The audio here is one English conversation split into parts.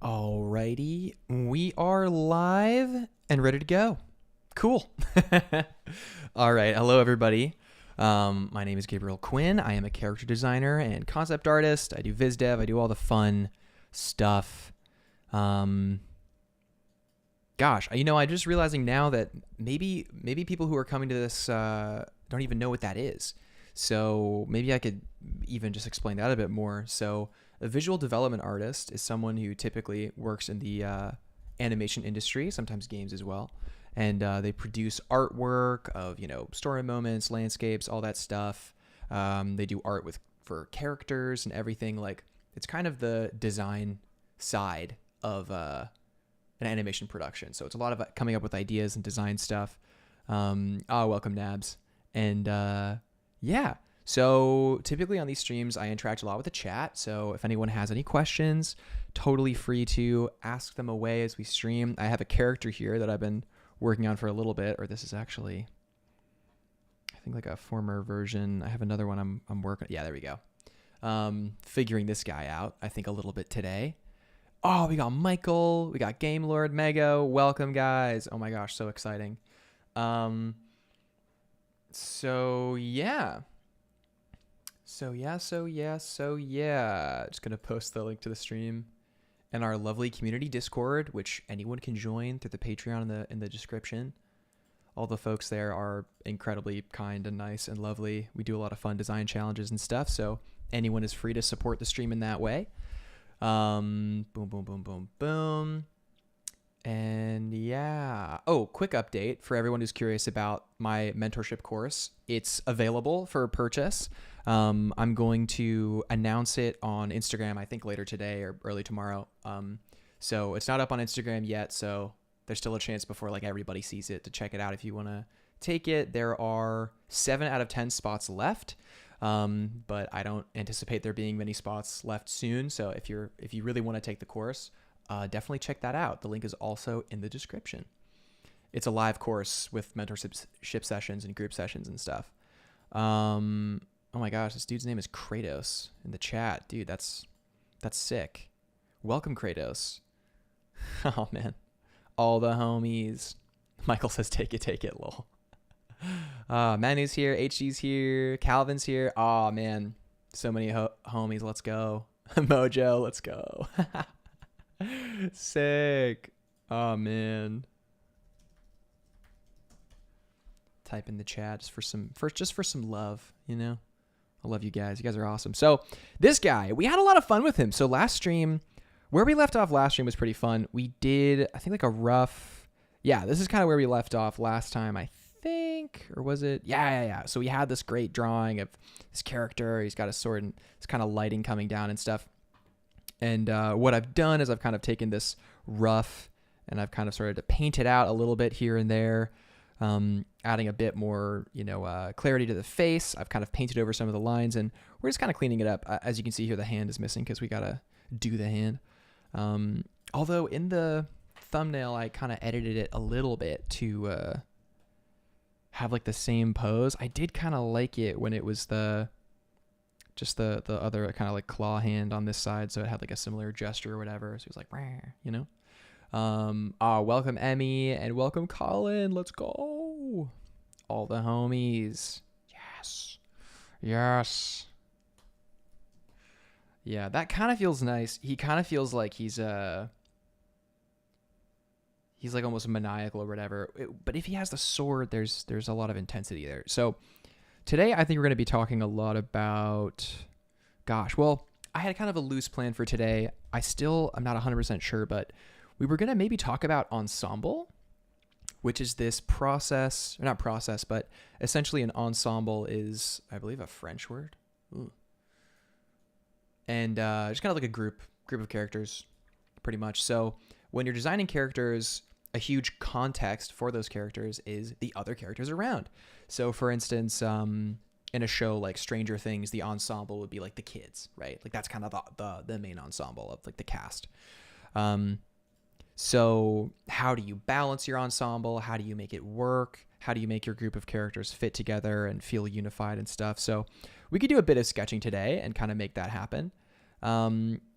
Alrighty, we are live and ready to go. Cool. All right, hello everybody. My name is Gabriel Quinn. I am a character designer and concept artist. I do viz dev. I do all the fun stuff. I'm just realizing now that maybe people who are coming to this don't even know what that is. So maybe I could even just explain that a bit more. So a visual development artist is someone who typically works in the animation industry, sometimes games as well. And they produce artwork of, story moments, landscapes, all that stuff. They do art for characters and everything. Like, it's kind of the design side of an animation production. So it's a lot of coming up with ideas and design stuff. Welcome, Nabs. And yeah. So typically on these streams, I interact a lot with the chat. So if anyone has any questions, totally free to ask them away as we stream. I have a character here that I've been working on for a little bit, or this is actually, I think, like a former version. I have another one I'm working. Yeah, there we go. Figuring this guy out, I think, a little bit today. Oh, we got Michael. We got Game Lord Mego. Welcome, guys. Oh my gosh, so exciting. So yeah. Just gonna post the link to the stream and our lovely community Discord, which anyone can join through the Patreon in the description. All the folks there are incredibly kind and nice and lovely. We do a lot of fun design challenges and stuff, so anyone is free to support the stream in that way. Boom, boom, boom, boom, boom. And yeah. Oh, quick update for everyone who's curious about my mentorship course. It's available for purchase. I'm going to announce it on Instagram, I think later today or early tomorrow. So it's not up on Instagram yet, so there's still a chance before like everybody sees it to check it out if you want to take it. There are 7 out of 10 spots left. But I don't anticipate there being many spots left soon. So if you really want to take the course, definitely check that out. The link is also in the description. It's a live course with mentorship sessions and group sessions and stuff. Oh my gosh, this dude's name is Kratos in the chat. Dude, that's sick. Welcome, Kratos. Oh man, all the homies. Michael says, take it, lol. Manu's here, HG's here, Calvin's here. Oh man, so many homies. Let's go. Mojo, let's go. Sick. Oh man. Type in the chat just for some love, I love you guys. You guys are awesome. So this guy, we had a lot of fun with him. So last stream, where we left off last stream was pretty fun. We did, I think, like a rough, this is kind of where we left off last time, I think, or was it? Yeah. So we had this great drawing of this character. He's got a sword and it's kind of lighting coming down and stuff. And what I've done is I've kind of taken this rough and I've kind of started to paint it out a little bit here and there, adding a bit more, clarity to the face. I've kind of painted over some of the lines and we're just kind of cleaning it up. As you can see here, the hand is missing because we got to do the hand. Although in the thumbnail, I kind of edited it a little bit to have like the same pose. I did kind of like it when it was the other kind of like claw hand on this side, so it had like a similar gesture or whatever. So it was like, welcome Emmy and welcome Colin. Let's go. All the homies. Yes. Yeah, that kind of feels nice. He kind of feels like he's like almost maniacal or whatever. But if he has the sword, there's a lot of intensity there. So today, I think we're going to be talking a lot about, I had kind of a loose plan for today. I'm not 100% sure, but we were going to maybe talk about ensemble, which is this process, or not process, but essentially an ensemble is, I believe, a French word. Ooh. And just kind of like a group of characters, pretty much. So when you're designing characters, a huge context for those characters is the other characters around. So for instance, in a show like Stranger Things, the ensemble would be like the kids, right? Like that's kind of the main ensemble of like the cast. So how do you balance your ensemble? How do you make it work? How do you make your group of characters fit together and feel unified and stuff? So we could do a bit of sketching today and kind of make that happen.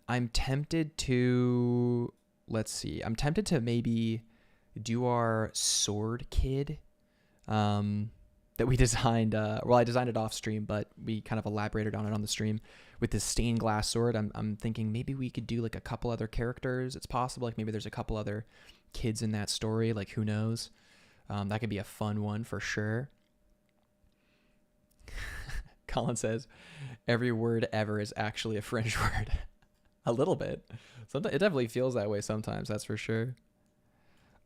I'm tempted to, let's see, I'm tempted to maybe do our sword kid that we designed. Well, I designed it off stream, but we kind of elaborated on it on the stream with this stained glass sword. I'm thinking maybe we could do like a couple other characters. It's possible, like maybe there's a couple other kids in that story, like who knows. That could be a fun one for sure. Colin says, every word ever is actually a French word. A little bit. Sometimes it definitely feels that way sometimes, that's for sure.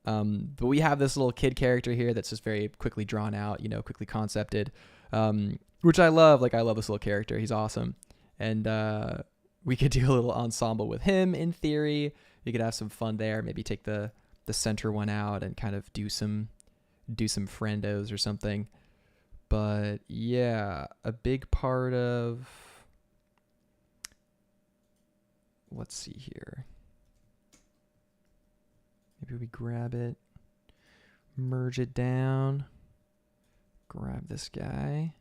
But we have this little kid character here that's just very quickly drawn out, quickly concepted, which I love. Like, I love this little character. He's awesome. And we could do a little ensemble with him in theory. We could have some fun there. Maybe take the center one out and kind of do some friendos or something. But yeah, a big part of, let's see here. Maybe we grab it, merge it down, grab this guy.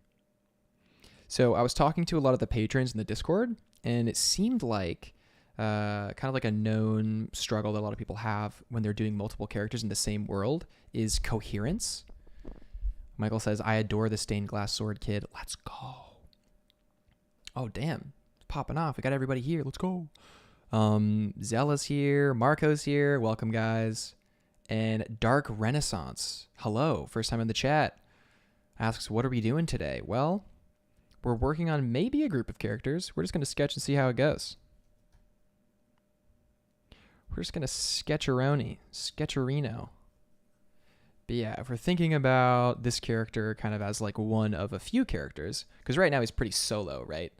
So I was talking to a lot of the patrons in the Discord, and it seemed like kind of like a known struggle that a lot of people have when they're doing multiple characters in the same world is coherence. Michael says, I adore the stained glass sword kid. Let's go. Oh, damn. It's popping off. We got everybody here. Let's go. Zella's here. Marco's here. Welcome, guys. And Dark Renaissance. Hello. First time in the chat. Asks, what are we doing today? Well, we're working on maybe a group of characters. We're just going to sketch and see how it goes. We're just going to sketcherino. But yeah, if we're thinking about this character kind of as like one of a few characters, because right now he's pretty solo, right?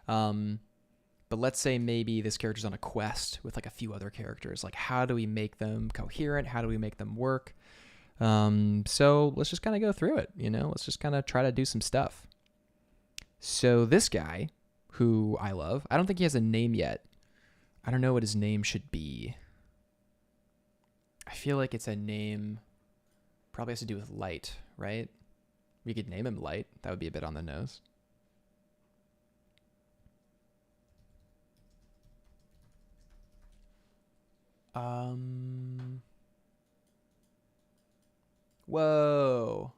But let's say maybe this character's on a quest with like a few other characters. Like, how do we make them coherent? How do we make them work? So let's just kind of go through it, Let's just kind of try to do some stuff. So this guy, who I love, I don't think he has a name yet. I don't know what his name should be. I feel like it's a name... Probably has to do with light, right? We could name him Light. That would be a bit on the nose. Whoa.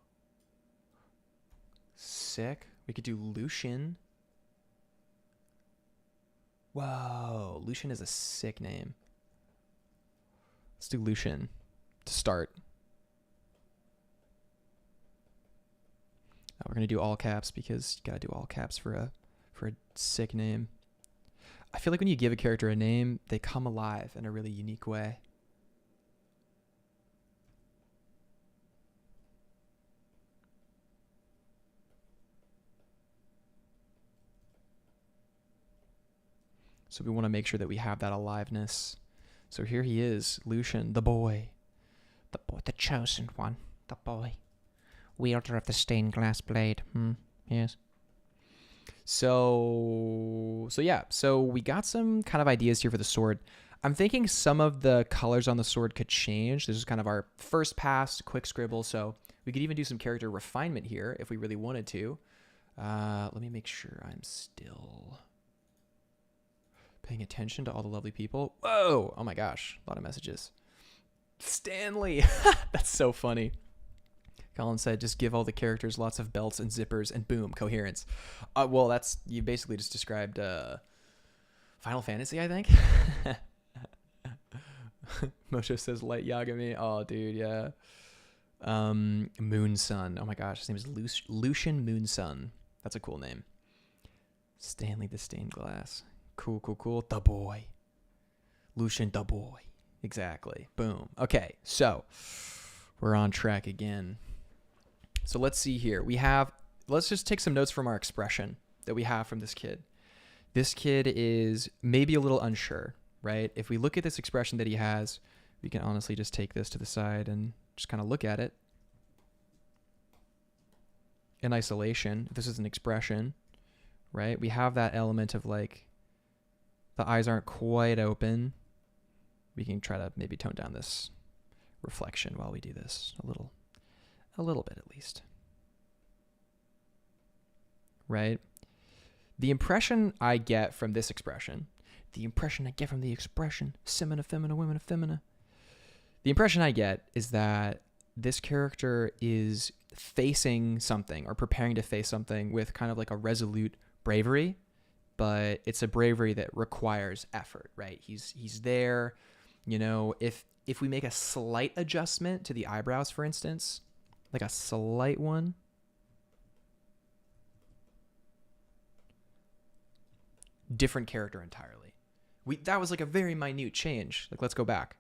Sick. We could do Lucian. Whoa. Lucian is a sick name. Let's do Lucian to start. We're going to do all caps because you got to do all caps for a sick name. I feel like when you give a character a name, they come alive in a really unique way. So we want to make sure that we have that aliveness. So here he is, Lucian, the boy. The boy, the chosen one, the boy. Wielder of the stained glass blade. Yes. So yeah. So we got some kind of ideas here for the sword. I'm thinking some of the colors on the sword could change. This is kind of our first pass, quick scribble. So we could even do some character refinement here if we really wanted to. Let me make sure I'm still paying attention to all the lovely people. Whoa! Oh my gosh. A lot of messages. Stanley! That's so funny. Colin said, just give all the characters lots of belts and zippers and boom, coherence. Well, you basically just described Final Fantasy, I think. Moshe says, light Yagami. Oh, dude, yeah. Moonsun. Oh my gosh, his name is Lucian Moonsun. That's a cool name. Stanley the Stained Glass. Cool. The boy. Lucian the boy. Exactly. Boom. Okay, so we're on track again. So let's see here. Let's just take some notes from our expression that we have from this kid. This kid is maybe a little unsure, right? If we look at this expression that he has, we can honestly just take this to the side and just kind of look at it in isolation. This is an expression, right? We have that element of like the eyes aren't quite open. We can try to maybe tone down this reflection while we do this a little bit at least. Right? The impression I get from this expression, The impression I get from the expression, semina, femina, women, femina. The impression I get is that this character is facing something or preparing to face something with kind of like a resolute bravery, but it's a bravery that requires effort, right? He's there, you know, if we make a slight adjustment to the eyebrows, for instance, like a slight one, different character entirely. That was like a very minute change. Like, let's go back.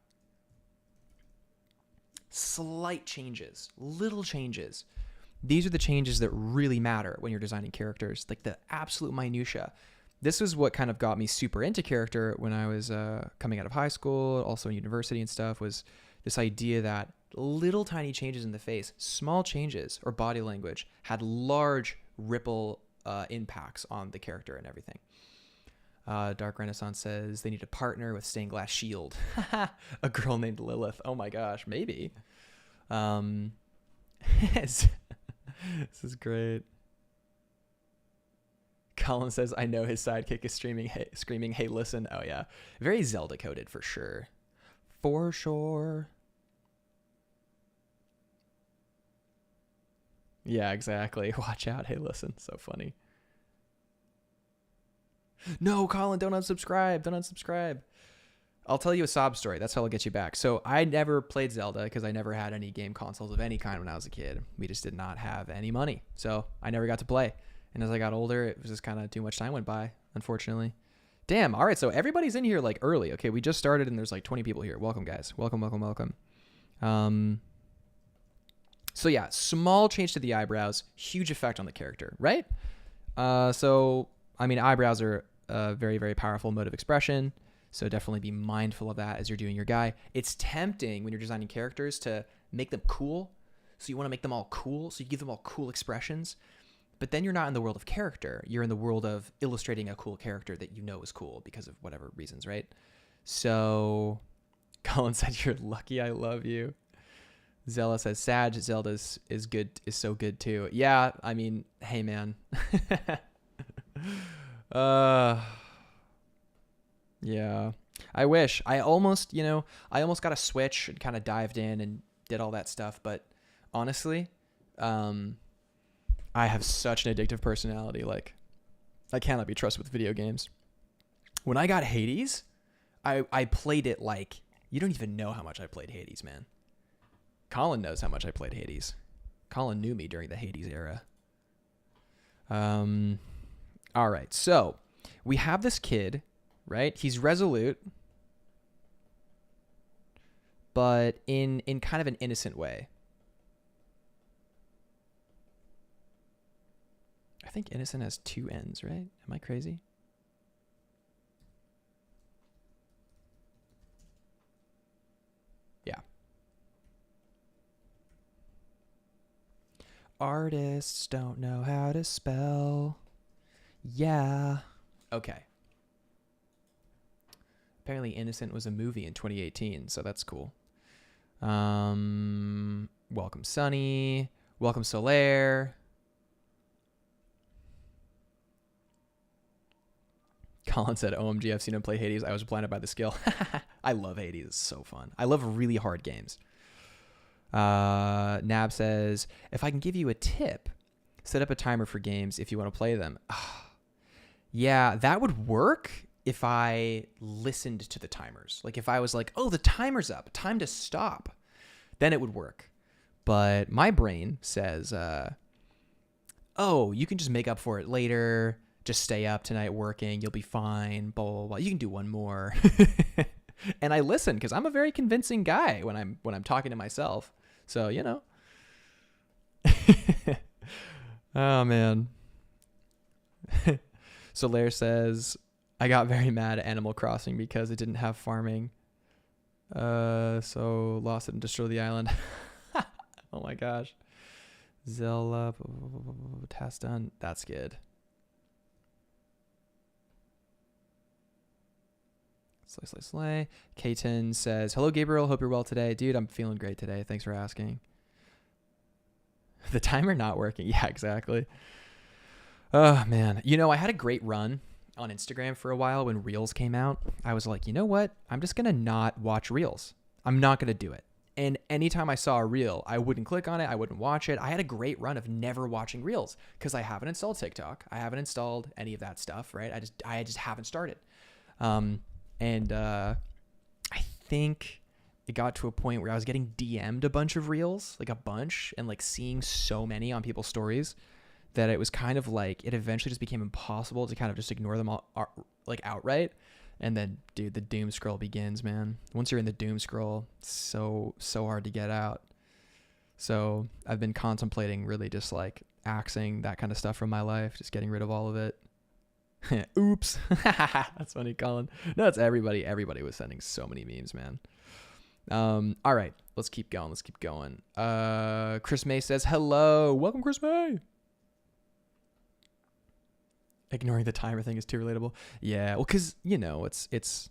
Slight changes, little changes. These are the changes that really matter when you're designing characters, like the absolute minutia. This was what kind of got me super into character when I was coming out of high school, also in university and stuff, was this idea that little tiny changes in the face, small changes or body language had large ripple impacts on the character and everything. Dark Renaissance says they need a partner with stained glass shield. A girl named Lilith. Oh my gosh, maybe. This is great. Colin says, I know his sidekick is screaming, hey, listen. Oh yeah. Very Zelda coded for sure. For sure. Yeah, exactly. Watch out. Hey, listen. So funny. No, Colin, don't unsubscribe. Don't unsubscribe. I'll tell you a sob story. That's how I'll get you back. So I never played Zelda because I never had any game consoles of any kind when I was a kid. We just did not have any money. So I never got to play. And as I got older, it was just kind of too much time went by, unfortunately. Damn. All right. So everybody's in here like early. Okay. We just started and there's like 20 people here. Welcome, guys. Welcome, welcome, welcome. So yeah, small change to the eyebrows, huge effect on the character, right? So, I mean, eyebrows are a very, very powerful mode of expression. So definitely be mindful of that as you're doing your guy. It's tempting when you're designing characters to make them cool. So you want to make them all cool. So you give them all cool expressions. But then you're not in the world of character. You're in the world of illustrating a cool character that you know is cool because of whatever reasons, right? So Colin said, you're lucky I love you. Zella says, Sag, Zelda is good, is so good too. Yeah, I mean, hey man. Yeah, I wish. I almost got a Switch and kind of dived in and did all that stuff. But honestly, I have such an addictive personality. Like, I cannot be trusted with video games. When I got Hades, I played it like, you don't even know how much I played Hades, man. Colin knows how much I played Hades. Colin knew me during the Hades era. All right, so we have this kid, right? He's resolute, but in kind of an innocent way. I think innocent has two N's, right? Am I crazy? Yeah. Artists don't know how to spell. Yeah. Okay. Apparently Innocent was a movie in 2018, so that's cool. Welcome Sunny. Welcome Solaire. Colin said, OMG, I've seen him play Hades. I was blinded by the skill. I love Hades. It's so fun. I love really hard games. Nab says, if I can give you a tip, set up a timer for games if you want to play them. Yeah, that would work if I listened to the timers. Like if I was like, oh, the timer's up, time to stop, then it would work. But my brain says, oh, you can just make up for it later. Just stay up tonight working. You'll be fine. Blah, blah, blah. You can do one more. And I listen because I'm a very convincing guy when I'm talking to myself. So, you know. Oh, man. Solaire says, I got very mad at Animal Crossing because it didn't have farming. So lost it and destroyed the island. Oh, my gosh. Zella, task done. That's good. Slay. Kaiten says, hello, Gabriel. Hope you're well today. Dude, I'm feeling great today. Thanks for asking. The timer not working. Yeah, exactly. Oh, man. You know, I had a great run on Instagram for a while when Reels came out. I was like, you know what? I'm just going to not watch Reels. I'm not going to do it. And anytime I saw a Reel, I wouldn't click on it. I wouldn't watch it. I had a great run of never watching Reels because I haven't installed TikTok. I haven't installed any of that stuff, right? I just haven't started. I think it got to a point where I was getting DM'd a bunch of Reels, like a bunch, and like seeing so many on people's stories that it was kind of like it eventually just became impossible to kind of just ignore them all like outright. And then, dude, the doom scroll begins, man. Once you're in the doom scroll, it's so hard to get out. So I've been contemplating really just like axing that kind of stuff from my life, just getting rid of all of it. Oops. That's funny, Colin. No, it's everybody. Everybody was sending so many memes, man. All right, let's keep going. Chris May says, hello. Welcome, Chris May. Ignoring the timer thing is too relatable. Yeah, well, because, you know, it's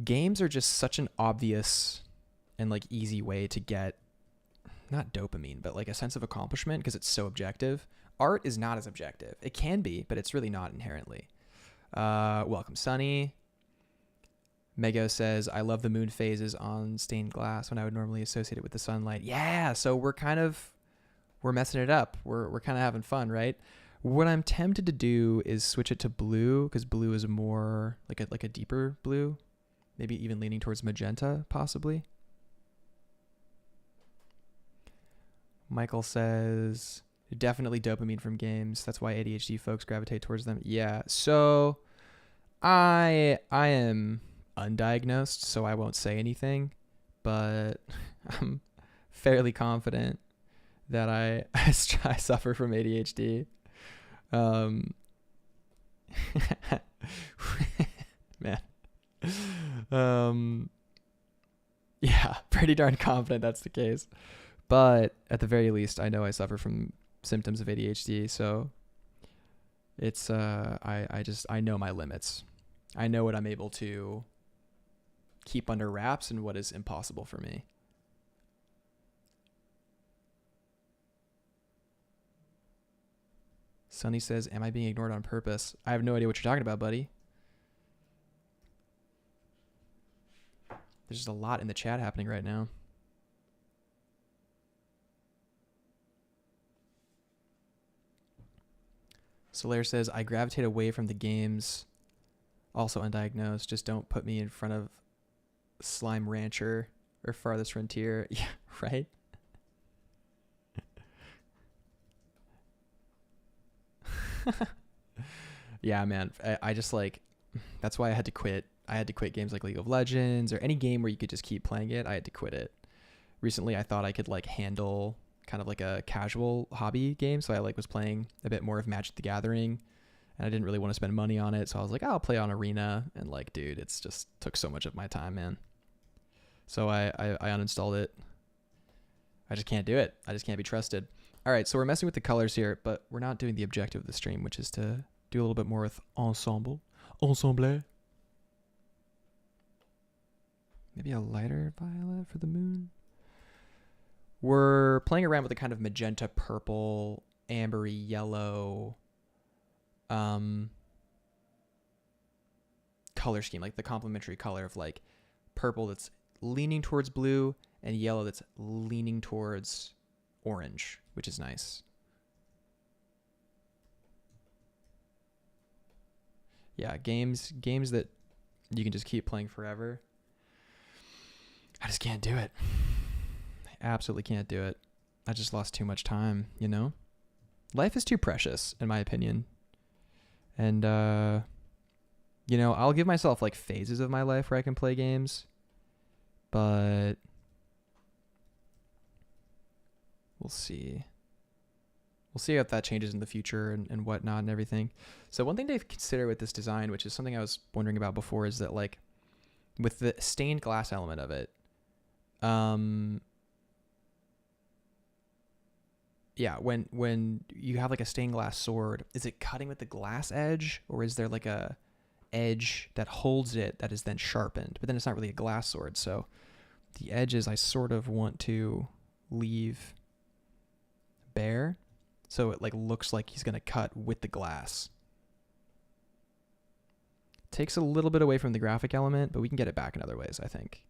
games are just such an obvious and like easy way to get not dopamine, but like a sense of accomplishment because it's so objective. Art is not as objective. It can be, but it's really not inherently. Welcome, Sunny. Mego says, I love the moon phases on stained glass when I would normally associate it with the sunlight. Yeah, so we're messing it up. We're kind of having fun, right? What I'm tempted to do is switch it to blue because blue is more like a deeper blue, maybe even leaning towards magenta, possibly. Michael says, definitely dopamine from games. That's why ADHD folks gravitate towards them. Yeah. So I am undiagnosed, so I won't say anything, but I'm fairly confident that I suffer from ADHD. Man. Yeah, pretty darn confident that's the case. But at the very least, I know I suffer from symptoms of ADHD, so it's I know my limits. I know what I'm able to keep under wraps and what is impossible for me. Sunny says, am I being ignored on purpose? I have no idea what you're talking about, buddy. There's just a lot in the chat happening right now. Solaire says, I gravitate away from the games. Also undiagnosed. Just don't put me in front of Slime Rancher or Farthest Frontier. Yeah, right? Yeah, man. I just like, that's why I had to quit. I had to quit games like League of Legends or any game where you could just keep playing it. I had to quit it. Recently, I thought I could like handle kind of like a casual hobby game. So I like was playing a bit more of Magic the Gathering and I didn't really want to spend money on it. So I was like, I'll play on Arena. And like, dude, it's just took so much of my time, man. So I uninstalled it. I just can't do it. I just can't be trusted. All right, so we're messing with the colors here, but we're not doing the objective of the stream, which is to do a little bit more with ensemble. Maybe a lighter violet for the moon. We're playing around with a kind of magenta, purple, ambery, yellow color scheme, like the complementary color of like purple that's leaning towards blue and yellow that's leaning towards orange, which is nice. Yeah, games that you can just keep playing forever. I just can't do it. I absolutely can't do it. I just lost too much time, you know? Life is too precious, in my opinion. And, you know, I'll give myself like phases of my life where I can play games, but we'll see. We'll see if that changes in the future and whatnot and everything. So one thing to consider with this design, which is something I was wondering about before, is that like with the stained glass element of it, yeah, when you have like a stained glass sword, is it cutting with the glass edge, or is there like a edge that holds it that is then sharpened? But then it's not really a glass sword, so the edges I sort of want to leave bare, so it like looks like he's gonna cut with the glass. Takes a little bit away from the graphic element, but we can get it back in other ways, I think.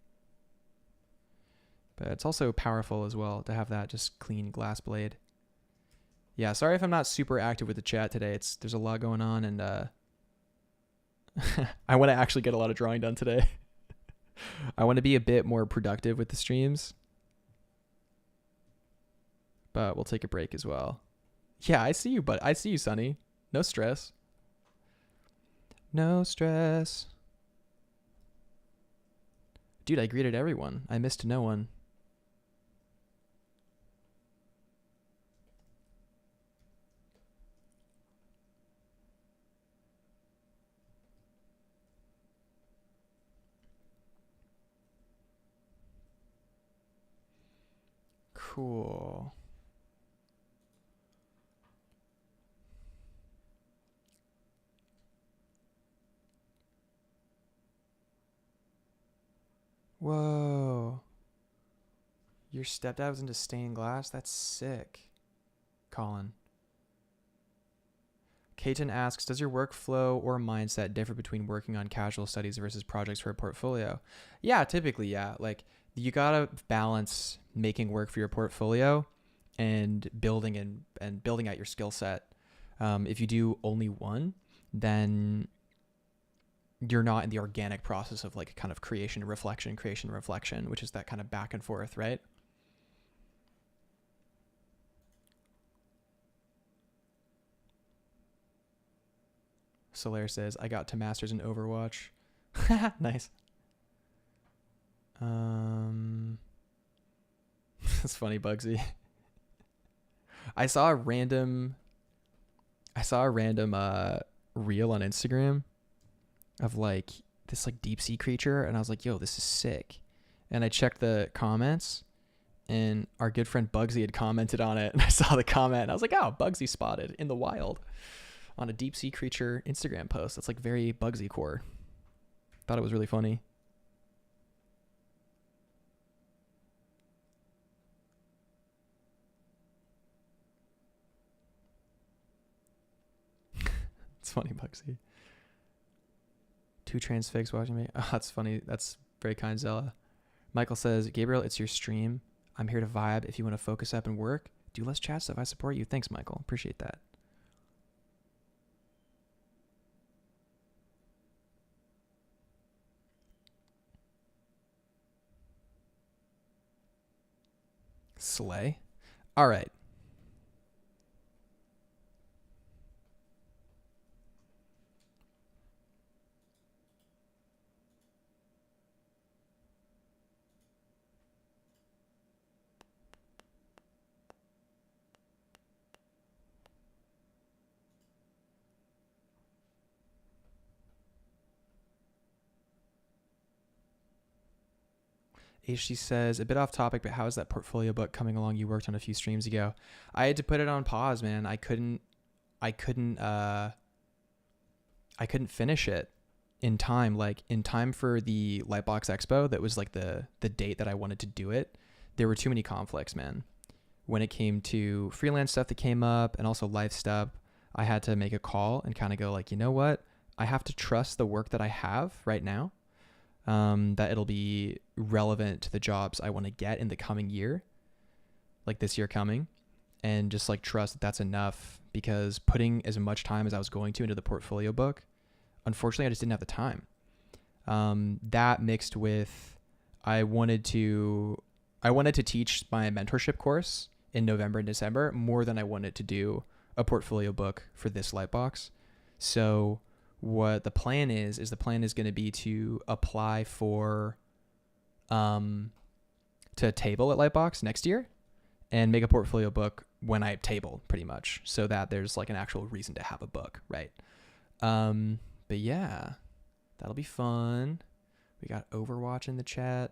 But it's also powerful as well to have that just clean glass blade. Yeah, sorry if I'm not super active with the chat today. There's a lot going on, and I want to actually get a lot of drawing done today. I want to be a bit more productive with the streams. But we'll take a break as well. Yeah, I see you, but I see you, Sonny. No stress. No stress. Dude, I greeted everyone. I missed no one. Cool. Whoa. Your stepdad was into stained glass? That's sick. Colin. Kaiten asks, does your workflow or mindset differ between working on casual studies versus projects for a portfolio? Yeah, typically, yeah. Like, you gotta balance making work for your portfolio and building out your skill set. If you do only one, then you're not in the organic process of like kind of creation and reflection, which is that kind of back and forth, right? Solaire says, I got to masters in Overwatch. Nice. That's funny, Bugsy. I saw a random reel on Instagram of like this like deep sea creature, and I was like, yo, this is sick. And I checked the comments, and our good friend Bugsy had commented on it, and I saw the comment, and I was like, oh, Bugsy spotted in the wild on a deep sea creature Instagram post. That's like very Bugsy core. Thought it was really funny. It's funny, Bugsy. 2 transfigs watching me. Oh, that's funny. That's very kind, Zella. Michael says, Gabriel, it's your stream. I'm here to vibe. If you want to focus up and work, do less chat stuff. I support you. Thanks, Michael. Appreciate that. Slay. All right. HC says, a bit off topic, but how is that portfolio book coming along? You worked on a few streams ago. I had to put it on pause, man. I couldn't finish it in time. Like in time for the Lightbox Expo, that was like the date that I wanted to do it. There were too many conflicts, man. When it came to freelance stuff that came up and also life stuff, I had to make a call and kind of go like, you know what? I have to trust the work that I have right now. That it'll be relevant to the jobs I want to get in the coming year, like this year coming, and just like trust that that's enough, because putting as much time as I was going to into the portfolio book, unfortunately, I just didn't have the time. That mixed with I wanted to teach my mentorship course in November and December more than I wanted to do a portfolio book for this Lightbox. So what the plan is going to be to apply for to table at Lightbox next year and make a portfolio book when I table, pretty much, so that there's like an actual reason to have a book, right? But yeah, that'll be fun. We got Overwatch in the chat.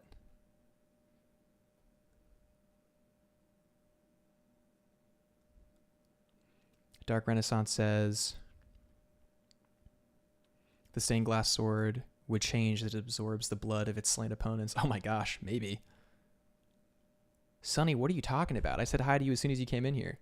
Dark Renaissance says, the stained glass sword would change that it absorbs the blood of its slain opponents. Oh my gosh, maybe. Sonny, what are you talking about? I said hi to you as soon as you came in here.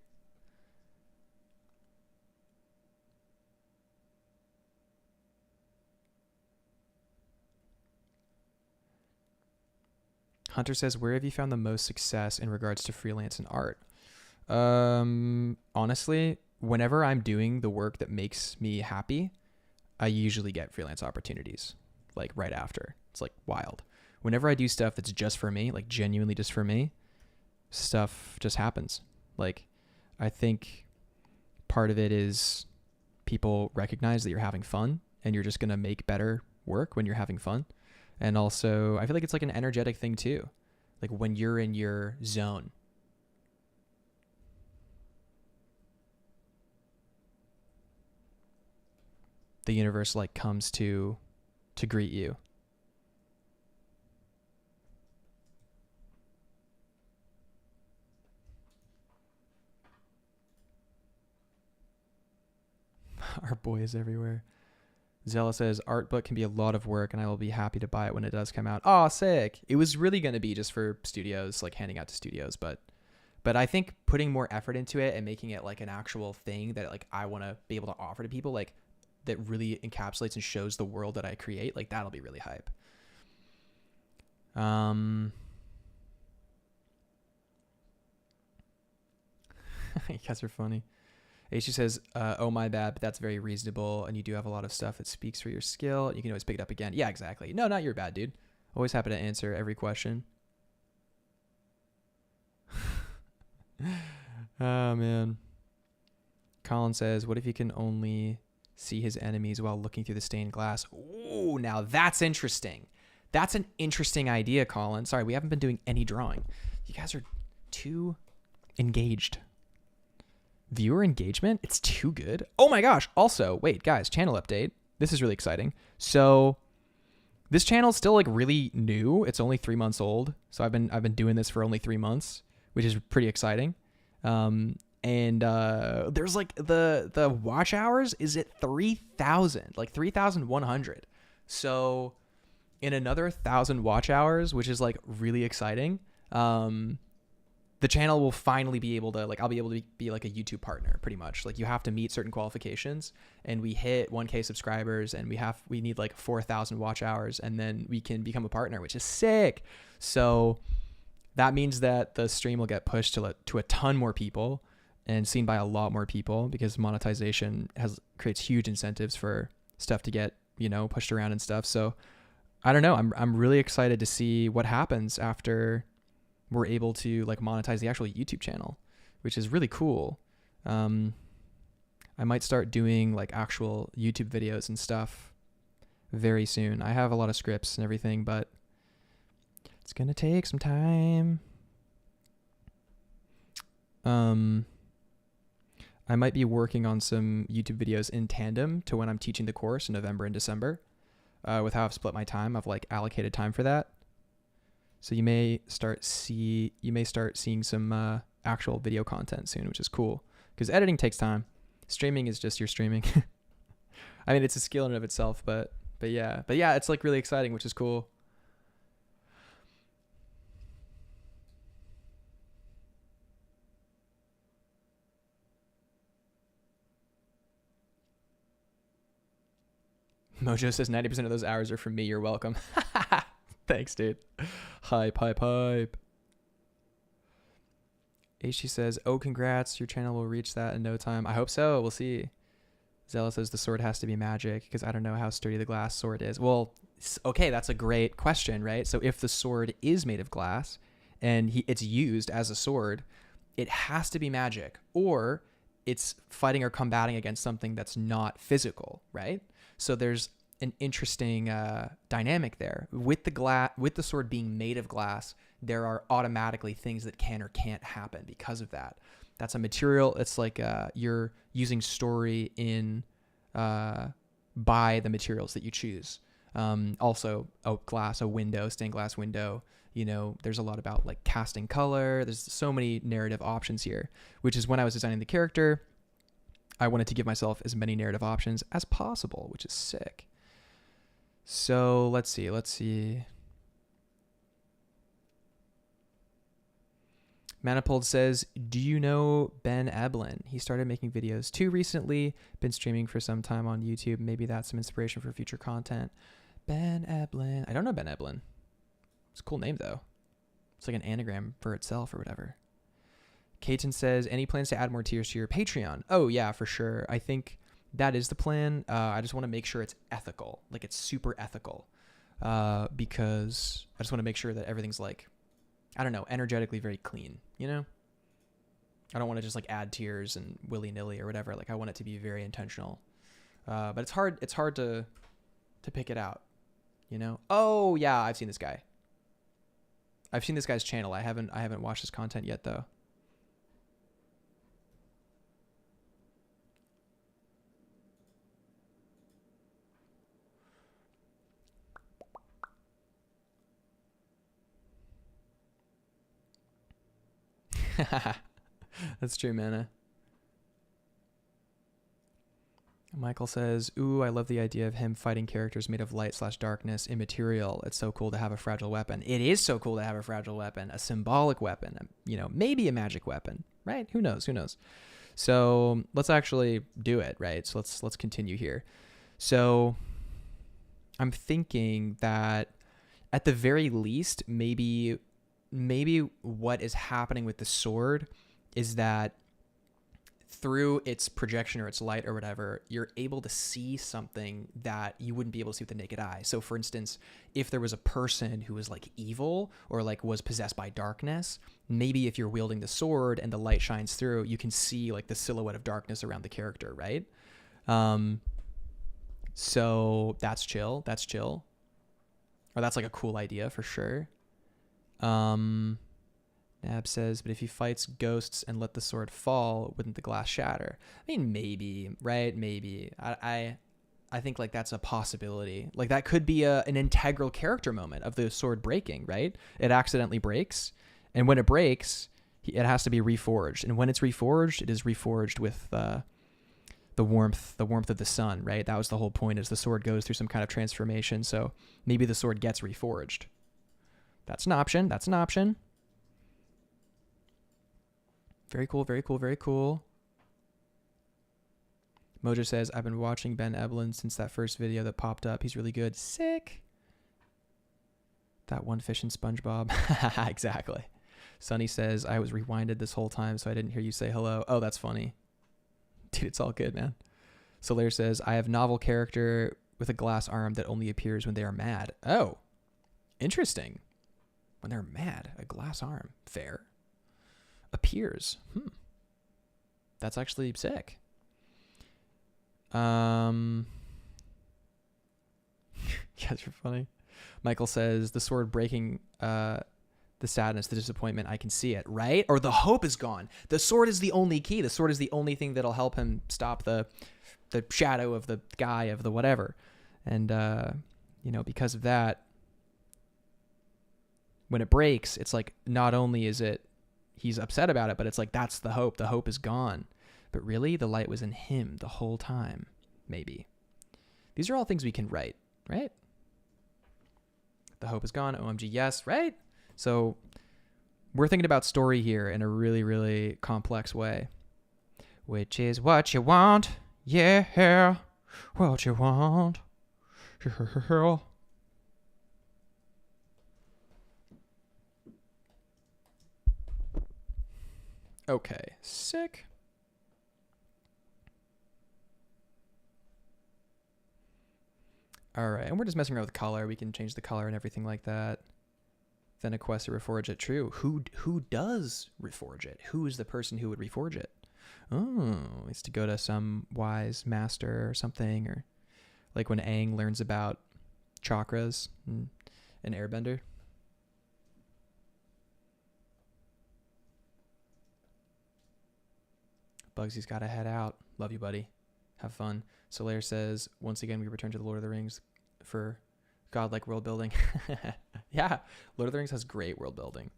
Hunter says, where have you found the most success in regards to freelance and art? Honestly, whenever I'm doing the work that makes me happy, I usually get freelance opportunities like right after. It's like wild. Whenever I do stuff that's just for me, like genuinely just for me, stuff just happens. Like, I think part of it is people recognize that you're having fun and you're just going to make better work when you're having fun. And also, I feel like it's like an energetic thing too. Like when you're in your zone. The universe like comes to greet you. Our boy is everywhere. Zella says, art book can be a lot of work and I will be happy to buy it when it does come out. Oh, sick. It was really going to be just for studios, like handing out to studios. But I think putting more effort into it and making it like an actual thing that like I want to be able to offer to people, like that really encapsulates and shows the world that I create, like that'll be really hype. You guys are funny. H says, oh, my bad, but that's very reasonable. And you do have a lot of stuff that speaks for your skill. You can always pick it up again. Yeah, exactly. No, not your bad, dude. Always happy to answer every question. Oh, man. Colin says, what if you can only see his enemies while looking through the stained glass? Ooh, now that's interesting. That's an interesting idea, Colin. Sorry, we haven't been doing any drawing. You guys are too engaged. Viewer engagement? It's too good. Oh my gosh. Also, wait, guys, channel update. This is really exciting. So this channel is still like really new. It's only 3 months old. So I've been doing this for only 3 months, which is pretty exciting. And there's like the watch hours is at 3,000, like 3,100. So in another 1,000 watch hours, which is like really exciting, the channel will finally be able to, like, I'll be able to be like a YouTube partner pretty much. Like you have to meet certain qualifications and we hit 1K subscribers and we need like 4,000 watch hours and then we can become a partner, which is sick. So that means that the stream will get pushed to a ton more people and seen by a lot more people because monetization creates huge incentives for stuff to get, pushed around and stuff. So I don't know. I'm really excited to see what happens after we're able to like monetize the actual YouTube channel, which is really cool. I might start doing like actual YouTube videos and stuff very soon. I have a lot of scripts and everything, but it's going to take some time. I might be working on some YouTube videos in tandem to when I'm teaching the course in November and December. With how I've split my time, I've like allocated time for that. So you may start seeing some actual video content soon, which is cool because editing takes time. Streaming is just your streaming. I mean, it's a skill in and of itself, but yeah, it's like really exciting, which is cool. Mojo says 90% of those hours are from me. You're welcome. Thanks, dude. Hype. H says, oh, congrats. Your channel will reach that in no time. I hope so. We'll see. Zella says the sword has to be magic because I don't know how sturdy the glass sword is. Well, okay, that's a great question, right? So if the sword is made of glass and it's used as a sword, it has to be magic or it's fighting or combating against something that's not physical, right? So there's an interesting dynamic there. With the sword being made of glass, there are automatically things that can or can't happen because of that. That's a material. It's like you're using story in by the materials that you choose. Also, a window, stained glass window. There's a lot about like casting color. There's so many narrative options here, which is when I was designing the character, I wanted to give myself as many narrative options as possible, which is sick. So let's see. Manifold says, do you know Ben Eblin? He started making videos too recently, been streaming for some time on YouTube. Maybe that's some inspiration for future content. Ben Eblin. I don't know Ben Eblin. It's a cool name though. It's like an anagram for itself or whatever. Kaiten says, any plans to add more tiers to your Patreon? Oh, yeah, for sure. I think that is the plan. I just want to make sure it's ethical. Like, it's super ethical. Because I just want to make sure that everything's like, I don't know, energetically very clean, you know? I don't want to just like add tiers and willy-nilly or whatever. Like, I want it to be very intentional. But it's hard to pick it out, you know? Oh, yeah, I've seen this guy. I've seen this guy's channel. I haven't watched his content yet, though. That's true, Mana. Michael says, ooh, I love the idea of him fighting characters made of light/darkness, immaterial. It's so cool to have a fragile weapon. It is so cool to have a fragile weapon, a symbolic weapon, you know, maybe a magic weapon, right? Who knows? So let's actually do it, right? So let's continue here. So I'm thinking that at the very least, maybe what is happening with the sword is that through its projection or its light or whatever, you're able to see something that you wouldn't be able to see with the naked eye. So for instance, if there was a person who was like evil or like was possessed by darkness, maybe if you're wielding the sword and the light shines through, you can see like the silhouette of darkness around the character, right? So that's chill. Or that's like a cool idea for sure. Nab says, but if he fights ghosts and let the sword fall, wouldn't the glass shatter? I mean, maybe, right? Maybe. I think like that's a possibility. Like that could be an integral character moment of the sword breaking, right? It accidentally breaks, and when it breaks, it has to be reforged. And when it's reforged, it is reforged with the warmth of the sun, right? That was the whole point, is the sword goes through some kind of transformation. So maybe the sword gets reforged. That's an option. Very cool. Mojo says, I've been watching Ben Eblin since that first video that popped up. He's really good. Sick. That one fish in SpongeBob. Exactly. Sunny says, I was rewinded this whole time, so I didn't hear you say hello. Oh, that's funny. Dude, it's all good, man. Solaire says, I have novel character with a glass arm that only appears when they are mad. Oh, interesting. When they're mad, a glass arm. Fair. Appears. That's actually sick. You guys are funny. Michael says, the sword breaking the sadness, the disappointment, I can see it, right? Or the hope is gone. The sword is the only key. The sword is the only thing that'll help him stop the shadow of the guy, of the whatever. And, because of that, when it breaks, it's like, not only is it, he's upset about it, but it's like, that's the hope. The hope is gone. But really, the light was in him the whole time. Maybe. These are all things we can write, right? The hope is gone. OMG, yes, right? So we're thinking about story here in a really, really complex way. Which is what you want. Yeah. What you want. Okay, sick. All right, and we're just messing around with color. We can change the color and everything like that. Then a quest to reforge it. True. Who does reforge it? Who is the person who would reforge it? Oh, it's to go to some wise master or something, or like when Aang learns about chakras and Airbender. Bugsy's got to head out. Love you, buddy. Have fun. Solaire says, once again, we return to the Lord of the Rings for godlike world building. Yeah, Lord of the Rings has great world building.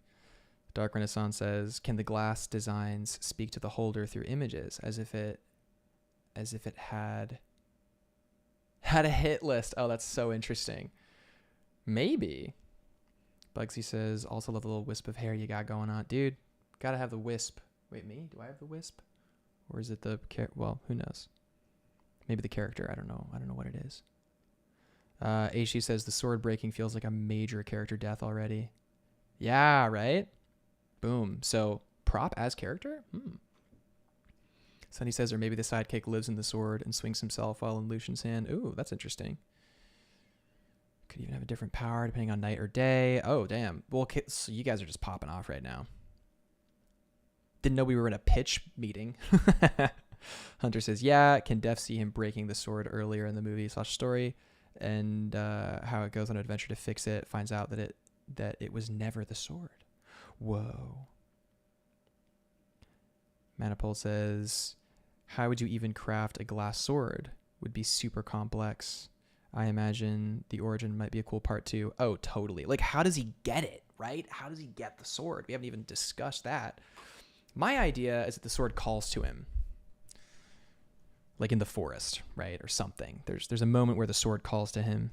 Dark Renaissance says, can the glass designs speak to the holder through images as if it had a hit list? Oh, that's so interesting. Maybe. Bugsy says, also love the little wisp of hair you got going on. Dude, gotta have the wisp. Wait, me? Do I have the wisp? Or is it the well, who knows? Maybe the character. I don't know what it is. HG says the sword breaking feels like a major character death already. Yeah, right? Boom. So prop as character? Sunny says, or maybe the sidekick lives in the sword and swings himself while in Lucian's hand. Ooh, that's interesting. Could even have a different power depending on night or day. Oh, damn. Well, so you guys are just popping off right now. Didn't know we were in a pitch meeting. Hunter says, yeah, can def see him breaking the sword earlier in the movie / story, and how it goes on an adventure to fix it, finds out that it was never the sword. Whoa. Manipul says, how would you even craft a glass sword? Would be super complex. I imagine the origin might be a cool part too. Oh, totally. Like, how does he get it, right? How does he get the sword? We haven't even discussed that. My idea is that the sword calls to him. Like in the forest, right? Or something. There's a moment where the sword calls to him.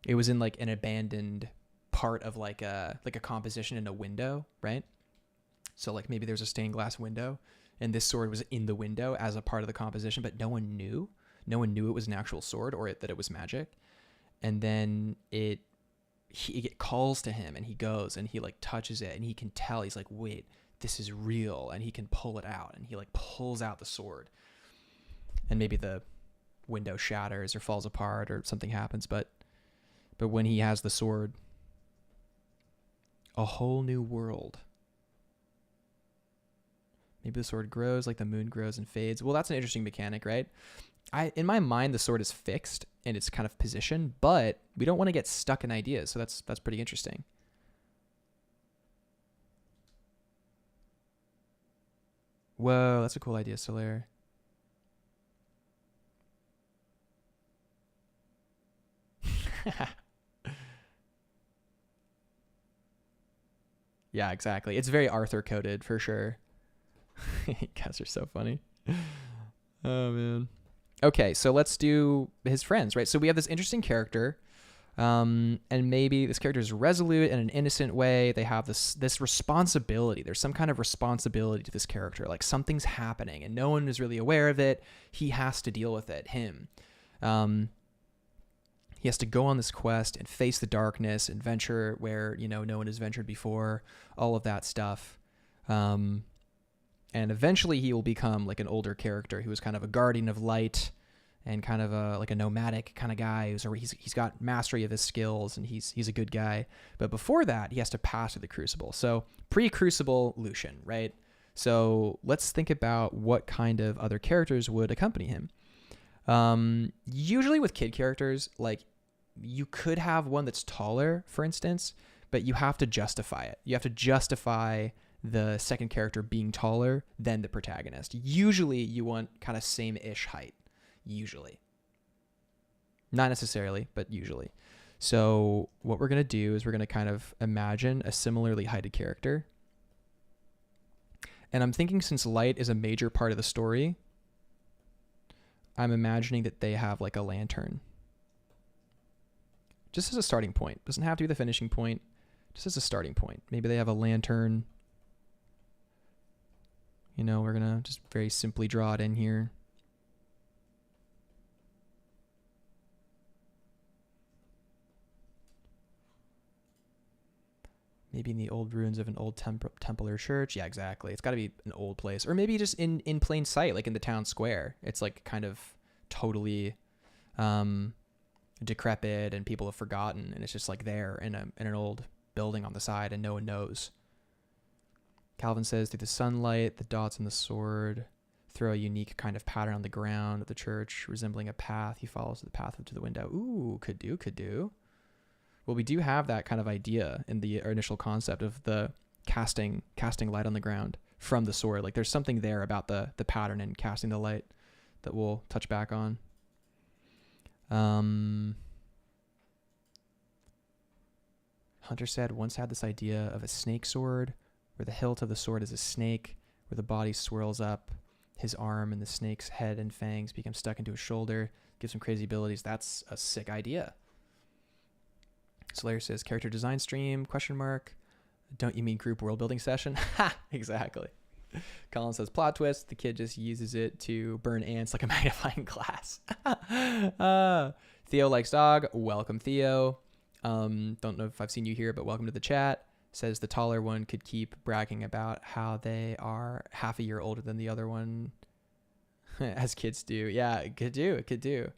It was in like an abandoned part of like a composition in a window, right? So like maybe there's a stained glass window and this sword was in the window as a part of the composition, but no one knew. No one knew it was an actual sword or that it was magic. And then it calls to him and he goes and he like touches it and he can tell. He's like, wait, this is real. And he can pull it out and he like pulls out the sword. And maybe the window shatters or falls apart or something happens. But when he has the sword, a whole new world. Maybe the sword grows like the moon grows and fades. Well, that's an interesting mechanic, right? In my mind, the sword is fixed and it's kind of positioned, but we don't want to get stuck in ideas. So that's pretty interesting. Whoa, that's a cool idea, Solaire. Yeah, exactly. It's very Arthur coded for sure. You guys are so funny. Oh, man. Okay, so let's do his friends, right? So we have this interesting character, and maybe this character is resolute in an innocent way. They have this responsibility. There's some kind of responsibility to this character. Like something's happening, and no one is really aware of it. He has to deal with it, him. He has to go on this quest and face the darkness and venture where, no one has ventured before, all of that stuff. And eventually he will become like an older character who is kind of a guardian of light and kind of like a nomadic kind of guy he's got mastery of his skills and he's a good guy. But before that, he has to pass through the Crucible. So pre-Crucible Lucian, right? So let's think about what kind of other characters would accompany him. Usually with kid characters, like you could have one that's taller, for instance, but you have to justify it. You have to justify the second character being taller than the protagonist. Usually you want kind of same-ish height. Usually. Not necessarily, but usually. So what we're going to do is we're going to kind of imagine a similarly heighted character. And I'm thinking since light is a major part of the story, I'm imagining that they have like a lantern. Just as a starting point. Doesn't have to be the finishing point. Just as a starting point. Maybe they have a lantern. We're going to just very simply draw it in here. Maybe in the old ruins of an old temple or church. Yeah, exactly. It's got to be an old place. Or maybe just in plain sight, like in the town square. It's like kind of totally decrepit and people have forgotten. And it's just like there in an old building on the side and no one knows. Calvin says, through the sunlight, the dots on the sword throw a unique kind of pattern on the ground of the church, resembling a path. He follows the path up to the window. Ooh, could do. Well, we do have that kind of idea in the initial concept of the casting light on the ground from the sword. Like there's something there about the pattern and casting the light that we'll touch back on. Hunter said, once had this idea of a snake sword, where the hilt of the sword is a snake, where the body swirls up his arm and the snake's head and fangs become stuck into his shoulder, gives him crazy abilities. That's a sick idea. Solaire says, character design stream, ? Don't you mean group world building session? Ha! Exactly. Colin says, plot twist, the kid just uses it to burn ants like a magnifying glass. Theo likes dog. Welcome, Theo. Don't know if I've seen you here, but welcome to the chat. Says the taller one could keep bragging about how they are half a year older than the other one, as kids do. Yeah, it could do. It could do.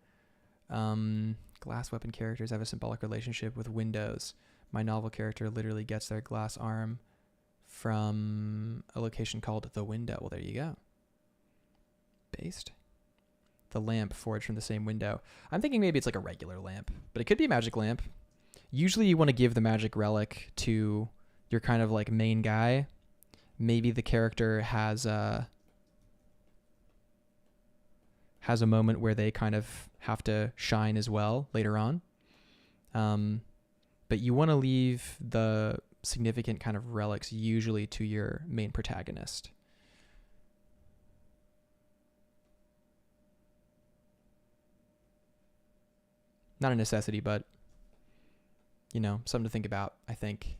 Glass weapon characters have a symbolic relationship with windows. My novel character literally gets their glass arm from a location called the window. Well, there you go. Based. The lamp forged from the same window. I'm thinking maybe it's like a regular lamp, but it could be a magic lamp. Usually you want to give the magic relic to your kind of like main guy. Maybe the character has a moment where they kind of have to shine as well later on. But you want to leave the significant kind of relics usually to your main protagonist. Not a necessity, but, you know, something to think about, I think.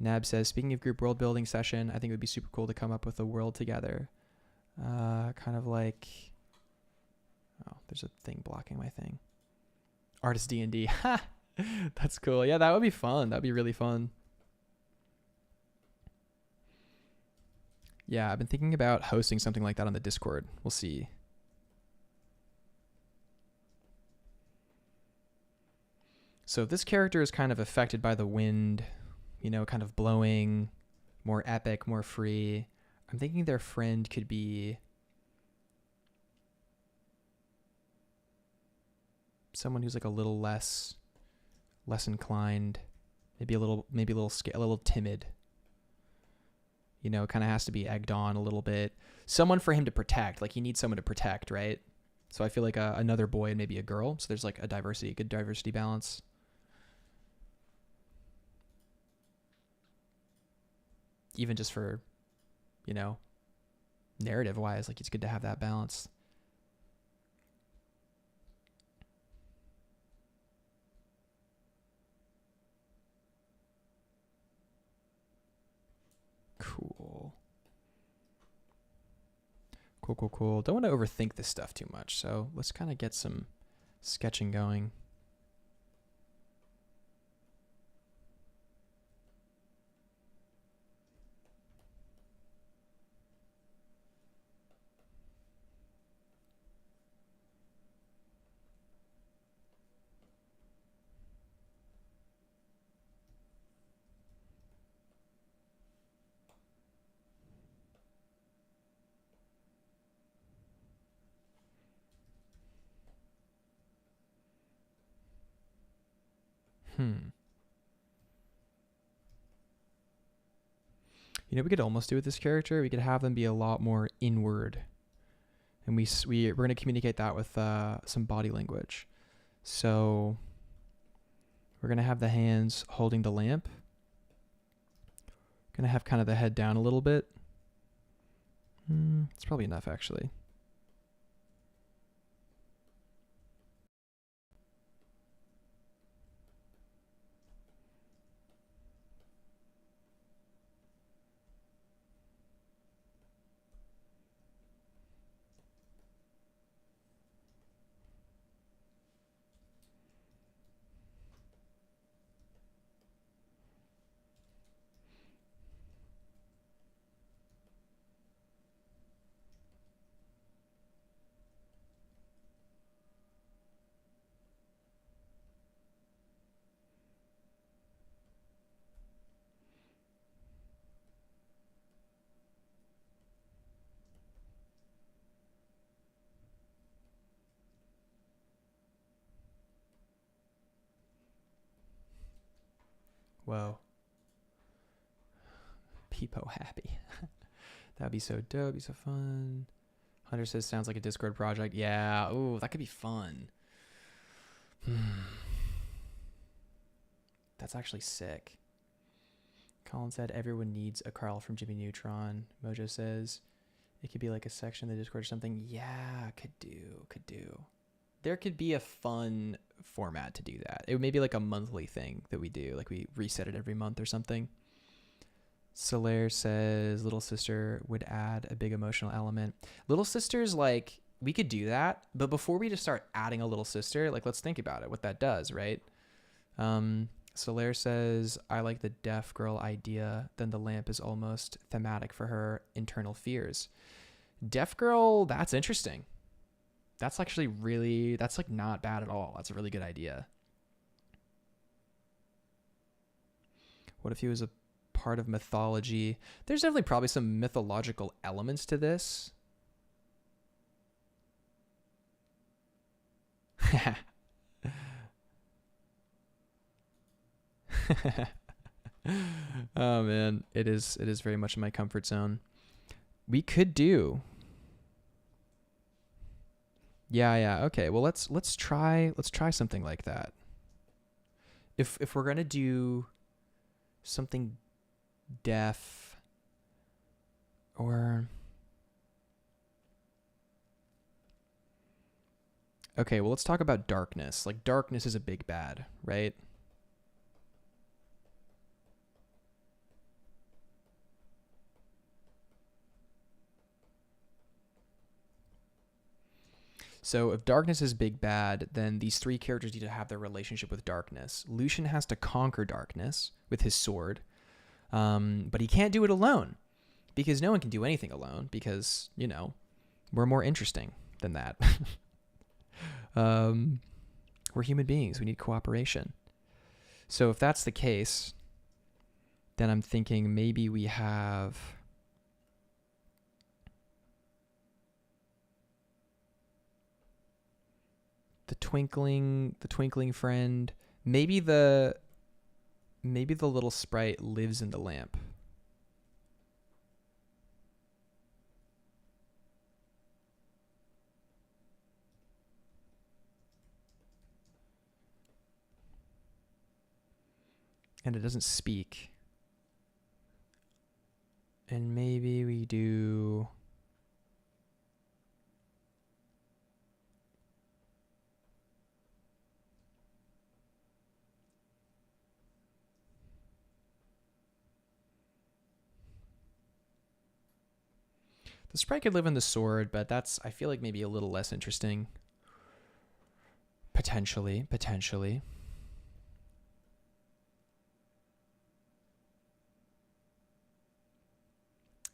Nab says, speaking of group world building session, I think it would be super cool to come up with a world together. Kind of like... Oh, there's a thing blocking my thing. Artist D&D. Ha! That's cool. Yeah, that would be fun. That would be really fun. Yeah, I've been thinking about hosting something like that on the Discord. We'll see. So if this character is kind of affected by the wind, you know, kind of blowing, more epic, more free, I'm thinking their friend could be someone who's like a little less inclined, maybe a little timid. You know, kind of has to be egged on a little bit. Someone for him to protect. Like, he needs someone to protect, right? So I feel like another boy and maybe a girl. So there's like a good diversity balance. Even just for, you know, narrative wise, like, it's good to have that balance. Cool. Don't want to overthink this stuff too much, so let's kind of get some sketching going. You know, we could almost do with this character. We could have them be a lot more inward, and we're going to communicate that with some body language. So we're going to have the hands holding the lamp. Going to have kind of the head down a little bit. It's probably enough, actually. Whoa. Peepo happy. That'd be so dope. Be so fun. Hunter says, sounds like a Discord project. Yeah. Ooh, that could be fun. That's actually sick. Colin said, everyone needs a Carl from Jimmy Neutron. Mojo says, it could be like a section of the Discord or something. Yeah, could do. There could be a fun format to do that. It may be like a monthly thing that we do. Like, we reset it every month or something. Solaire says, Little Sister would add a big emotional element. Little Sister's, like, we could do that. But before we just start adding a Little Sister, like, let's think about it, what that does, right? Solaire says, I like the deaf girl idea. Then the lamp is almost thematic for her internal fears. Deaf girl, that's interesting. That's actually really, that's like not bad at all. That's a really good idea. What if he was a part of mythology? There's definitely probably some mythological elements to this. Oh man, it is very much in my comfort zone. We could do. Yeah, okay. Well, let's try something like that. If we're going to do something deaf or okay, well, let's talk about darkness. Like darkness is a big bad, right? So if darkness is big bad, then these three characters need to have their relationship with darkness. Lucian has to conquer darkness with his sword, but he can't do it alone because no one can do anything alone because, you know, we're more interesting than that. We're human beings. We need cooperation. So if that's the case, then I'm thinking maybe we have... the twinkling friend. Maybe the little sprite lives in the lamp. And it doesn't speak. And maybe we do... the sprite could live in the sword, but that's, I feel like, maybe a little less interesting. Potentially.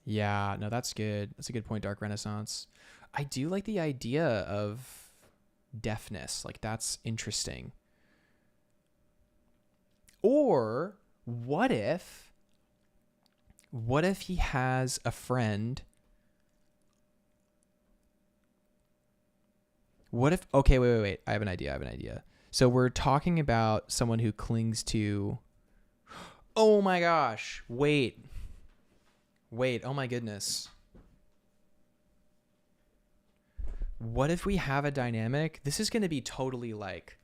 Yeah, no, that's good. That's a good point, Dark Renaissance. I do like the idea of deafness. Like, that's interesting. Or what if he has a friend? What if, okay, wait. I have an idea. So we're talking about someone who clings to, oh my gosh, wait, oh my goodness. What if we have a dynamic? This is going to be totally like,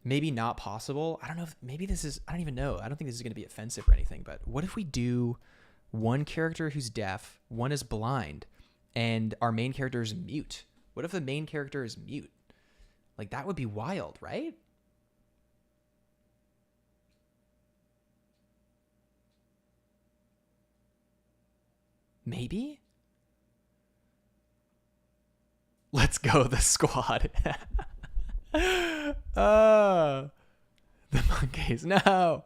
maybe not possible. I don't know if maybe this is, I don't even know. I don't think this is going to be offensive or anything, but what if we do one character who's deaf, one is blind, and our main character is mute? What if the main character is mute? Like, that would be wild, right? Maybe? Let's go, the squad. The monkeys. No.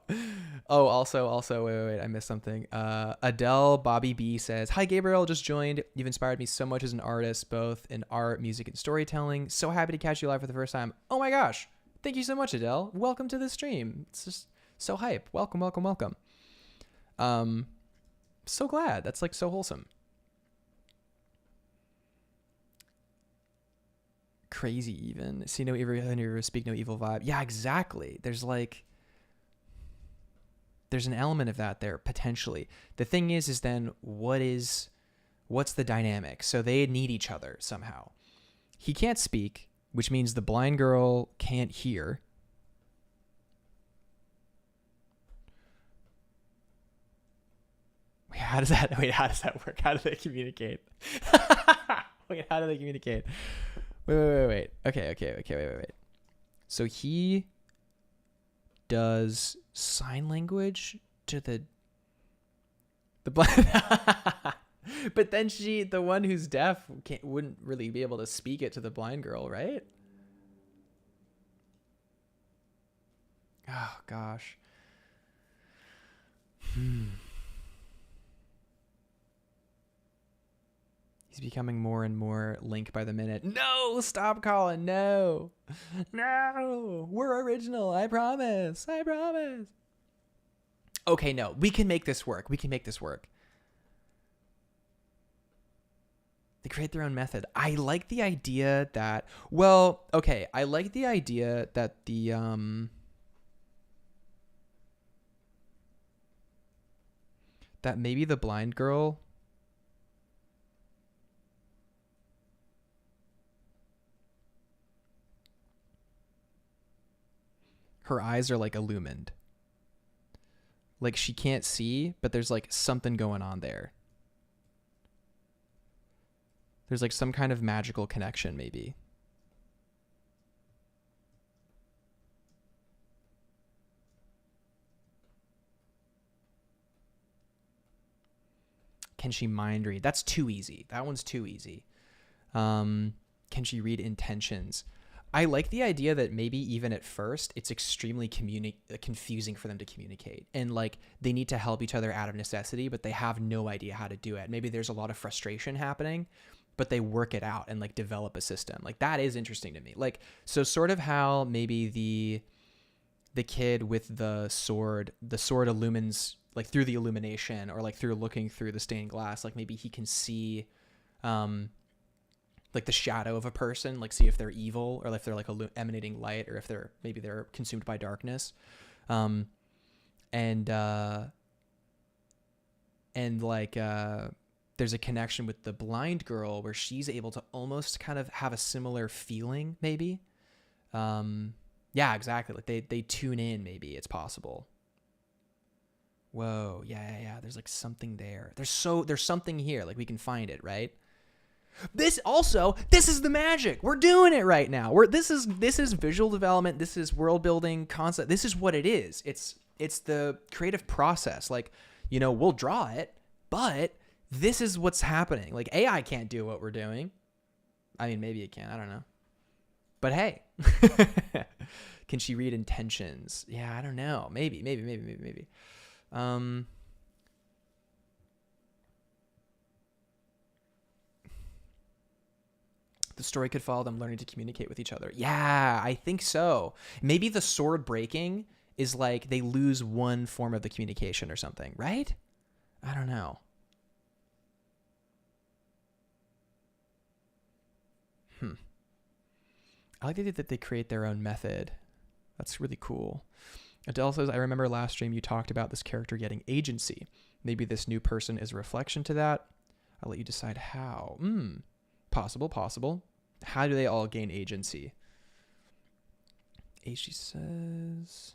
Oh, also, wait, I missed something. Adele Bobby B says, "Hi, Gabriel, just joined. You've inspired me so much as an artist, both in art, music, and storytelling. So happy to catch you live for the first time. Oh my gosh. Thank you so much, Adele. Welcome to the stream. It's just so hype. Welcome. So glad. That's like so wholesome. Crazy even. See no evil, speak no evil vibe. Yeah, exactly. There's an element of that there potentially. The thing is then what's the dynamic? So they need each other somehow. He can't speak, which means the blind girl can't hear. How does that work? How do they communicate? Wait, how do they communicate? Wait. Okay, wait. So he does sign language to the blind. But then the one who's deaf, wouldn't really be able to speak it to the blind girl, right? Oh gosh. He's becoming more and more Link by the minute. No, stop calling. No. No. We're original. I promise. I promise. Okay, no. We can make this work. We can make this work. They create their own method. I like the idea that, well, okay, I like the idea that that maybe the blind girl her eyes are like illumined. Like she can't see, but there's like something going on there. There's like some kind of magical connection maybe. Can she mind read? That's too easy. That one's too easy. Can she read intentions? I like the idea that maybe even at first it's extremely confusing for them to communicate, and like they need to help each other out of necessity, but they have no idea how to do it. Maybe there's a lot of frustration happening, but they work it out and like develop a system. Like that is interesting to me. Like, so sort of how maybe the kid with the sword illumines like through the illumination, or like through looking through the stained glass, like maybe he can see like the shadow of a person, like see if they're evil, or if they're like emanating light, or if they're consumed by darkness. And like there's a connection with the blind girl where she's able to almost kind of have a similar feeling maybe. Yeah, exactly. Like they tune in, maybe it's possible. Whoa, yeah. There's like something there. There's something here. Like we can find it, right? This is the magic. We're doing it right now. This is visual development. This is world building concept. This is what it is. It's the creative process. Like, you know, we'll draw it, but this is what's happening. Like AI can't do what we're doing. I mean, maybe it can. I don't know. But hey, can she read intentions? Yeah, I don't know. Maybe. The story could follow them learning to communicate with each other. Yeah, I think so. Maybe the sword breaking is like they lose one form of the communication or something, right? I don't know. I like the idea that they create their own method. That's really cool. Adele says, I remember last stream you talked about this character getting agency. Maybe this new person is a reflection to that. I'll let you decide how. Possible. How do they all gain agency? She says,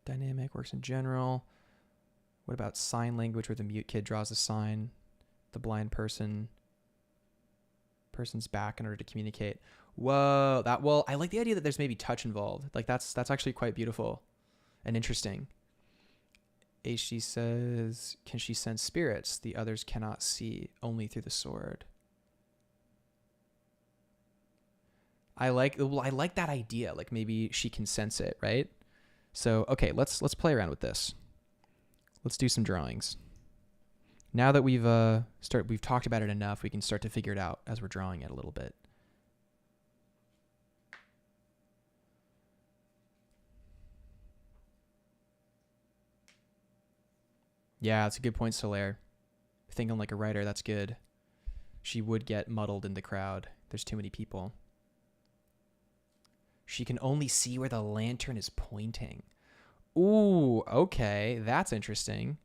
dynamic works in general. What about sign language where the mute kid draws a sign? The blind person's back in order to communicate. Whoa, I like the idea that there's maybe touch involved. Like that's actually quite beautiful and interesting. She says, can she sense spirits the others cannot see, only through the sword? I like that idea. Like maybe she can sense it, right? So, okay, let's play around with this. Let's do some drawings. Now that we've talked about it enough, we can start to figure it out as we're drawing it a little bit. Yeah, that's a good point, Solaire. Thinking like a writer, that's good. She would get muddled in the crowd. There's too many people. She can only see where the lantern is pointing. Ooh, okay. That's interesting.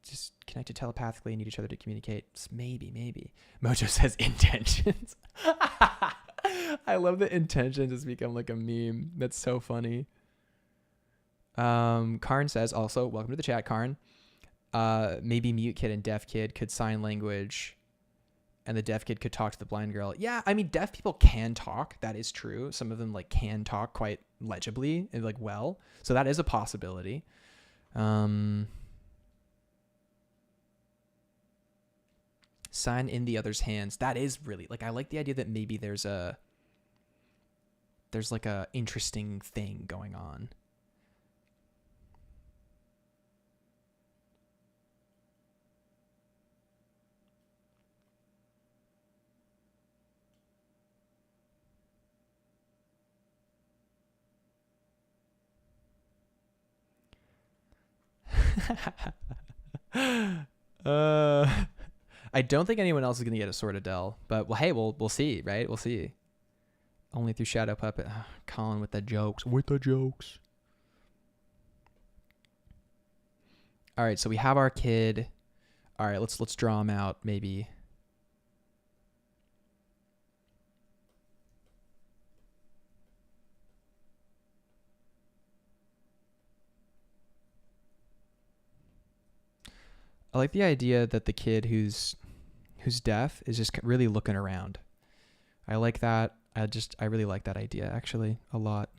Just connected telepathically and need each other to communicate. Maybe. Mojo says intentions. I love that intentions has become like a meme. That's so funny. Karn says also, welcome to the chat, Karn. Maybe mute kid and deaf kid could sign language, and the deaf kid could talk to the blind girl. Yeah, I mean, deaf people can talk. That is true. Some of them like can talk quite legibly and like well. So that is a possibility. Sign in the other's hands. That is really like, I like the idea that maybe there's a there's like a interesting thing going on. I don't think anyone else is gonna get a sword, Adele. But well, hey, we'll see, right? We'll see. Only through Shadow Puppet. Colin with the jokes. With the jokes. All right, so we have our kid. All right, let's draw him out, maybe. I like the idea that the kid who's deaf is just really looking around. I like that. I really like that idea, actually, a lot.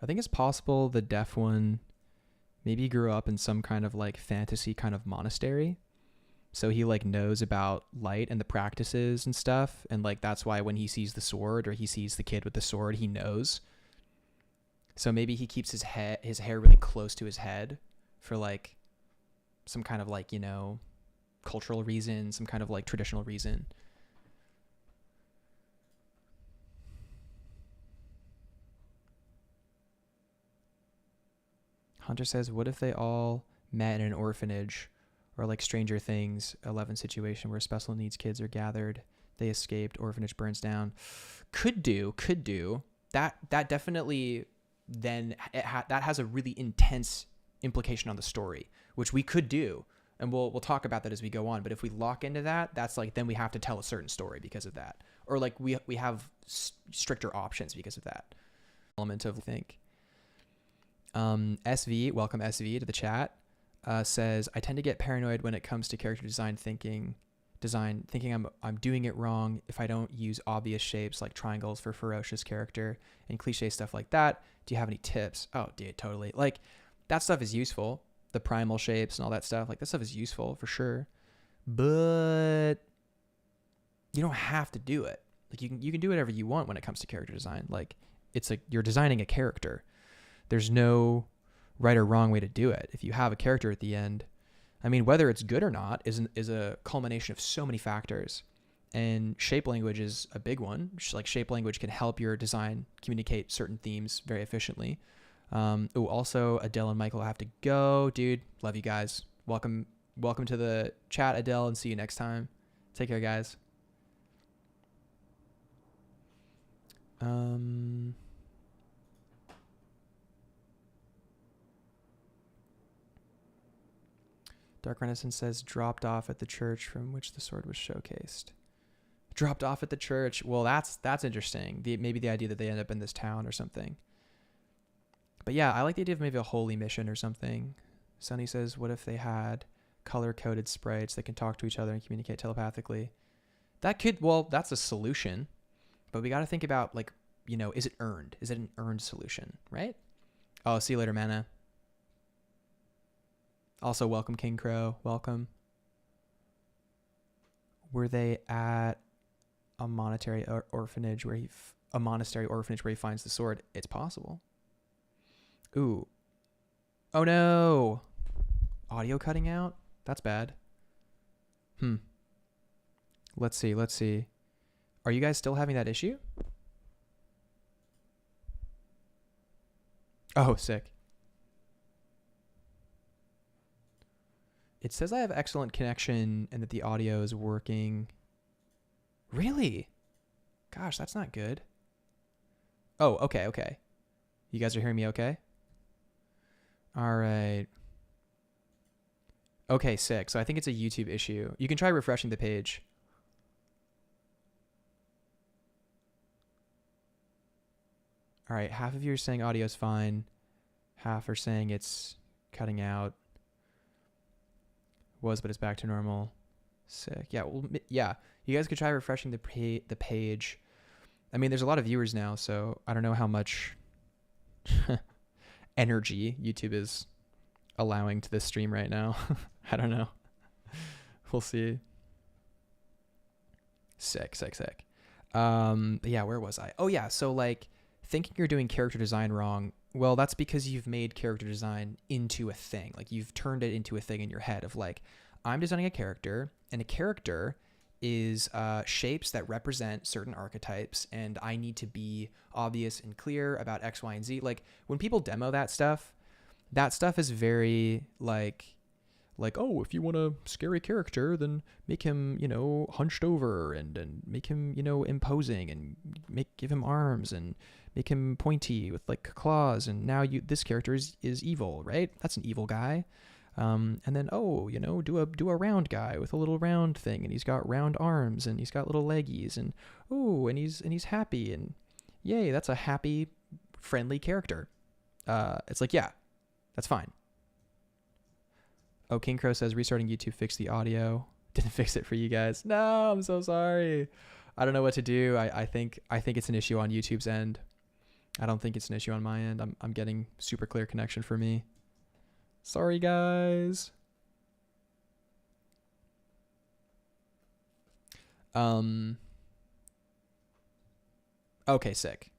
I think it's possible the deaf one maybe grew up in some kind of like fantasy kind of monastery. So he like knows about light and the practices and stuff. And like that's why when he sees the sword or he sees the kid with the sword, he knows. So maybe he keeps his hair really close to his head for like some kind of like, you know, cultural reason, some kind of like traditional reason. Hunter says, what if they all met in an orphanage or like Stranger Things 11 situation where special needs kids are gathered, they escaped, orphanage burns down? Could do. That definitely then that has a really intense implication on the story, which we could do. And we'll talk about that as we go on. But if we lock into that, that's like, then we have to tell a certain story because of that. Or like we have stricter options because of that element of think. SV, welcome SV to the chat, says, I tend to get paranoid when it comes to character design, thinking I'm doing it wrong if I don't use obvious shapes like triangles for ferocious character and cliche stuff like that. Do you have any tips? Oh, dude, totally. Like that stuff is useful. The primal shapes and all that stuff, like that stuff is useful for sure. But you don't have to do it. Like you can do whatever you want when it comes to character design. Like it's like you're designing a character. There's no right or wrong way to do it. If you have a character at the end, I mean, whether it's good or not is a culmination of so many factors. And shape language is a big one. Like shape language can help your design communicate certain themes very efficiently. Also, Adele and Michael have to go. Dude, love you guys. Welcome to the chat, Adele, and see you next time. Take care, guys. Dark Renaissance says, dropped off at the church from which the sword was showcased. Dropped off at the church. Well, that's interesting. Maybe the idea that they end up in this town or something. But yeah, I like the idea of maybe a holy mission or something. Sunny says, what if they had color-coded sprites that can talk to each other and communicate telepathically? That's a solution. But we got to think about, like, you know, is it earned? Is it an earned solution, right? Oh, see you later, Mana. Also, welcome, King Crow. Welcome. Were they at a monastery orphanage where he finds the sword? It's possible. Ooh. Oh no. Audio cutting out? That's bad. Let's see. Are you guys still having that issue? Oh, sick. It says I have excellent connection and that the audio is working. Really? Gosh, that's not good. Oh, okay. You guys are hearing me okay? All right. Okay, sick. So I think it's a YouTube issue. You can try refreshing the page. All right, half of you are saying audio's fine. Half are saying it's cutting out. Was, but it's back to normal. Sick. Yeah, well, yeah. You guys could try refreshing the page. I mean, there's a lot of viewers now, so I don't know how much energy YouTube is allowing to this stream right now. I don't know. We'll see. Sick. Yeah, where was I? Oh yeah, so like thinking you're doing character design wrong, well, that's because you've made character design into a thing. Like you've turned it into a thing in your head of like, I'm designing a character, and a character is shapes that represent certain archetypes, and I need to be obvious and clear about X, Y, and Z. Like when people demo that stuff is very like, oh, if you want a scary character, then make him, hunched over and make him, imposing, and give him arms and make him pointy with like claws, and now this character is evil, right? That's an evil guy. And then do a round guy with a little round thing, and he's got round arms, and he's got little leggies, and and he's happy, and yay, that's a happy, friendly character. It's like, yeah, that's fine. Oh, King Crow says restarting YouTube fixed the audio. Didn't fix it for you guys. No, I'm so sorry. I don't know what to do. I think it's an issue on YouTube's end. I don't think it's an issue on my end. I'm getting super clear connection for me. Sorry, guys. Okay, sick.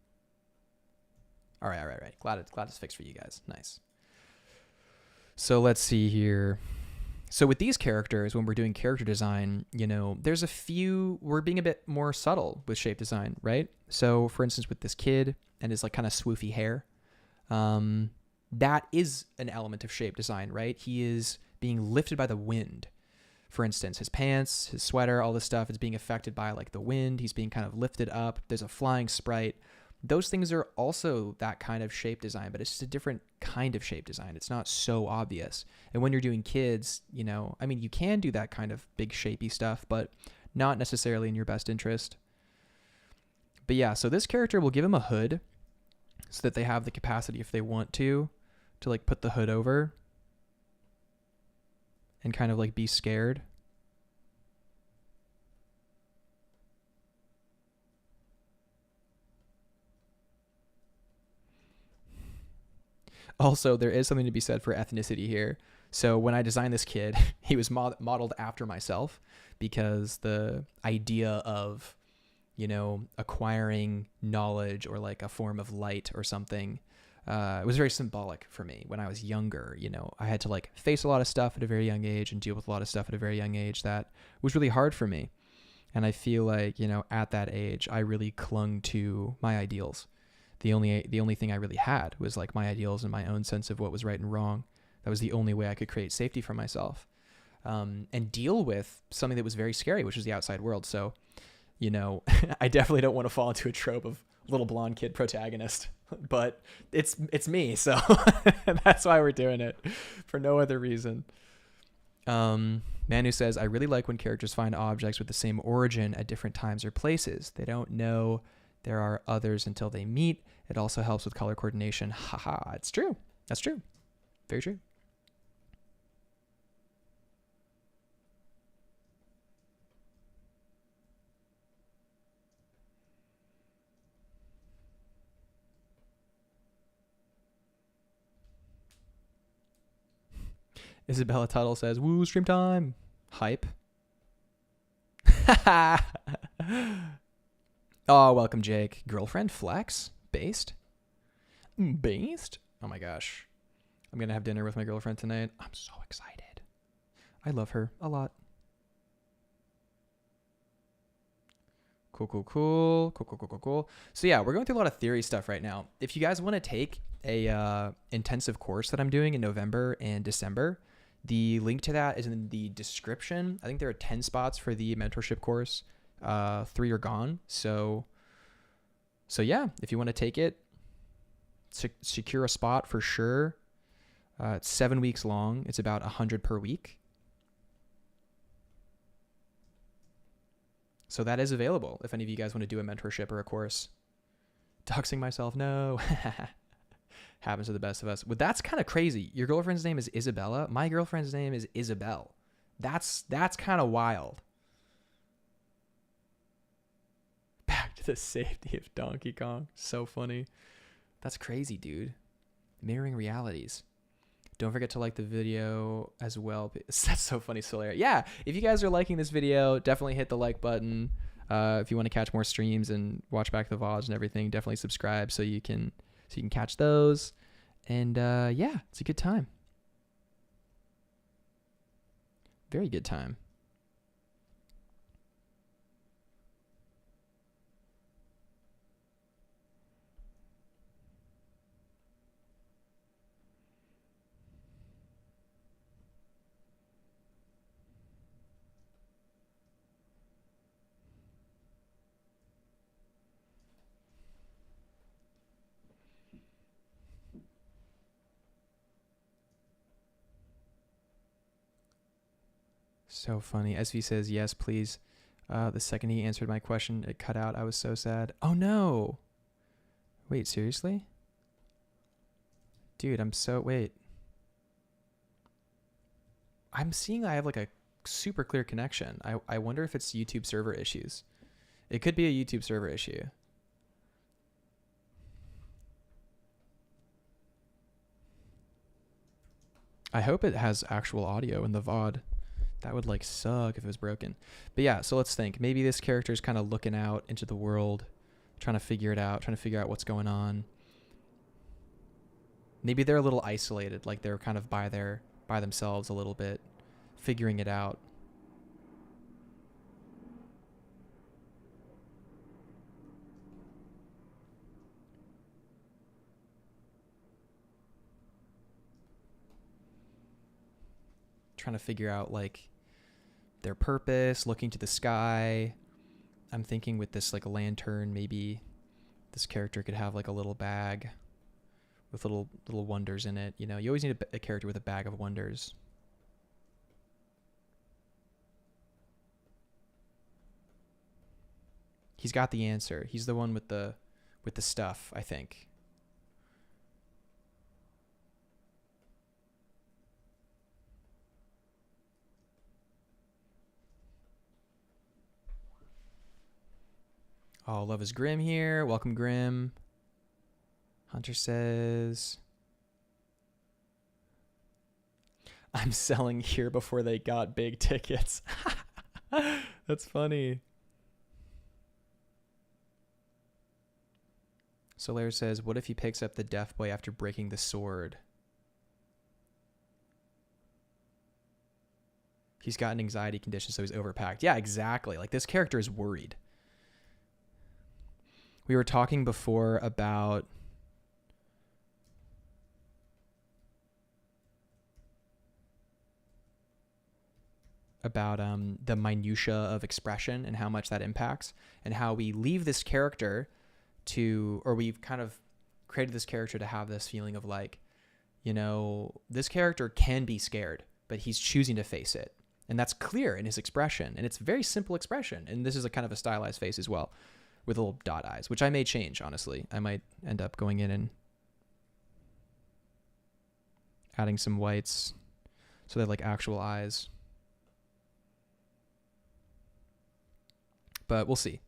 All right. Glad it's fixed for you guys. Nice. So let's see here. So with these characters, when we're doing character design, there's we're being a bit more subtle with shape design, right? So for instance, with this kid and his like kind of swoofy hair, that is an element of shape design, right? He is being lifted by the wind. For instance, his pants, his sweater, all this stuff is being affected by like the wind. He's being kind of lifted up. There's a flying sprite. Those things are also that kind of shape design, but it's just a different kind of shape design. It's not so obvious. And when you're doing kids, you can do that kind of big shapey stuff, but not necessarily in your best interest. But yeah, so this character will give him a hood so that they have the capacity, if they want to like put the hood over and kind of like be scared. Also, there is something to be said for ethnicity here. So when I designed this kid, he was modeled after myself, because the idea of, acquiring knowledge or like a form of light or something, it was very symbolic for me when I was younger. I had to like face a lot of stuff at a very young age and deal with a lot of stuff at a very young age that was really hard for me. And I feel like, at that age, I really clung to my ideals. The only thing I really had was like my ideals and my own sense of what was right and wrong. That was the only way I could create safety for myself, and deal with something that was very scary, which was the outside world. So, I definitely don't want to fall into a trope of little blonde kid protagonist, but it's me. So that's why we're doing it, for no other reason. Manu says, I really like when characters find objects with the same origin at different times or places. They don't know there are others until they meet. It also helps with color coordination. Haha, it's true. That's true. Very true. Isabella Tuttle says, woo, stream time. Hype. Oh, welcome, Jake. Girlfriend flex? Based? Based? Oh my gosh. I'm going to have dinner with my girlfriend tonight. I'm so excited. I love her a lot. Cool. So yeah, we're going through a lot of theory stuff right now. If you guys want to take a intensive course that I'm doing in November and December, the link to that is in the description. I think there are 10 spots for the mentorship course. 3 are gone. So yeah, if you want to take it, secure a spot for sure. It's 7 weeks long. It's about 100 per week. So that is available if any of you guys want to do a mentorship or a course. Doxing myself, no. Happens to the best of us. But that's kind of crazy. Your girlfriend's name is Isabella. My girlfriend's name is Isabel. That's kind of wild. Back to the safety of Donkey Kong. So funny. That's crazy, dude. Mirroring realities. Don't forget to like the video as well. That's so funny, Solaire. Yeah, if you guys are liking this video, definitely hit the like button. If you want to catch more streams and watch back the VODs and everything, definitely subscribe so you can catch those. And yeah, it's a good time. Very good time. So funny. SV says, yes, please. The second he answered my question, it cut out. I was so sad. Oh, no. Wait, seriously? Dude, wait. I'm seeing I have like a super clear connection. I wonder if it's YouTube server issues. It could be a YouTube server issue. I hope it has actual audio in the VOD. That would like suck if it was broken. But yeah, so let's think. Maybe this character is kind of looking out into the world, trying to figure it out, trying to figure out what's going on. Maybe they're a little isolated, like they're kind of by themselves a little bit, figuring it out. Trying to figure out like their purpose, looking to the sky. I'm thinking with this like a lantern, maybe this character could have like a little bag with little wonders in it. You know, you always need a character with a bag of wonders. He's got the answer. He's the one with the stuff, I think. Oh, love is Grim here. Welcome, Grim. Hunter says, I'm selling here before they got big tickets. That's funny. Solaire says, what if he picks up the Deaf Boy after breaking the sword? He's got an anxiety condition, so he's overpacked. Yeah, exactly. Like, this character is worried. We were talking before about the minutia of expression and how much that impacts, and how we leave this character or we've kind of created this character to have this feeling of like, you know, this character can be scared, but he's choosing to face it. And that's clear in his expression. And it's a very simple expression. And this is a kind of a stylized face as well, with little dot eyes, which I may change, honestly. I might end up going in and adding some whites so they have like actual eyes. But we'll see.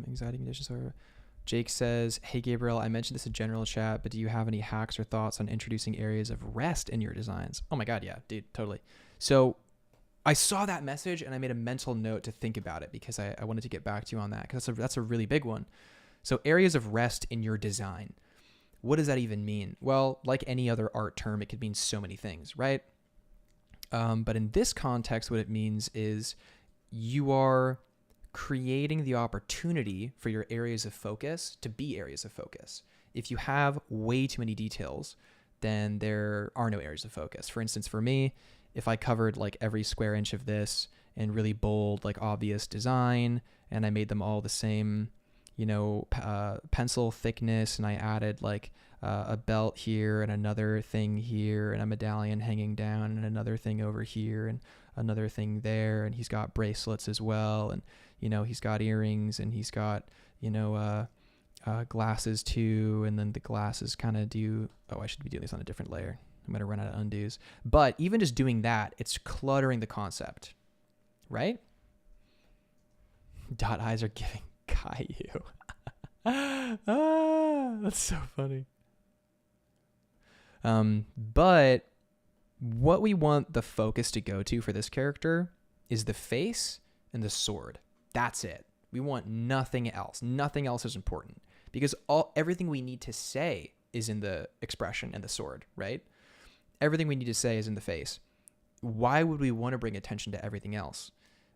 Anxiety conditions are... Jake says, hey, Gabriel, I mentioned this in general chat, but do you have any hacks or thoughts on introducing areas of rest in your designs? Oh my God, yeah, dude, totally. So I saw that message and I made a mental note to think about it because I wanted to get back to you on that because that's a really big one. So areas of rest in your design. What does that even mean? Well, like any other art term, it could mean so many things, right? But in this context, what it means is you are creating the opportunity for your areas of focus to be areas of focus. If you have way too many details, then there are no areas of focus. For instance, for me, if I covered like every square inch of this and really bold, like obvious design. And I made them all the same, you know, pencil thickness. And I added like a belt here and another thing here and a medallion hanging down and another thing over here and another thing there. And he's got bracelets as well. And, you know, he's got earrings and he's got, you know, glasses too. And then the glasses kind of do, oh, I should be doing this on a different layer. I'm going to run out of undos. But even just doing that, it's cluttering the concept, right? Dot eyes are giving Caillou. That's so funny. But what we want the focus to go to for this character is the face and the sword. That's it. We want nothing else. Nothing else is important because everything we need to say is in the expression and the sword, right? Everything we need to say is in the face. Why would we want to bring attention to everything else?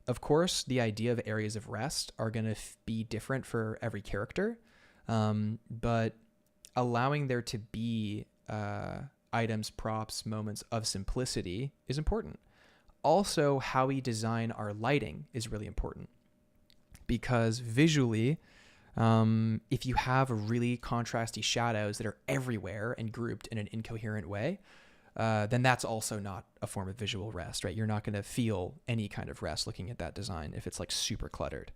Of course, the idea of areas of rest are going to be different for every character, but allowing there to be items, props, moments of simplicity is important. Also, how we design our lighting is really important because visually, if you have really contrasty shadows that are everywhere and grouped in an incoherent way, then that's also not a form of visual rest, right? You're not going to feel any kind of rest looking at that design if it's like super cluttered.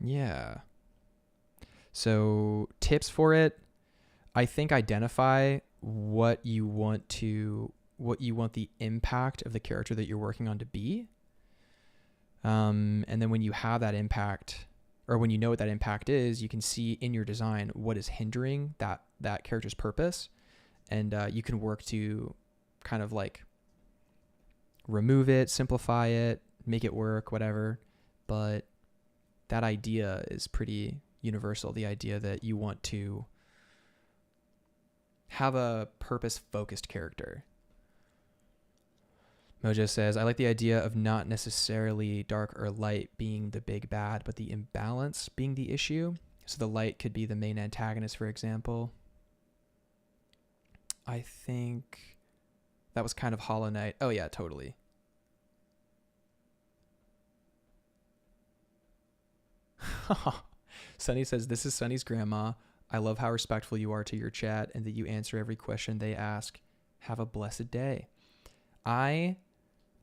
Yeah. So tips for it, I think identify what you want the impact of the character that you're working on to be. And then when you have that impact, or when you know what that impact is, you can see in your design what is hindering that character's purpose. And you can work to kind of like remove it, simplify it, make it work, whatever. But that idea is pretty universal. The idea that you want to have a purpose-focused character. Mojo says, I like the idea of not necessarily dark or light being the big bad, but the imbalance being the issue. So the light could be the main antagonist, for example. I think that was kind of Hollow Knight. Oh, yeah, totally. Sunny says, this is Sunny's grandma. I love how respectful you are to your chat and that you answer every question they ask. Have a blessed day. I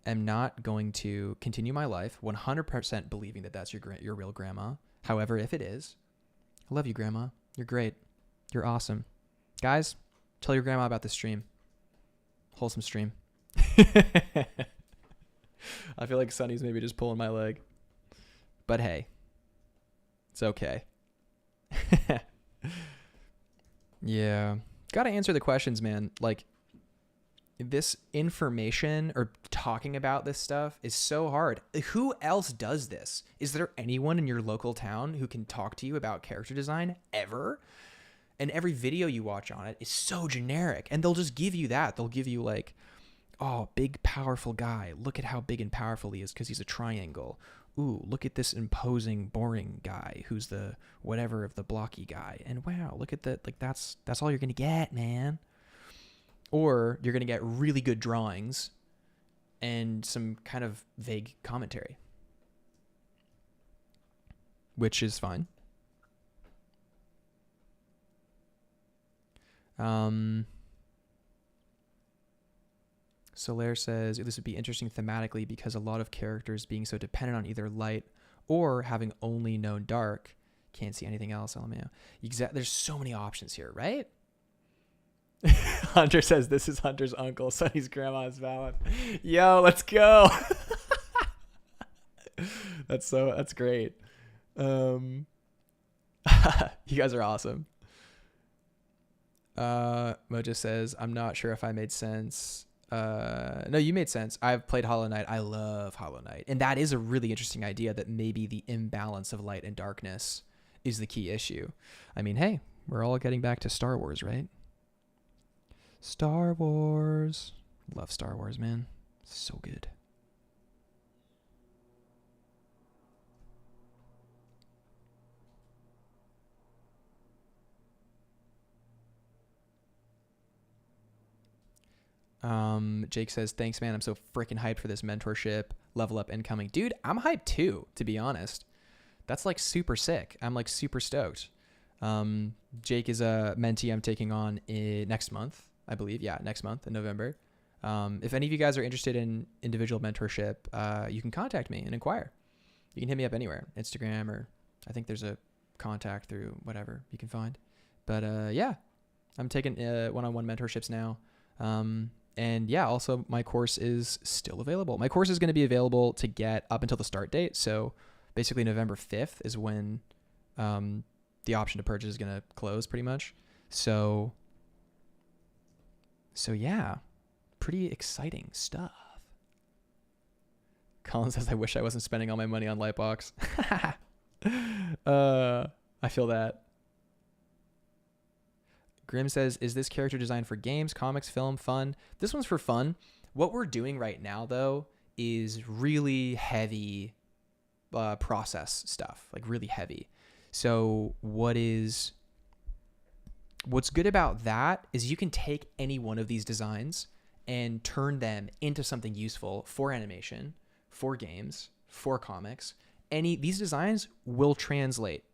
am not going to continue my life 100% believing that that's your real grandma. However, if it is, I love you, grandma. You're great. You're awesome. Guys, tell your grandma about the stream. Wholesome stream. I feel like Sunny's maybe just pulling my leg. But hey, it's okay. Yeah. Gotta answer the questions, man. Like, this information or talking about this stuff is so hard. Who else does this? Is there anyone in your local town who can talk to you about character design ever? And every video you watch on it is so generic. And they'll just give you that. They'll give you like, oh, big, powerful guy. Look at how big and powerful he is because he's a triangle. Ooh, look at this imposing, boring guy who's the whatever of the blocky guy. And wow, look at that. Like, that's all you're going to get, man. Or you're going to get really good drawings and some kind of vague commentary, which is fine. Solaire says, this would be interesting thematically because a lot of characters being so dependent on either light or having only known dark, can't see anything else, LMAO. There's so many options here, right? Hunter says, this is Hunter's uncle. Sonny's grandma is valid. Yo, let's go. That's great. You guys are awesome. Mojo says, I'm not sure if I made sense. No, you made sense. I've played Hollow Knight. I love Hollow Knight. And that is a really interesting idea that maybe the imbalance of light and darkness is the key issue. I mean, hey, we're all getting back to Star Wars, right? Star Wars. Love Star Wars, man. So good. Jake says, thanks, man. I'm so freaking hyped for this mentorship. Level up incoming. Dude, I'm hyped too, to be honest. That's like super sick. I'm like super stoked. Jake is a mentee I'm taking on next month, I believe. Yeah, next month in November. If any of you guys are interested in individual mentorship, you can contact me and inquire. You can hit me up anywhere, Instagram, or I think there's a contact through whatever you can find. But yeah, I'm taking one-on-one mentorships now. And yeah, also my course is still available. My course is going to be available to get up until the start date. So basically November 5th is when the option to purchase is going to close pretty much. So yeah, pretty exciting stuff. Colin says, I wish I wasn't spending all my money on Lightbox. I feel that. Grim says, is this character designed for games, comics, film, fun? This one's for fun. What we're doing right now, though, is really heavy process stuff, like really heavy. So what's good about that is you can take any one of these designs and turn them into something useful for animation, for games, for comics. These designs will translate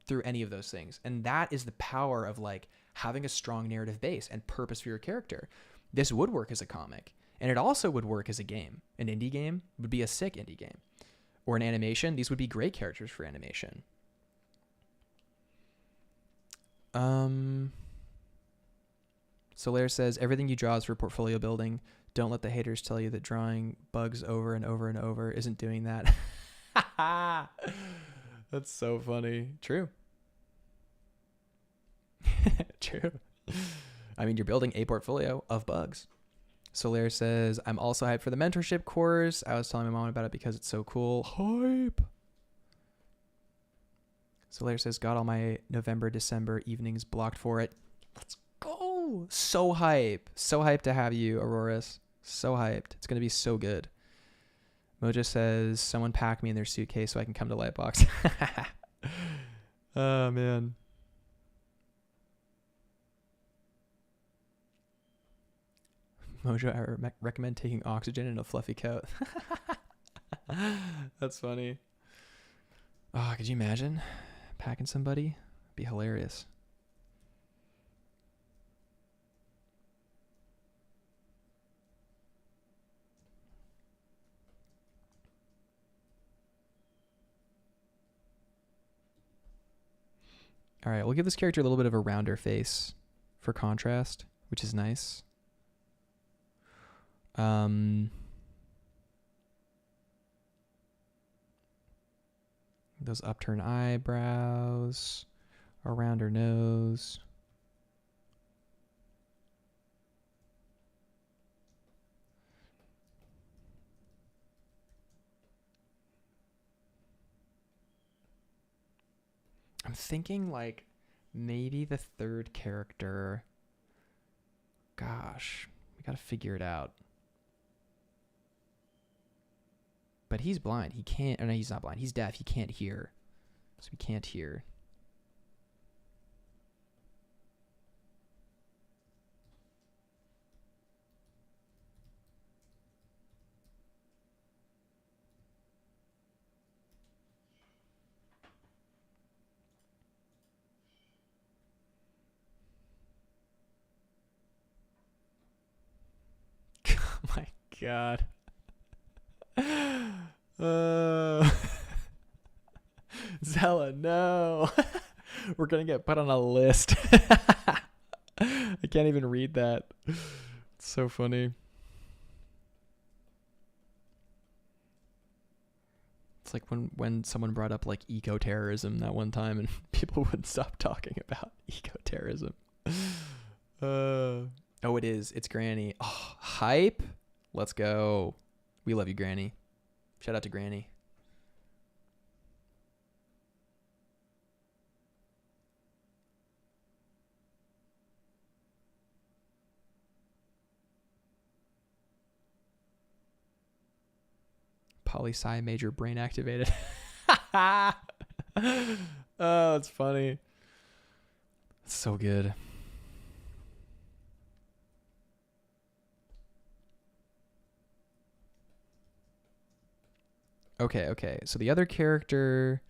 through any of those things. And that is the power of like having a strong narrative base and purpose for your character. This would work as a comic, and it also would work as a game. An indie game would be a sick indie game. Or an animation, these would be great characters for animation. Solaire says, everything you draw is for portfolio building. Don't let the haters tell you that drawing bugs over and over and over isn't doing that. That's so funny. True. True. I mean, you're building a portfolio of bugs. Solaire says, I'm also hyped for the mentorship course. I was telling my mom about it because it's so cool. Hype. Solaire says, got all my November, December evenings blocked for it. Let's go. So hype. So hyped to have you, Auroras. So hyped. It's going to be so good. Mojo says, someone pack me in their suitcase so I can come to Lightbox. Oh, man. Mojo, I recommend taking oxygen in a fluffy coat. That's funny. Oh, could you imagine packing somebody? It'd be hilarious. All right, we'll give this character a little bit of a rounder face for contrast, which is nice. Those upturned eyebrows, a rounder nose. I'm thinking like maybe the third character. Gosh, we gotta figure it out. But he's blind. He can't. Or no, he's not blind. He's deaf. He can't hear. So he can't hear. Oh my God. Zella, no. We're gonna get put on a list. I can't even read that. It's so funny. It's like when someone brought up like eco-terrorism that one time and people wouldn't stop talking about eco-terrorism. Oh, it is. It's Granny. Oh, hype. Let's go. We love you, Granny. Shout out to Granny. Poli-sci major brain activated. Oh, it's funny. It's so good. Okay. So the other character,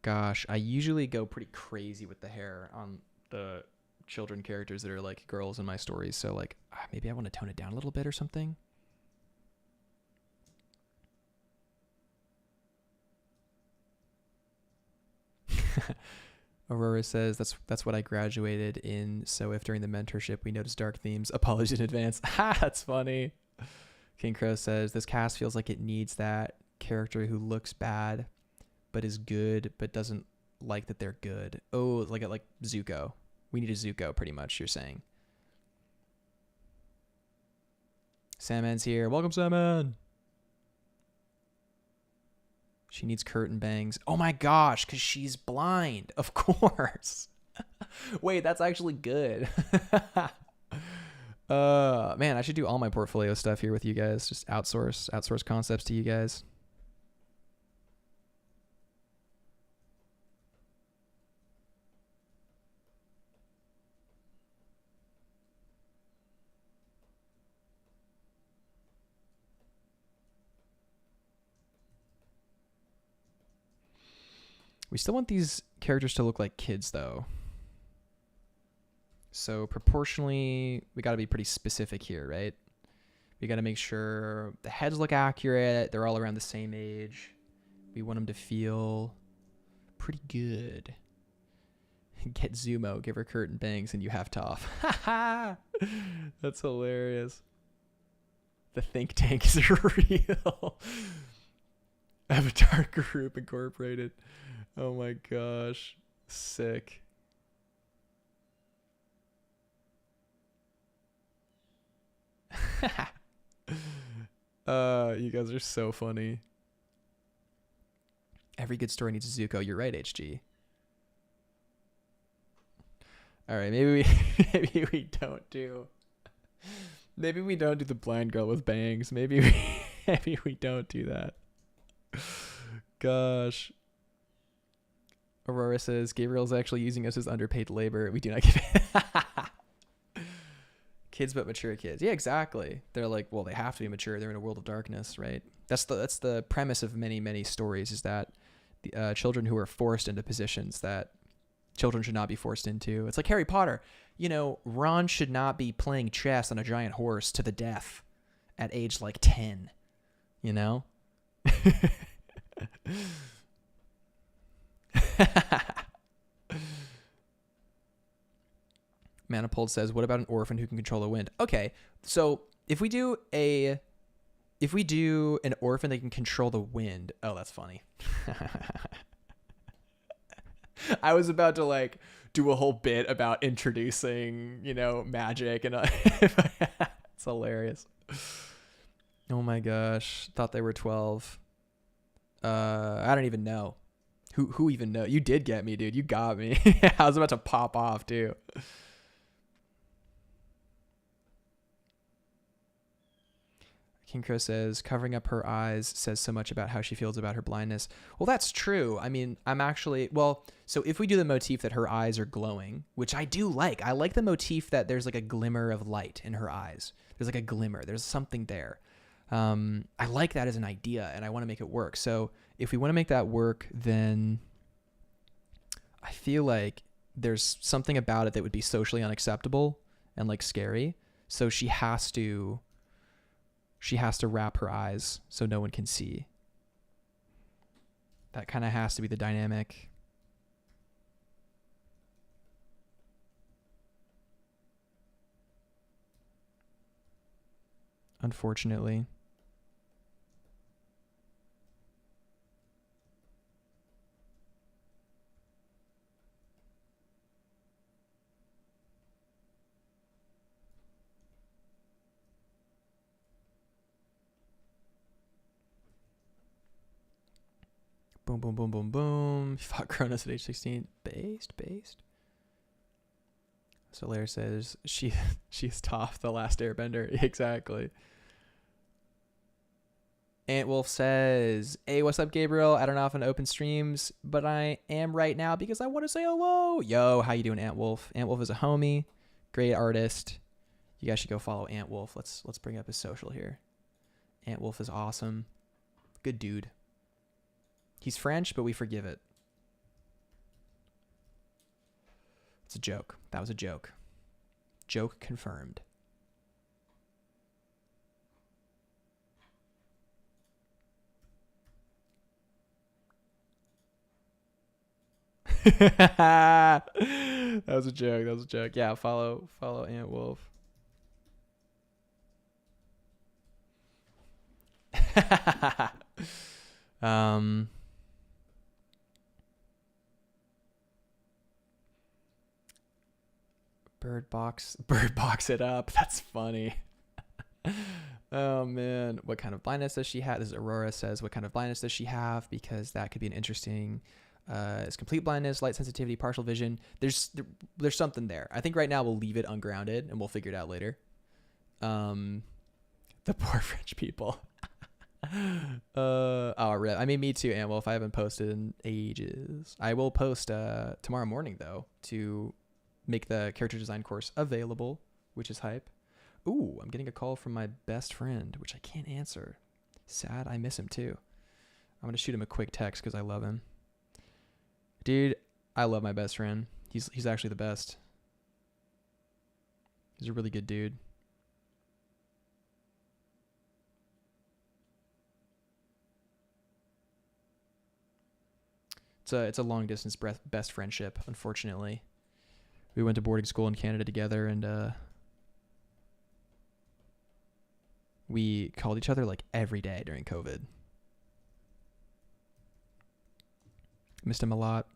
gosh, I usually go pretty crazy with the hair on the children characters that are like girls in my stories. So like maybe I want to tone it down a little bit or something. Aurora says that's what I graduated in. So if during the mentorship we notice dark themes, apologies in advance. Ha, that's funny. King Crow says this cast feels like it needs that character who looks bad but is good but doesn't like that they're good. Oh, like Zuko. We need a Zuko, pretty much. You're saying. Salmon's here. Welcome, Salmon. She needs curtain bangs. Oh my gosh, because she's blind. Of course. Wait, that's actually good. Man, I should do all my portfolio stuff here with you guys. Just outsource concepts to you guys. We still want these characters to look like kids, though. So proportionally, we got to be pretty specific here, right? We got to make sure the heads look accurate. They're all around the same age. We want them to feel pretty good. Get Zumo, give her curtain bangs, and you have Toph. That's hilarious. The think tank is real. Avatar group incorporated. Oh my gosh. Sick. You guys are so funny. Every good story needs a Zuko. You're right, HG. All right, maybe we don't do the blind girl with bangs. Maybe we don't do that. Gosh. Aurora says Gabriel's actually using us as underpaid labor. We do not give it. Kids but mature kids. Yeah, exactly. They're like, well, they have to be mature. They're in a world of darkness, right? That's the premise of many stories, is that the children who are forced into positions that children should not be forced into. It's like Harry Potter. You know, Ron should not be playing chess on a giant horse to the death at age like 10. You know? Manifold says, what about an orphan who can control the wind? Okay, so if we do an orphan that can control the wind. Oh, that's funny. I was about to like do a whole bit about introducing, magic, and it's hilarious. Oh my gosh, thought they were 12. I don't even know. Who even know? You did get me, dude. You got me. I was about to pop off too. King Crow says, covering up her eyes says so much about how she feels about her blindness. Well, that's true. I mean, so if we do the motif that her eyes are glowing, which I do like. I like the motif that there's like a glimmer of light in her eyes. There's like a glimmer. There's something there. I like that as an idea, and I want to make it work. So if we want to make that work, then I feel like there's something about it that would be socially unacceptable and like scary. So she has to wrap her eyes so no one can see. That kind of has to be the dynamic. Unfortunately. Boom, boom, boom, boom, boom. Fought Cronus at age 16. Based. So Lair says she's Toph, the last airbender. Exactly. Antwolf says, hey, what's up, Gabriel? I don't often open streams, but I am right now because I want to say hello. Yo, how you doing, Antwolf? Antwolf is a homie, great artist. You guys should go follow Antwolf. Let's bring up his social here. Antwolf is awesome. Good dude. He's French, but we forgive it. It's a joke. That was a joke. Joke confirmed. That was a joke. That was a joke. Yeah, follow Ant Wolf. Bird box it up. That's funny. Oh man, what kind of blindness does she have? This is Aurora says, what kind of blindness does she have? Because that could be an interesting. Is complete blindness, light sensitivity, partial vision. There's something there. I think right now we'll leave it ungrounded and we'll figure it out later. The poor French people. Oh, really? I mean, me too, Amwolf. I haven't posted in ages. I will post tomorrow morning though to make the character design course available, which is hype. Ooh, I'm getting a call from my best friend, which I can't answer. Sad, I miss him too. I'm gonna shoot him a quick text because I love him. Dude, I love my best friend. He's actually the best. He's a really good dude. It's a long distance best friendship, unfortunately. We went to boarding school in Canada together, and we called each other like every day during COVID. Missed him a lot.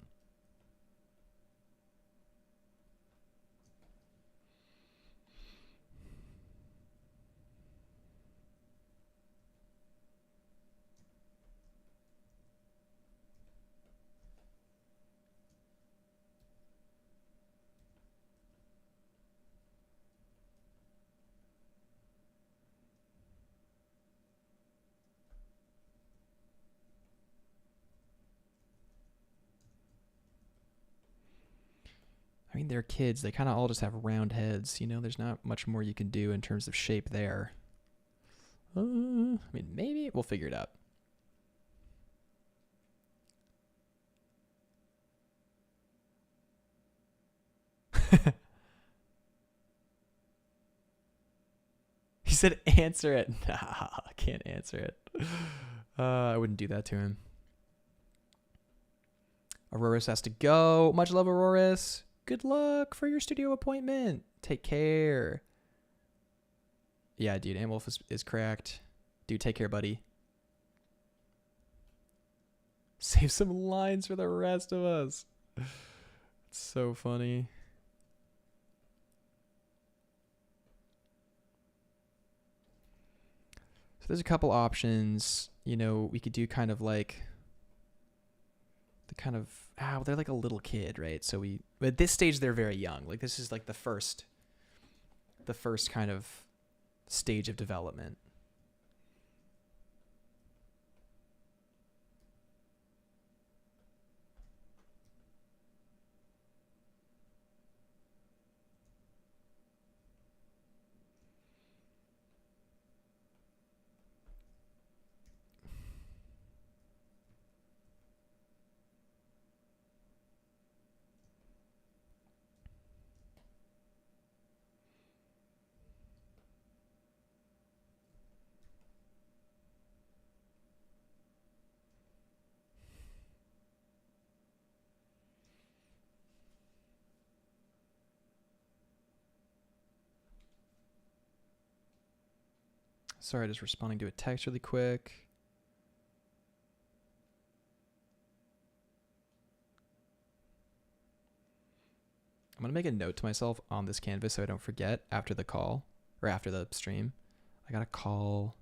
I mean, they're kids. They kind of all just have round heads. You know, there's not much more you can do in terms of shape there. I mean, maybe we'll figure it out. He said, answer it. Nah, I can't answer it. I wouldn't do that to him. Auroras has to go. Much love, Auroras. Good luck for your studio appointment. Take care. Yeah, dude, Amwolf is cracked. Dude, take care, buddy. Save some lines for the rest of us. It's so funny. So there's a couple options. You know, we could do kind of like the kind of, they're like a little kid, right? So at this stage, they're very young. Like this is like the first kind of stage of development. Sorry, just responding to a text really quick. I'm going to make a note to myself on this canvas so I don't forget after the call or after the stream. I got to call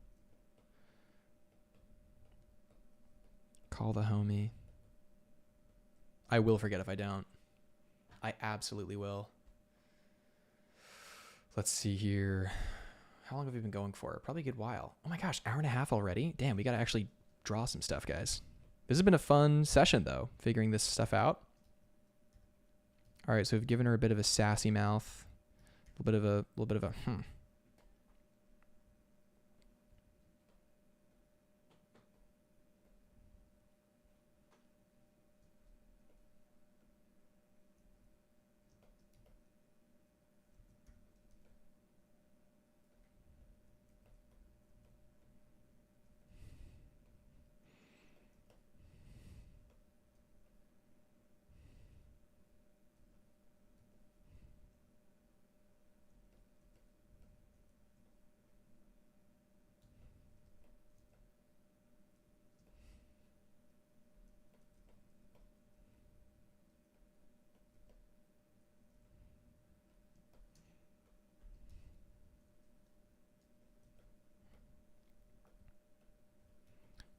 the homie. I will forget if I don't. I absolutely will. Let's see here. How long have we been going for? Probably a good while. Oh my gosh, hour and a half already? Damn, we got to actually draw some stuff, guys. This has been a fun session, though, figuring this stuff out. All right, so we've given her a bit of a sassy mouth, a little bit of a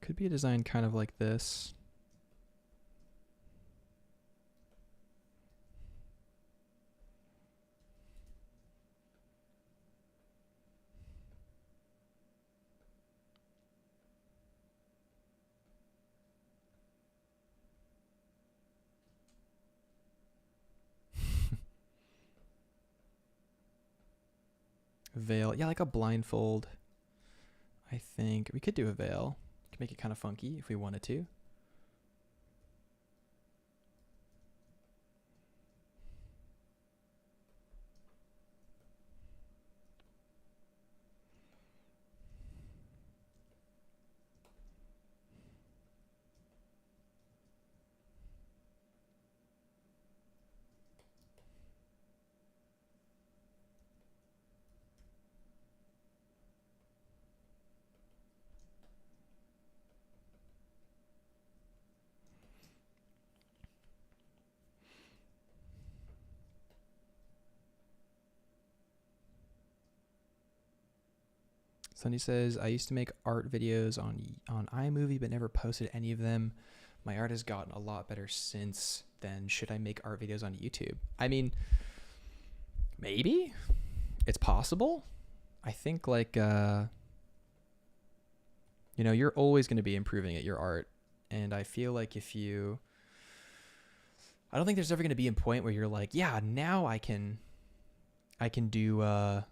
Could be a design kind of like this. Veil. Yeah, like a blindfold. I think we could do a veil. Could make it kind of funky if we wanted to. Sunny says, I used to make art videos on iMovie, but never posted any of them. My art has gotten a lot better since then. Should I make art videos on YouTube? I mean, maybe. It's possible. I think like, you know, you're always going to be improving at your art. And I feel like if you, I don't think there's ever going to be a point where you're like, yeah, now I can do, oh.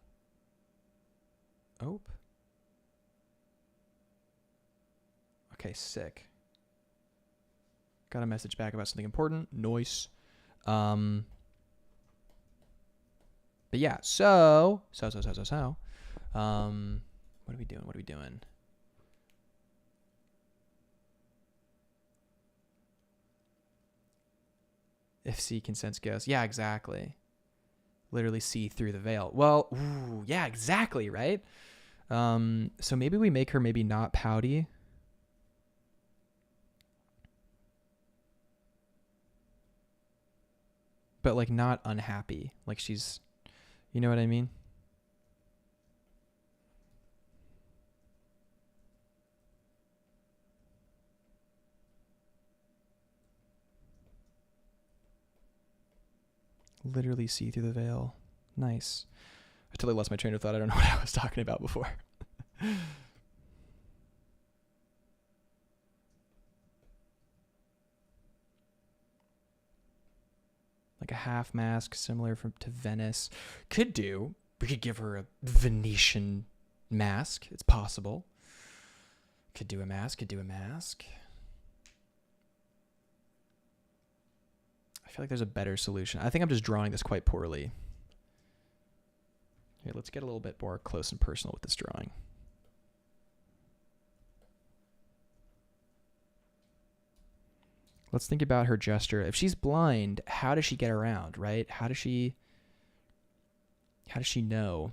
Okay, sick. Got a message back about something important. Nice. But yeah, so. What are we doing? What are we doing? If C can sense ghosts. Yeah, exactly. Literally see through the veil. Well, ooh, yeah, exactly, right? So maybe we make her maybe not pouty. But like not unhappy. Like she's, you know what I mean? Literally see through the veil. Nice. I totally lost my train of thought. I don't know what I was talking about before. Like a half mask similar to Venice. Could do. We could give her a Venetian mask. It's possible. Could do a mask. I feel like there's a better solution. I think I'm just drawing this quite poorly. Here, let's get a little bit more close and personal with this drawing. Let's think about her gesture. If she's blind, how does she get around, right? How does she know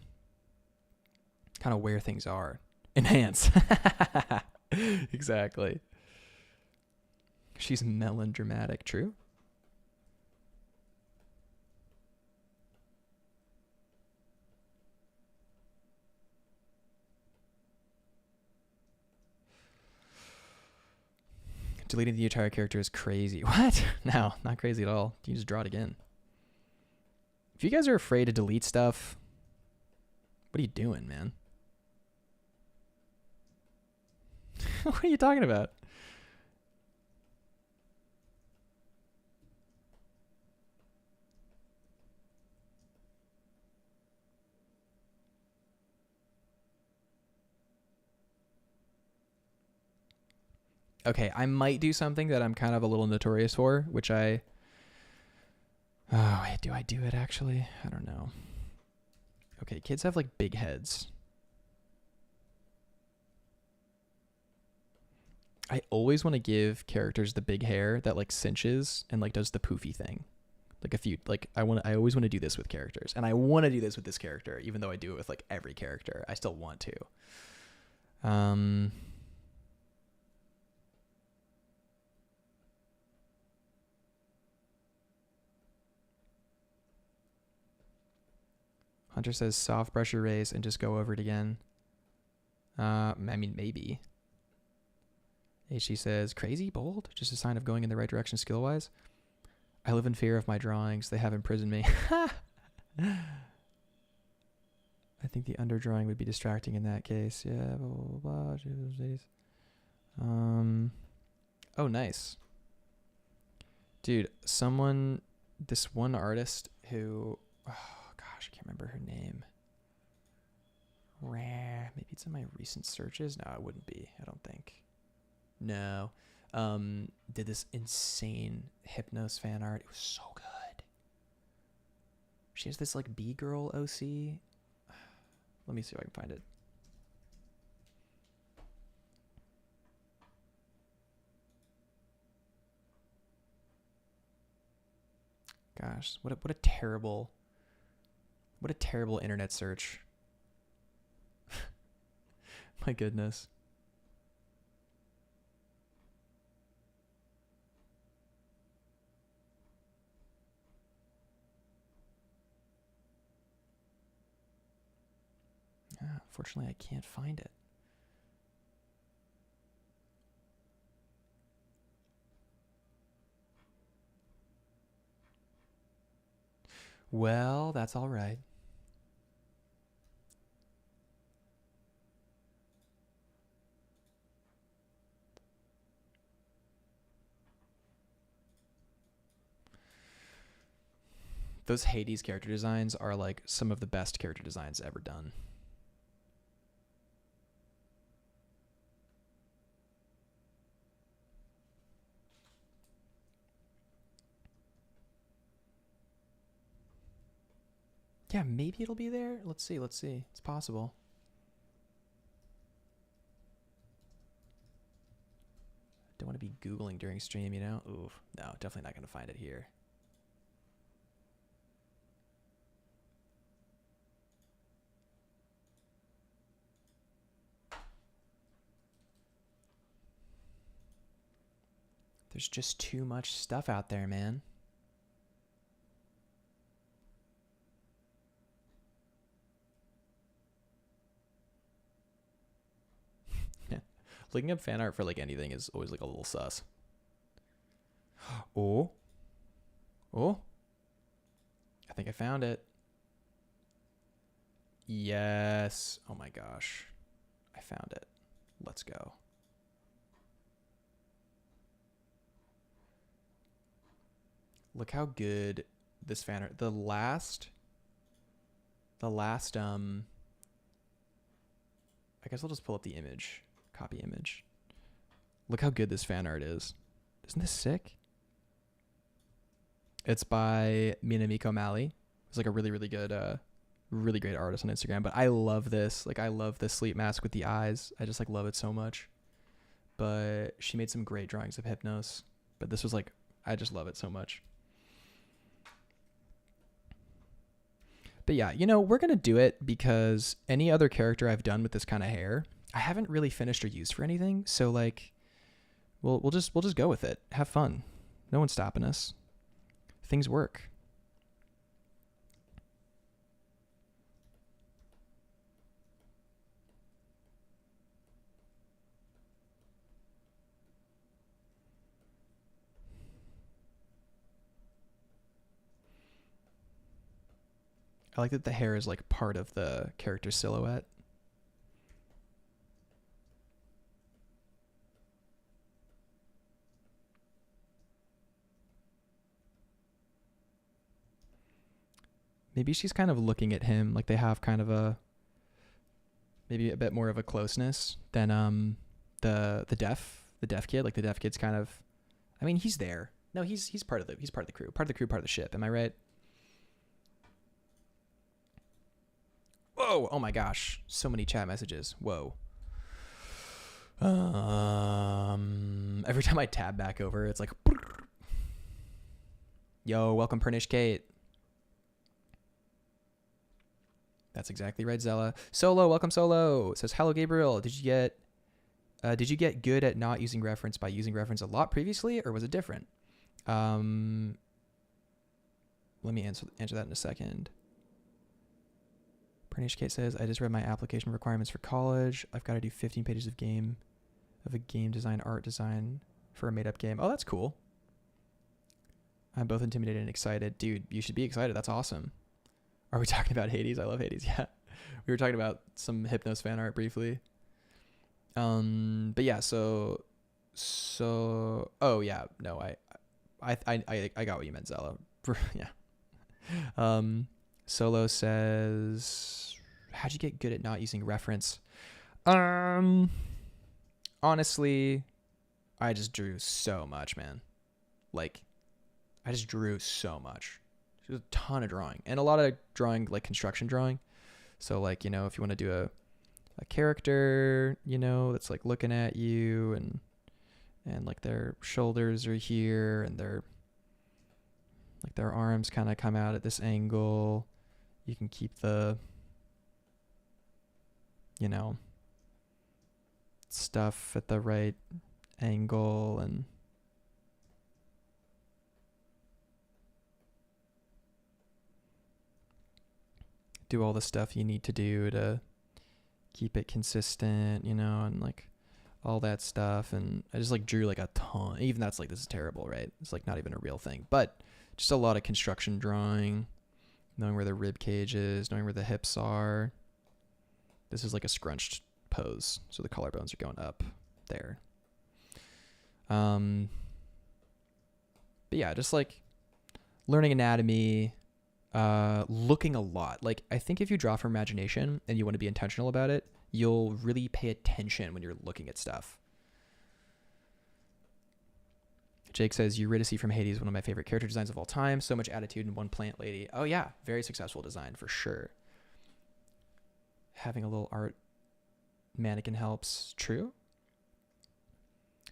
kind of where things are? Enhance. Exactly. She's melodramatic, true? Deleting the entire character is crazy. What? No, not crazy at all. You just draw it again. If you guys are afraid to delete stuff, what are you doing, man? What are you talking about? Okay, I might do something that I'm kind of a little notorious for, which I... Oh, wait, do I do it actually? I don't know. Okay, kids have like big heads. I always want to give characters the big hair that like cinches and like does the poofy thing. I always want to do this with characters, and I want to do this with this character, even though I do it with like every character. I still want to. Hunter says soft brush erase and just go over it again. I mean, maybe. HC says, crazy, bold, just a sign of going in the right direction skill-wise. I live in fear of my drawings. They have imprisoned me. I think the underdrawing would be distracting in that case. Yeah, blah, blah, blah. Oh, nice. Dude, this one artist who, oh gosh, I can't remember her name. Maybe it's in my recent searches. No, it wouldn't be. I don't think. No. Did this insane Hypnos fan art. It was so good. She has this like B-girl OC. Let me see if I can find it. Gosh, what a terrible internet search. My goodness. Unfortunately, I can't find it. Well, that's all right. Those Hades character designs are like some of the best character designs ever done. Yeah, maybe it'll be there. Let's see. It's possible. Don't want to be Googling during stream, you know? Oof. No, definitely not going to find it here. There's just too much stuff out there, man. Looking up fan art for like anything is always like a little sus. Oh. I think I found it. Yes. Oh my gosh. I found it. Let's go. Look how good this fan art. The last I guess I'll just pull up the image. Copy image. Look how good this fan art is. Isn't this sick? It's by Minamiko Mali. It's like a really, really good, really great artist on Instagram. But I love this. Like, I love this sleep mask with the eyes. I just like love it so much. But she made some great drawings of Hypnos. But this was like, I just love it so much. But yeah, you know, we're going to do it because any other character I've done with this kind of hair, I haven't really finished or used for anything. So like, we'll just go with it. Have fun. No one's stopping us. Things work. I like that the hair is like part of the character silhouette. Maybe she's kind of looking at him like they have kind of maybe a bit more of a closeness than the deaf kid. Like the deaf kid's kind of, I mean, he's there. No, he's part of the crew, part of the ship. Am I right? Whoa! Oh my gosh, so many chat messages. Whoa. Every time I tab back over, it's like, yo, welcome Pernish Kate. That's exactly right, Zella. Solo, welcome Solo. It says, hello Gabriel. Did you get good at not using reference by using reference a lot previously, or was it different? Let me answer that in a second. Pernish Kate says, I just read my application requirements for college. I've got to do 15 pages of game of a game design, art design for a made-up game. Oh, that's cool. I'm both intimidated and excited. Dude, you should be excited. That's awesome. Are we talking about Hades? I love Hades. Yeah. We were talking about some Hypnos fan art briefly. But yeah, so oh yeah, no, I got what you meant, Zella. Yeah. Solo says, how'd you get good at not using reference? Honestly, I just drew so much, man. Like, I just drew so much. There's a ton of drawing, and a lot of drawing, like construction drawing. So like, you know, if you want to do a character, you know, that's like looking at you, and like their shoulders are here, and their arms kind of come out at this angle. You can keep the, you know, stuff at the right angle, and do all the stuff you need to do to keep it consistent, you know, and like all that stuff. And I just like drew like a ton. Even that's like, this is terrible, right? It's like not even a real thing, but just a lot of construction drawing, knowing where the rib cage is, knowing where the hips are. This is like a scrunched pose, so the collarbones are going up there. But yeah, just like learning anatomy, looking a lot. Like, I think if you draw from imagination and you want to be intentional about it, you'll really pay attention when you're looking at stuff. Jake says, Eurydice from Hades, one of my favorite character designs of all time. So much attitude in one plant lady. Oh yeah, very successful design for sure. Having a little art mannequin helps. True.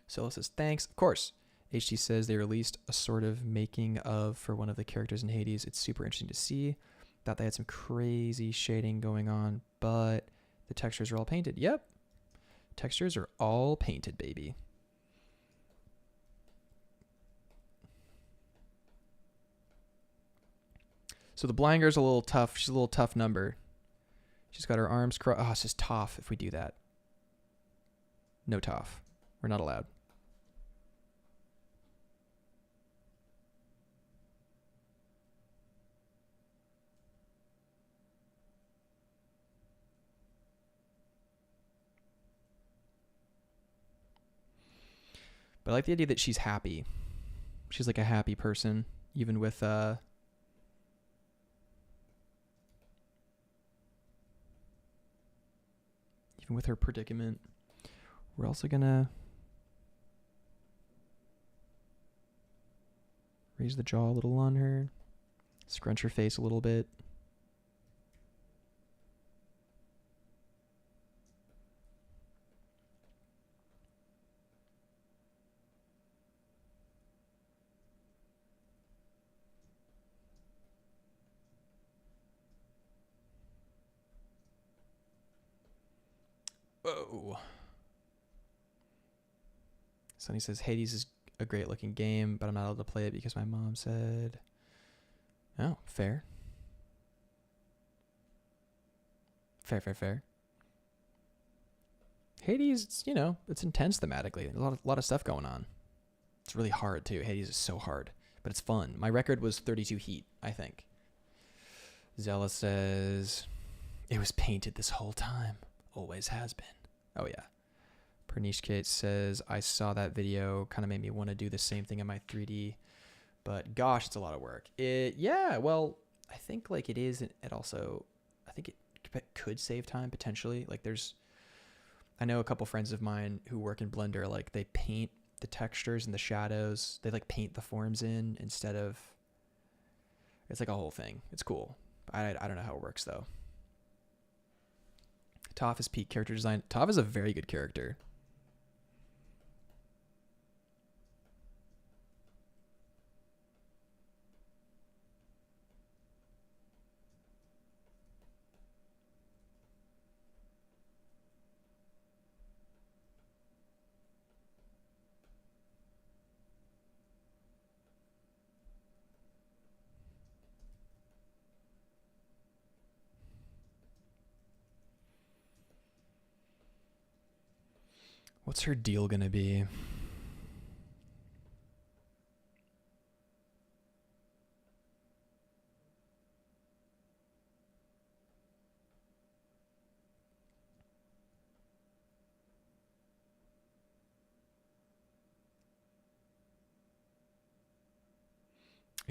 Solo says, thanks. Of course. HT says they released a sort of making of for one of the characters in Hades. It's super interesting to see. Thought they had some crazy shading going on, but the textures are all painted. Yep. Textures are all painted, baby. So the blind girl's a little tough. She's a little tough number. She's got her arms crossed. Oh, it's just tough if we do that. No tough. We're not allowed. But I like the idea that she's happy. She's like a happy person, even with her predicament. We're also gonna raise the jaw a little on her, scrunch her face a little bit. Whoa. Sonny says, Hades is a great looking game, but I'm not able to play it because my mom said. Oh, fair. Fair. Hades, it's, you know, it's intense thematically. A lot of stuff going on. It's really hard too. Hades is so hard, but it's fun. My record was 32 heat, I think. Zella says, it was painted this whole time. Always has been. Oh yeah. Perniche Kate says, I saw that video, kind of made me want to do the same thing in my 3D, but gosh, it's a lot of work. Yeah, well, I think like it is, it also, I think it could save time potentially. Like I know a couple friends of mine who work in Blender, like they paint the textures and the shadows. They like paint the forms in instead of, it's like a whole thing. It's cool. I don't know how it works though. Toph is peak character design. Toph is a very good character. What's her deal gonna be?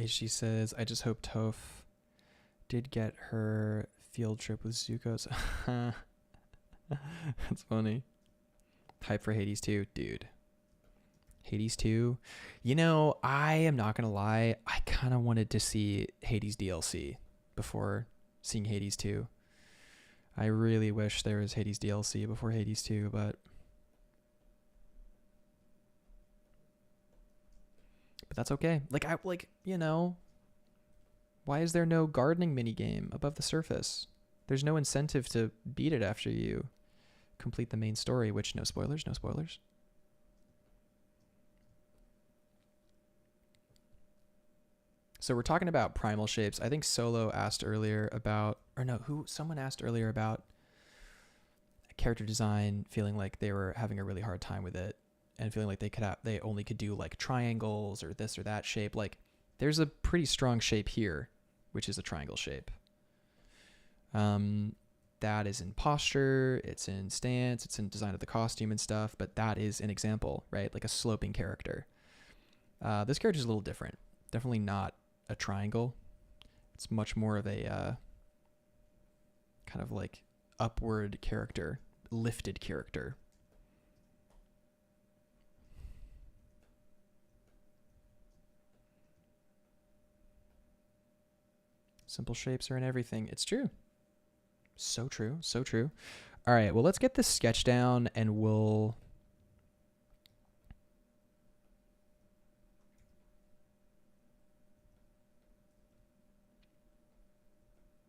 She says, I just hope Toph did get her field trip with Zuko's. That's funny. Hype for Hades 2. Dude. Hades 2. You know, I am not going to lie. I kind of wanted to see Hades DLC before seeing Hades 2. I really wish there was Hades DLC before Hades 2, but that's okay. You know, why is there no gardening minigame above the surface? There's no incentive to beat it after you complete the main story, which no spoilers, no spoilers. So we're talking about primal shapes. I think Solo asked earlier about, someone asked earlier about character design, feeling like they were having a really hard time with it and feeling like they only could do like triangles or this or that shape. Like there's a pretty strong shape here, which is a triangle shape. That is in posture, it's in stance, it's in design of the costume and stuff, but that is an example, right? Like a sloping character. This character is a little different. Definitely not a triangle. It's much more of a kind of like upward character, lifted character. Simple shapes are in everything. It's true. So true. So true. All right. Well, let's get this sketch down and we'll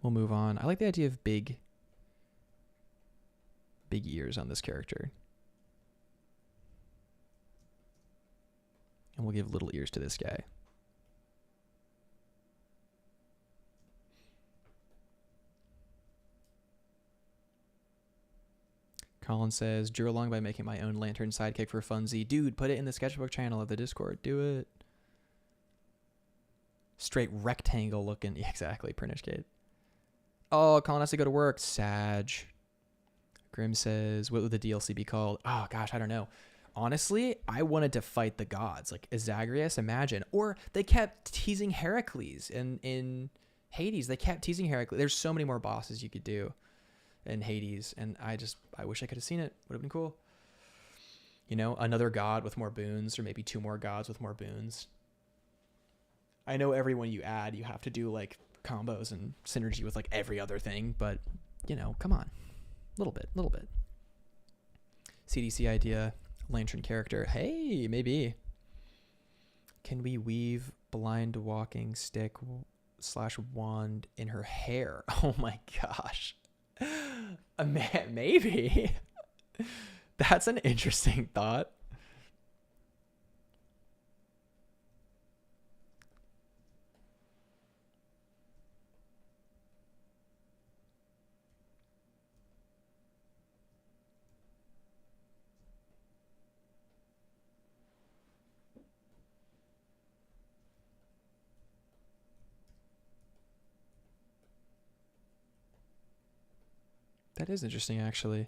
move on. I like the idea of big ears on this character. And we'll give little ears to this guy. Colin says, drew along by making my own lantern sidekick for funsie. Dude, put it in the sketchbook channel of the Discord. Do it. Straight rectangle looking. Yeah, exactly, Printish Kate. Oh, Colin has to go to work. Sag. Grim says, what would the DLC be called? Oh, gosh, I don't know. Honestly, I wanted to fight the gods. Like, Zagreus, imagine. Or they kept teasing Heracles in Hades. They kept teasing Heracles. There's so many more bosses you could do in Hades, and I wish I could have seen it. Would have been cool. You know, another god with more boons, or maybe 2 more gods with more boons. I know everyone you add, you have to do like combos and synergy with like every other thing, but you know, come on, little bit. CDC idea, lantern character. Hey, maybe. Can we weave blind walking stick / wand in her hair? Oh my gosh. Maybe. That's an interesting thought. That is interesting, actually.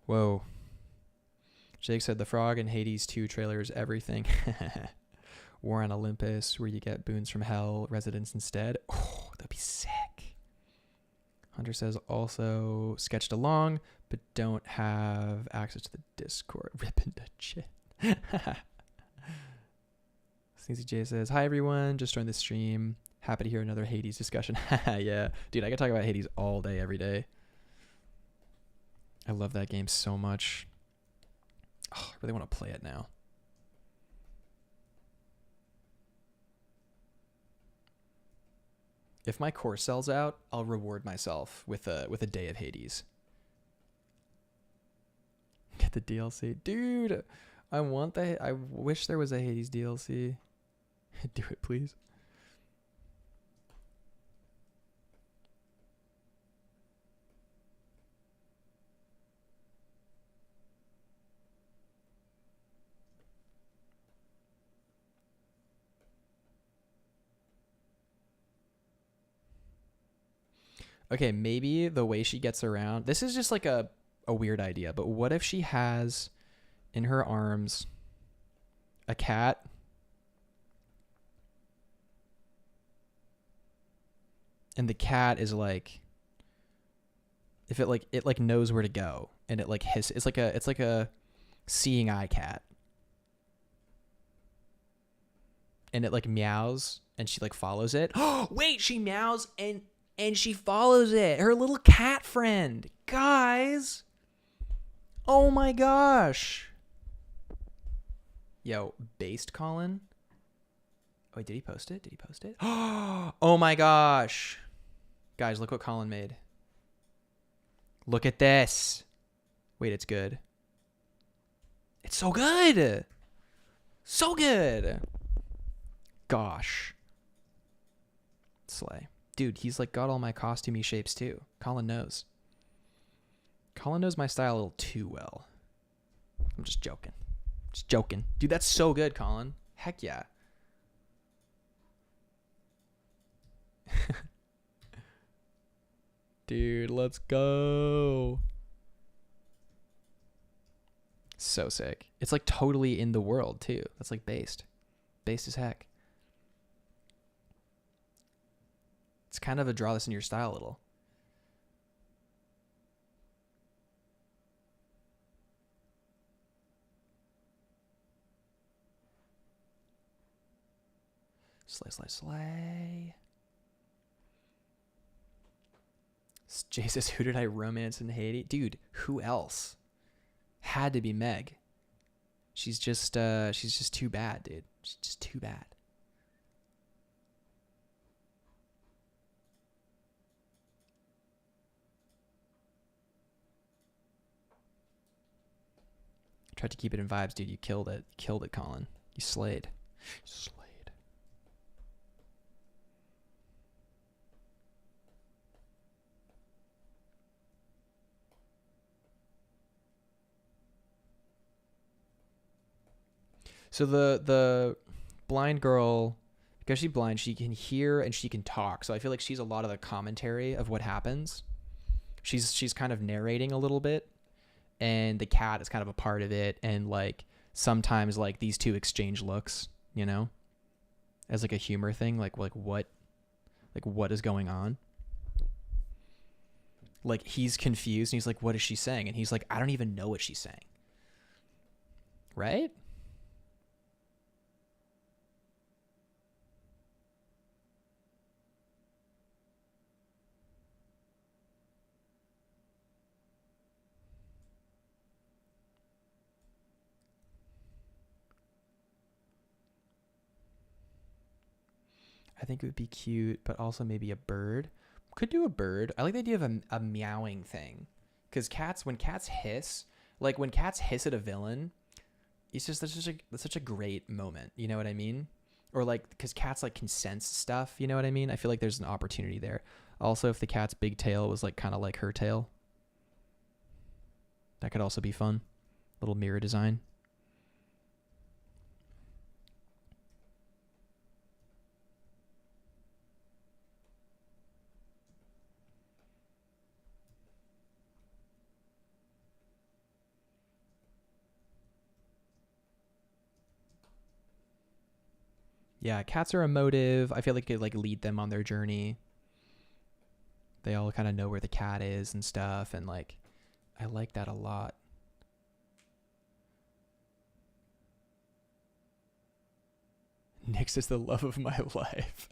Whoa. Jake said the Frog and Hades 2 trailer is everything. War on Olympus, where you get boons from hell, residents instead. Oh, that'd be sick. Hunter says also sketched along, but don't have access to the Discord. Ripping the shit. Sneezy J says, hi everyone, just joined the stream. Happy to hear another Hades discussion. Yeah. Dude, I could talk about Hades all day, every day. I love that game so much. Oh, I really want to play it now. If my course sells out, I'll reward myself with a day of Hades. Get the DLC. Dude, I wish there was a Hades DLC. Do it, please. Okay, maybe the way she gets around. This is just like a weird idea, but what if she has in her arms a cat and the cat is like, if it like knows where to go and it like it's like a seeing eye cat, and it like meows and she like follows it. Oh wait, she meows and she follows it. Her little cat friend. Guys. Oh my gosh. Yo, based Colin. Oh, wait, did he post it? Did he post it? Oh my gosh. Guys, look what Colin made. Look at this. Wait, it's good. It's so good. So good. Gosh. Slay. Dude, he's like got all my costumey shapes too. Colin knows. Colin knows my style a little too well. I'm just joking. Just joking. Dude, that's so good, Colin. Heck yeah. Dude, let's go. So sick. It's like totally in the world too. That's like based. Based as heck. It's kind of a draw this in your style a little. Slay, slay, slay. Jay says, who did I romance in Haiti? Dude, who else? Had to be Meg. She's just too bad, dude. She's just too bad. Tried to keep it in vibes, dude. You killed it. You killed it, Colin. You slayed. Slayed. So the blind girl, because she's blind, she can hear and she can talk. So I feel like she's a lot of the commentary of what happens. She's kind of narrating a little bit, and the cat is kind of a part of it. And like sometimes like these two exchange looks, you know, as like a humor thing. Like what is going on? Like he's confused and he's like, what is she saying? And he's like, I don't even know what she's saying. Right? I think it would be cute, but also maybe a bird. Could do a bird. I like the idea of a meowing thing. Because when cats hiss, like when cats hiss at a villain, that's such a great moment. You know what I mean? Or like, because cats like can sense stuff. You know what I mean? I feel like there's an opportunity there. Also, if the cat's big tail was like kind of like her tail, that could also be fun. Little mirror design. Yeah, cats are emotive. I feel like it like lead them on their journey. They all kind of know where the cat is and stuff, and like I like that a lot. Nyx is the love of my life.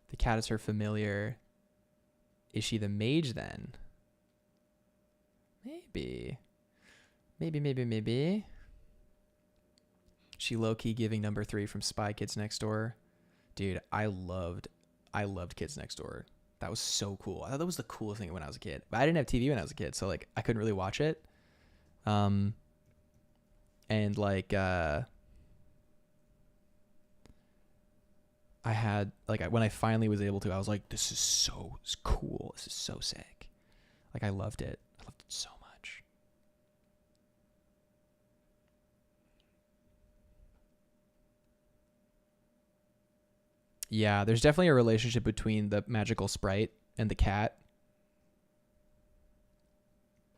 The cat is her familiar. Is she the mage then? Maybe. Maybe. She low-key giving number 3 from Spy Kids Next Door. Dude, I loved Kids Next Door. That was so cool. I thought that was the coolest thing when I was a kid. But I didn't have TV when I was a kid, so like I couldn't really watch it. And like I had like when I finally was able to, I was like, this is so cool. This is so sick. Like I loved it. I loved it so much. Yeah, there's definitely a relationship between the magical sprite and the cat.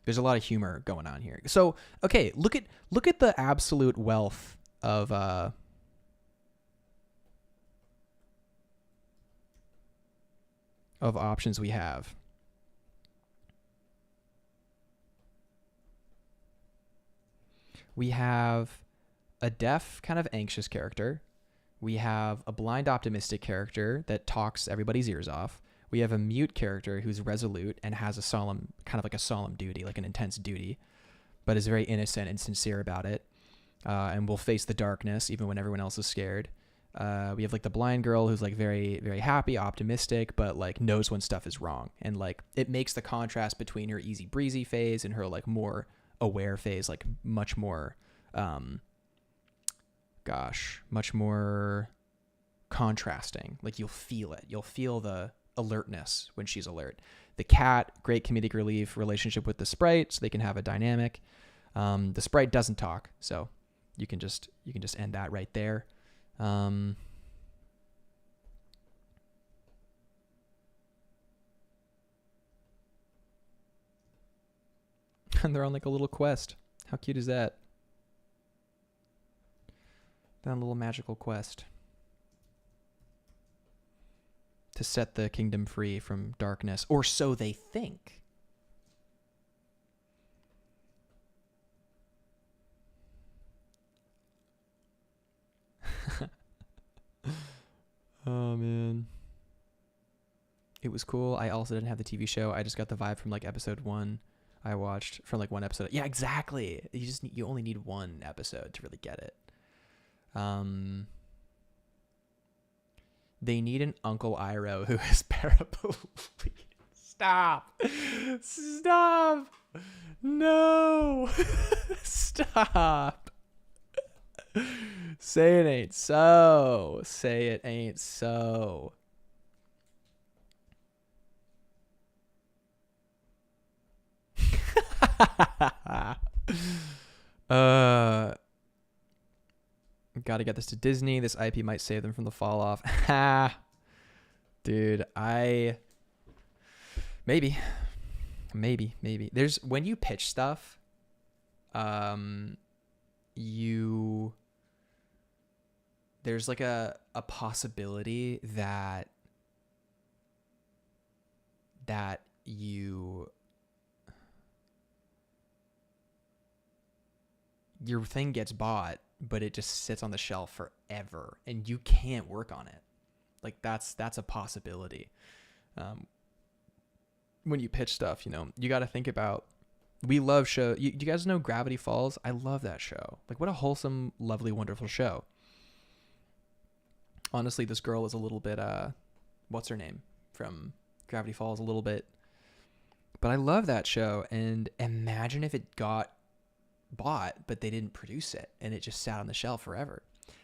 There's a lot of humor going on here. So, okay, look at the absolute wealth of options we have. We have a deaf, kind of anxious character. We have a blind, optimistic character that talks everybody's ears off. We have a mute character who's resolute and has a solemn, kind of like a solemn duty, like an intense duty, but is very innocent and sincere about it, and will face the darkness even when everyone else is scared. We have like the blind girl who's like very, very happy, optimistic, but like knows when stuff is wrong. And like it makes the contrast between her easy breezy phase and her like more aware phase, like much more, much more contrasting. Like you'll feel it. You'll feel the alertness when she's alert. The cat, great comedic relief relationship with the sprite, so they can have a dynamic. The sprite doesn't talk, so you can just end that right there. And they're on like a little quest. How cute is that? They're on a little magical quest to set the kingdom free from darkness, or so they think. Oh man, it was cool. I also didn't have the TV show. I just got the vibe from like episode 1. I watched from like one episode. Yeah, exactly. You only need one episode to really get it. They need an Uncle Iroh who is paraplegic. Stop. No. Stop. Say it ain't so. Say it ain't so. Gotta get this to Disney. This IP might save them from the fall off. Dude, maybe. There's when you pitch stuff, there's like a possibility that your thing gets bought, but it just sits on the shelf forever and you can't work on it. Like that's a possibility. When you pitch stuff, you got to think about, we love show. You guys know Gravity Falls? I love that show. Like what a wholesome, lovely, wonderful show. Honestly, this girl is a little bit, what's her name from Gravity Falls, a little bit, but I love that show. And imagine if it got bought, but they didn't produce it and it just sat on the shelf forever.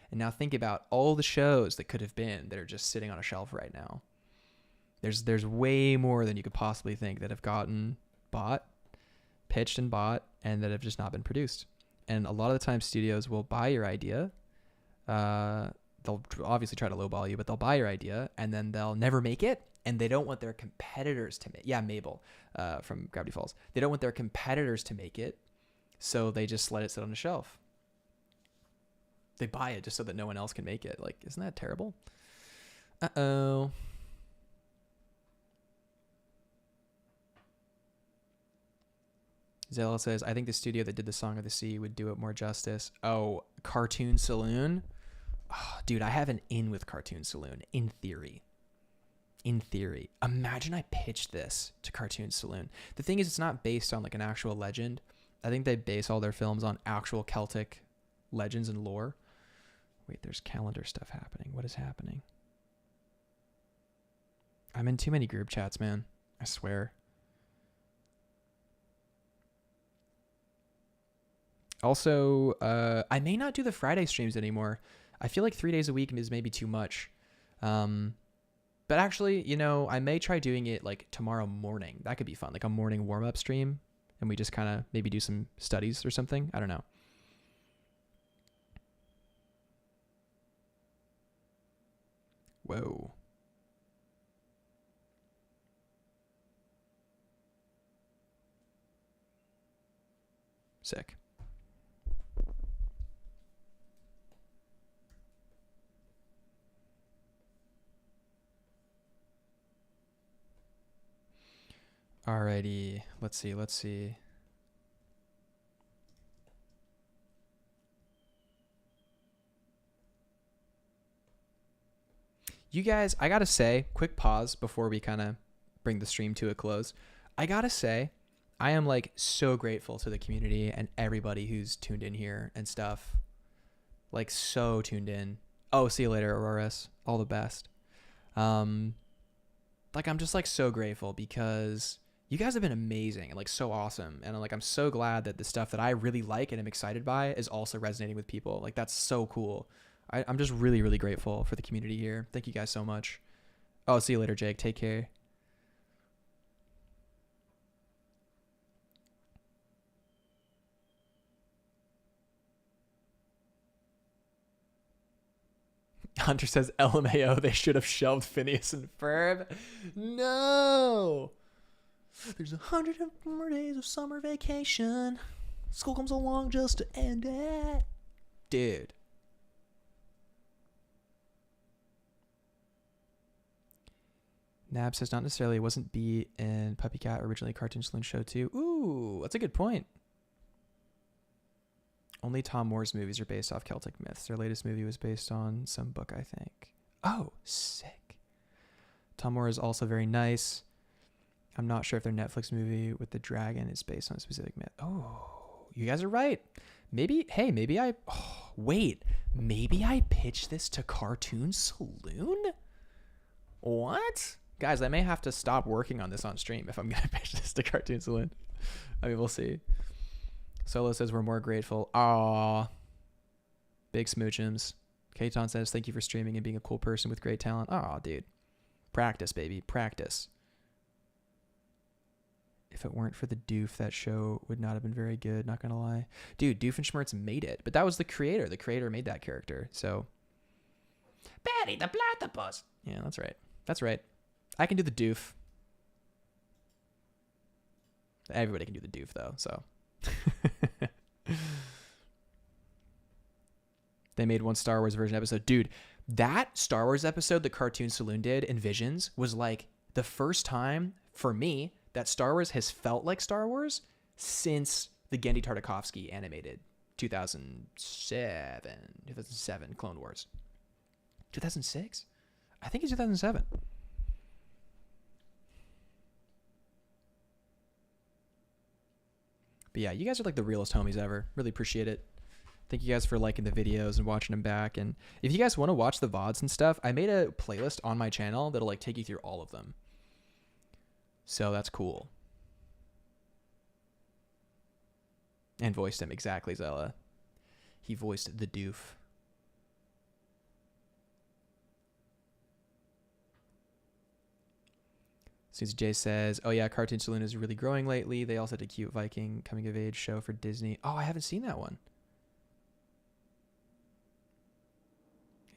And now think about all the shows that could have been that are just sitting on a shelf right now. There's way more than you could possibly think that have gotten pitched and bought, and that have just not been produced. And a lot of the time studios will buy your idea. They'll obviously try to lowball you, but they'll buy your idea and then they'll never make it. And they don't want their competitors to make, Mabel, from Gravity Falls. They don't want their competitors to make it. So they just let it sit on the shelf. They buy it just so that no one else can make it. Like, isn't that terrible? Uh-oh. Zella says, I think the studio that did the Song of the Sea would do it more justice. Oh, Cartoon Saloon? Oh, dude, I have an in with Cartoon Saloon, in theory. Imagine I pitched this to Cartoon Saloon. The thing is, it's not based on like an actual legend. I think they base all their films on actual Celtic legends and lore. Wait, there's calendar stuff happening. What is happening? I'm in too many group chats, man. I swear. Also, I may not do the Friday streams anymore. I feel like 3 days a week is maybe too much. But actually, you know, I may try doing it like tomorrow morning. That could be fun, like a morning warm-up stream, and we just kind of maybe do some studies or something. I don't know. Whoa. Sick. Alrighty, let's see. You guys, I gotta say, quick pause before we kind of bring the stream to a close. I gotta say, I am like so grateful to the community and everybody who's tuned in here and stuff. Like so tuned in. Oh, see you later, Auroras. All the best. Like I'm just like so grateful because you guys have been amazing and like so awesome. And I'm so glad that the stuff that I really like and am excited by is also resonating with people. Like that's so cool. I'm just really, really grateful for the community here. Thank you guys so much. Oh, see you later, Jake. Take care. Hunter says LMAO, they should have shelved Phineas and Ferb. No. There's 104 days of summer vacation. School comes along just to end it. Dude. Nab says not necessarily. It wasn't B in Puppy Cat, originally Cartoon Saloon show too. Ooh, that's a good point. Only Tom Moore's movies are based off Celtic myths. Their latest movie was based on some book, I think. Oh, sick. Tom Moore is also very nice. I'm not sure if their Netflix movie with the dragon is based on a specific myth. Oh, you guys are right. Maybe, hey, maybe I, oh, wait, maybe I pitch this to Cartoon Saloon? What? Guys, I may have to stop working on this on stream if I'm going to pitch this to Cartoon Saloon. I mean, we'll see. Solo says we're more grateful. Aww. Big smoochums. Katon says thank you for streaming and being a cool person with great talent. Aw, dude. Practice, baby. Practice. If it weren't for the doof, that show would not have been very good, not gonna lie. Dude, Doofenshmirtz made it. But that was the creator. The creator made that character, so. Betty the Platypus. Yeah, that's right. That's right. I can do the doof. Everybody can do the doof, though, so. They made one Star Wars version episode. Dude, that Star Wars episode the Cartoon Saloon did in Visions was like the first time for me that Star Wars has felt like Star Wars since the Genndy Tartakovsky animated 2007 Clone Wars. 2006? I think it's 2007. But yeah, you guys are like the realest homies ever. Really appreciate it. Thank you guys for liking the videos and watching them back. And if you guys want to watch the VODs and stuff, I made a playlist on my channel that'll like take you through all of them. So that's cool. And voiced him, exactly, Zella. He voiced the doof. Susie J says, oh yeah, Cartoon Saloon is really growing lately. They also did a cute Viking coming of age show for Disney. Oh, I haven't seen that one.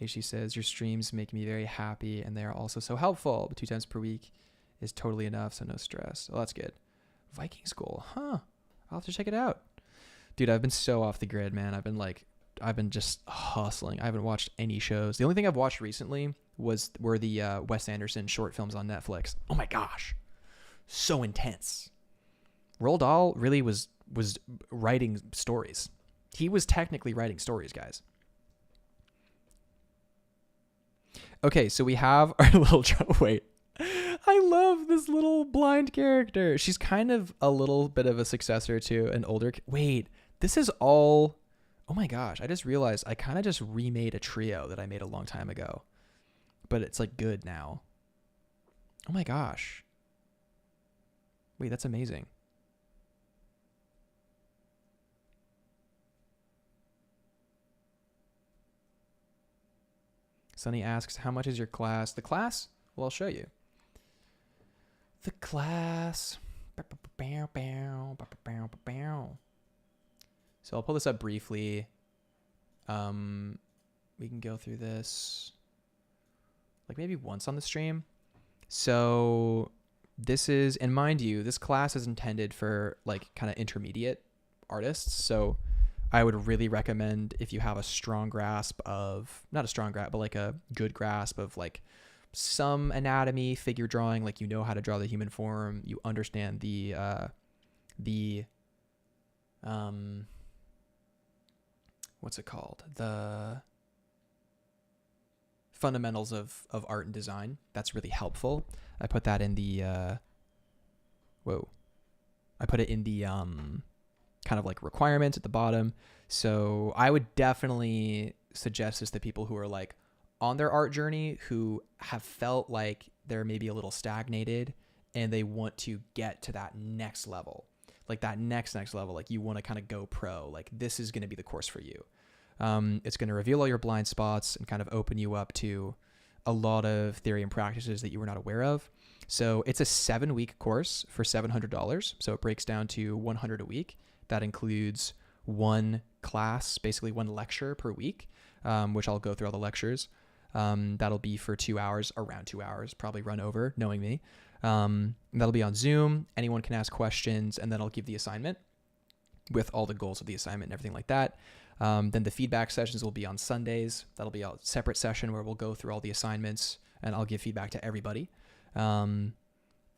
She says, your streams make me very happy and they are also so helpful. But 2 times per week is totally enough, so no stress. Oh, that's good. Viking School, huh? I'll have to check it out. Dude, I've been so off the grid, man. I've been just hustling. I haven't watched any shows. The only thing I've watched recently were the Wes Anderson short films on Netflix. Oh my gosh. So intense. Roald Dahl really was writing stories. He was technically writing stories, guys. Okay, so we have our little... Wait. I love this little blind character. She's kind of a little bit of a successor to an older... Wait, this is all... Oh my gosh, I just realized I kind of just remade a trio that I made a long time ago. But it's like good now. Oh my gosh. Wait, that's amazing. Sunny asks, how much is your class? The class? Well, I'll show you. The class. So I'll pull this up briefly. We can go through this like maybe once on the stream. So this is, and mind you, this class is intended for like kind of intermediate artists. So I would really recommend, if you have a strong grasp of, not a strong grasp, but like a good grasp of like some anatomy, figure drawing, like you know how to draw the human form, you understand the what's it called? The fundamentals of art and design. That's really helpful. I put that in the, I put it in the kind of like requirements at the bottom. So I would definitely suggest this to people who are like on their art journey, who have felt like they're maybe a little stagnated and they want to get to that next level, like that next level. Like you want to kind of go pro, like this is going to be the course for you. It's going to reveal all your blind spots and kind of open you up to a lot of theory and practices that you were not aware of. So it's a 7-week course for $700. So it breaks down to $100 a week. That includes one class, basically one lecture per week, which I'll go through all the lectures. That'll be for 2 hours, around 2 hours, probably run over, knowing me. That'll be on Zoom. Anyone can ask questions, and then I'll give the assignment with all the goals of the assignment and everything like that. Then the feedback sessions will be on Sundays. That'll be a separate session where we'll go through all the assignments and I'll give feedback to everybody. And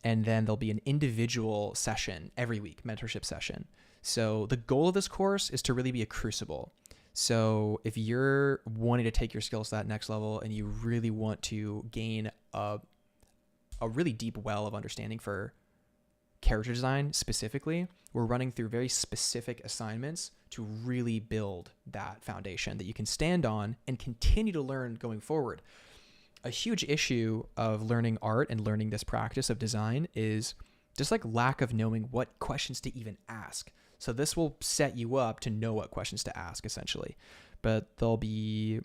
then there'll be an individual session every week, mentorship session. So the goal of this course is to really be a crucible. So if you're wanting to take your skills to that next level and you really want to gain a really deep well of understanding for character design specifically, we're running through very specific assignments to really build that foundation that you can stand on and continue to learn going forward. A huge issue of learning art and learning this practice of design is just like lack of knowing what questions to even ask. So this will set you up to know what questions to ask, essentially. But there'll be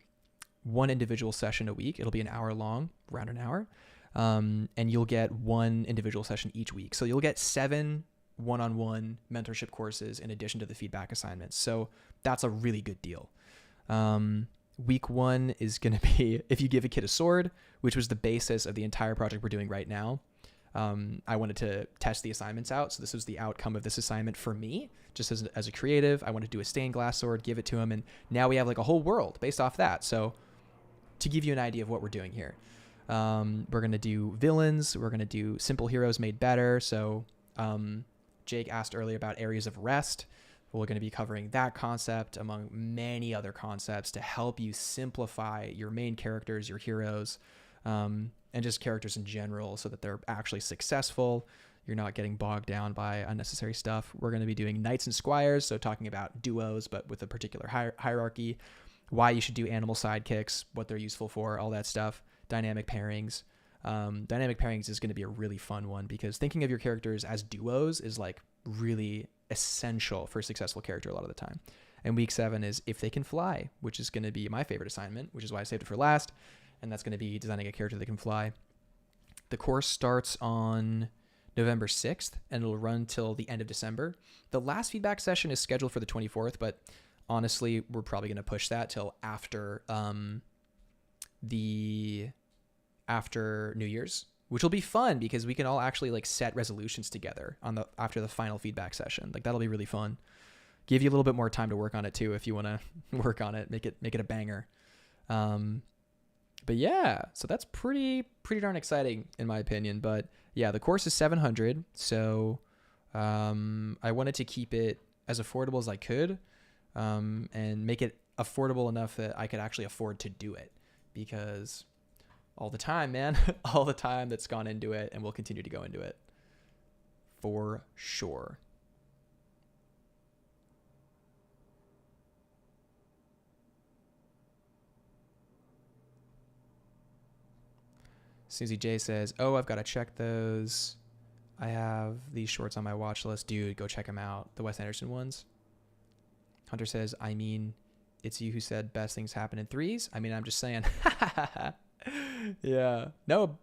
one individual session a week. It'll be an hour long, around an hour. And you'll get one individual session each week. So you'll get 7 one-on-one mentorship courses in addition to the feedback assignments. So that's a really good deal. Week 1 is going to be if you give a kid a sword, which was the basis of the entire project we're doing right now. I wanted to test the assignments out. So this was the outcome of this assignment for me, just as a creative. I wanted to do a stained glass sword, give it to him. And now we have like a whole world based off that. So to give you an idea of what we're doing here, we're going to do villains. We're going to do simple heroes made better. So Jake asked earlier about areas of rest. We're going to be covering that concept among many other concepts to help you simplify your main characters, your heroes, and just characters in general so that they're actually successful. You're not getting bogged down by unnecessary stuff. We're going to be doing knights and squires, so talking about duos, but with a particular hierarchy, why you should do animal sidekicks, what they're useful for, all that stuff, dynamic pairings. Dynamic pairings is going to be a really fun one because thinking of your characters as duos is like really essential for a successful character a lot of the time. And week 7 is if they can fly, which is going to be my favorite assignment, which is why I saved it for last. And that's going to be designing a character that can fly. The course starts on November 6th and it'll run till the end of December. The last feedback session is scheduled for the 24th, but honestly, we're probably going to push that till after after New Year's, which will be fun because we can all actually like set resolutions together after the final feedback session. Like that'll be really fun. Give you a little bit more time to work on it too if you want to work on it, make it a banger. But yeah, so that's pretty darn exciting in my opinion. But yeah, the course is $700, so I wanted to keep it as affordable as I could, and make it affordable enough that I could actually afford to do it, because all the time, man, all the time that's gone into it and will continue to go into it for sure. Susie J says, oh, I've got to check those. I have these shorts on my watch list. Dude, go check them out. The Wes Anderson ones. Hunter says, I mean, it's you who said best things happen in threes. I mean, I'm just saying. Yeah. No,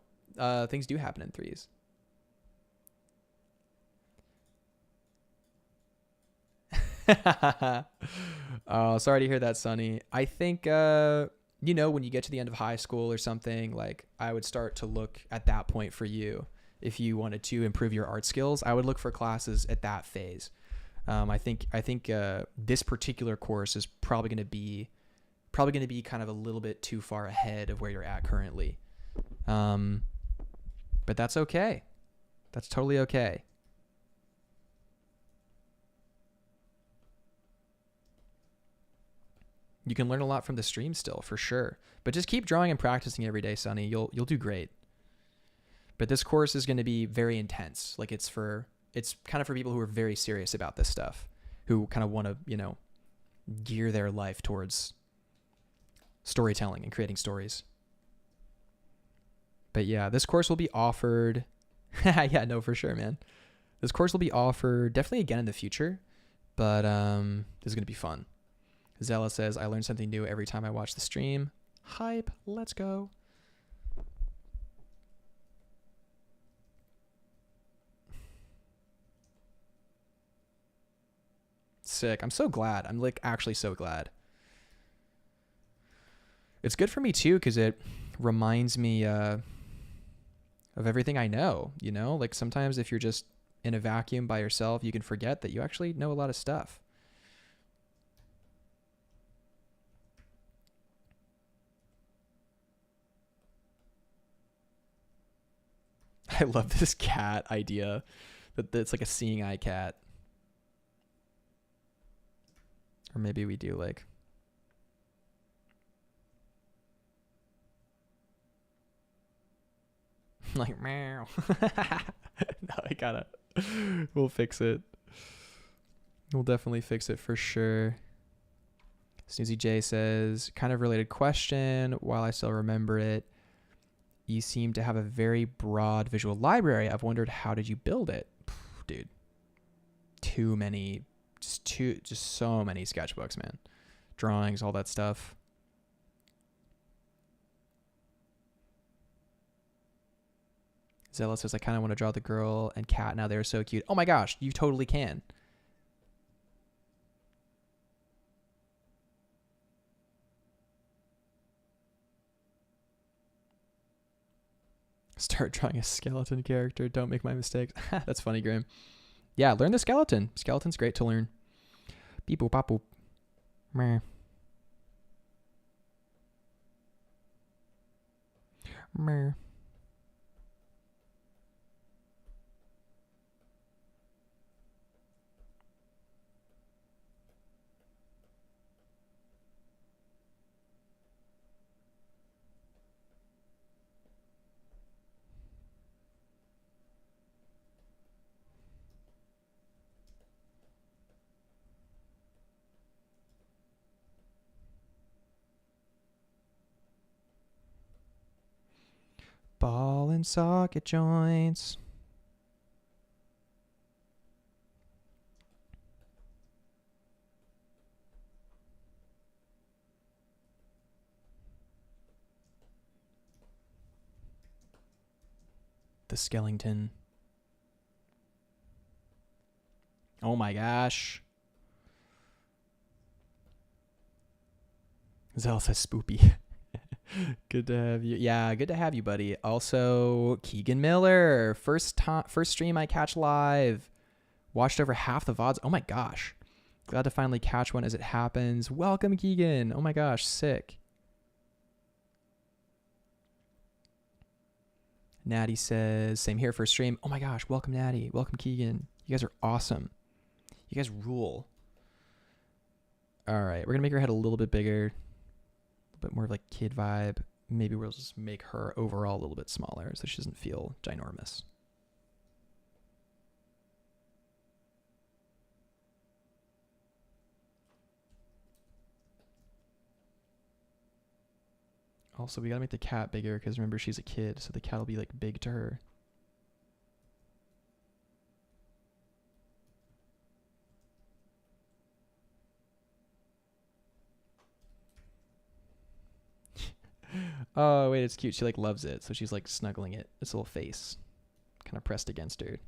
things do happen in threes. Oh, sorry to hear that, Sonny. I think, you know, when you get to the end of high school or something, like I would start to look at that point for you. If you wanted to improve your art skills, I would look for classes at that phase. I think this particular course is probably going to be kind of a little bit too far ahead of where you're at currently. But that's okay. That's totally okay. You can learn a lot from the stream still, for sure. But just keep drawing and practicing every day, Sonny. You'll do great. But this course is going to be very intense. Like it's kind of for people who are very serious about this stuff, who kind of want to, you know, gear their life towards storytelling and creating stories. But yeah, this course will be offered. Yeah, no, for sure, man. This course will be offered definitely again in the future, but this is going to be fun. Zella says, I learn something new every time I watch the stream. Hype, let's go. Sick. I'm so glad. I'm like actually so glad. It's good for me too because it reminds me of everything I know, you know? Like sometimes if you're just in a vacuum by yourself, you can forget that you actually know a lot of stuff. I love this cat idea that it's like a seeing eye cat. Or maybe we do like like meow. No, I gotta. We'll fix it. We'll definitely fix it for sure. Snoozy J says, kind of related question. While I still remember it, you seem to have a very broad visual library. I've wondered, how did you build it? Dude, too many, just so many sketchbooks, man. Drawings, all that stuff. Zella says, I kind of want to draw the girl and cat now. They're so cute. Oh my gosh, you totally can. Start drawing a skeleton character. Don't make my mistakes. That's funny, Grim. Yeah, learn the skeleton. Skeleton's great to learn. Beep boop bop boop. Meh. Meh. Ball and socket joints. The skeleton. Oh my gosh. Zell says spoopy. Good to have you. Yeah, good to have you, buddy. Also, Keegan Miller, first stream I catch live. Watched over half the VODs. Oh my gosh. Glad to finally catch one as it happens. Welcome, Keegan. Oh my gosh, sick. Natty says, same here for stream. Oh my gosh, welcome, Natty. Welcome, Keegan. You guys are awesome. You guys rule. All right, we're going to make her head a little bit bigger. A bit more of like kid vibe. Maybe we'll just make her overall a little bit smaller so she doesn't feel ginormous. Also, we gotta make the cat bigger because remember she's a kid, so the cat will be like big to her. Oh, wait, it's cute. She like loves it. So she's like snuggling it. Its little face kind of pressed against her.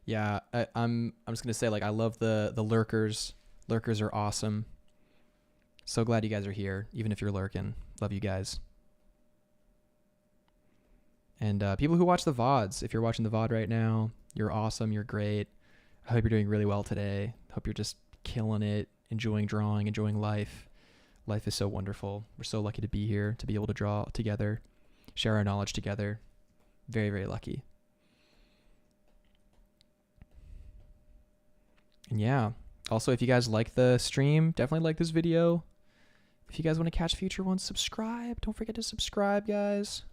Yeah, I'm just gonna say, like, I love the lurkers. Lurkers are awesome. So glad you guys are here, even if you're lurking. Love you guys. And people who watch the VODs, if you're watching the VOD right now, you're awesome. You're great. I hope you're doing really well today. Hope you're just killing it, enjoying drawing, enjoying life. Life is so wonderful. We're so lucky to be here, to be able to draw together, share our knowledge together. Very, very lucky. And yeah, also, if you guys like the stream, definitely like this video. If you guys want to catch future ones, subscribe. Don't forget to subscribe, guys.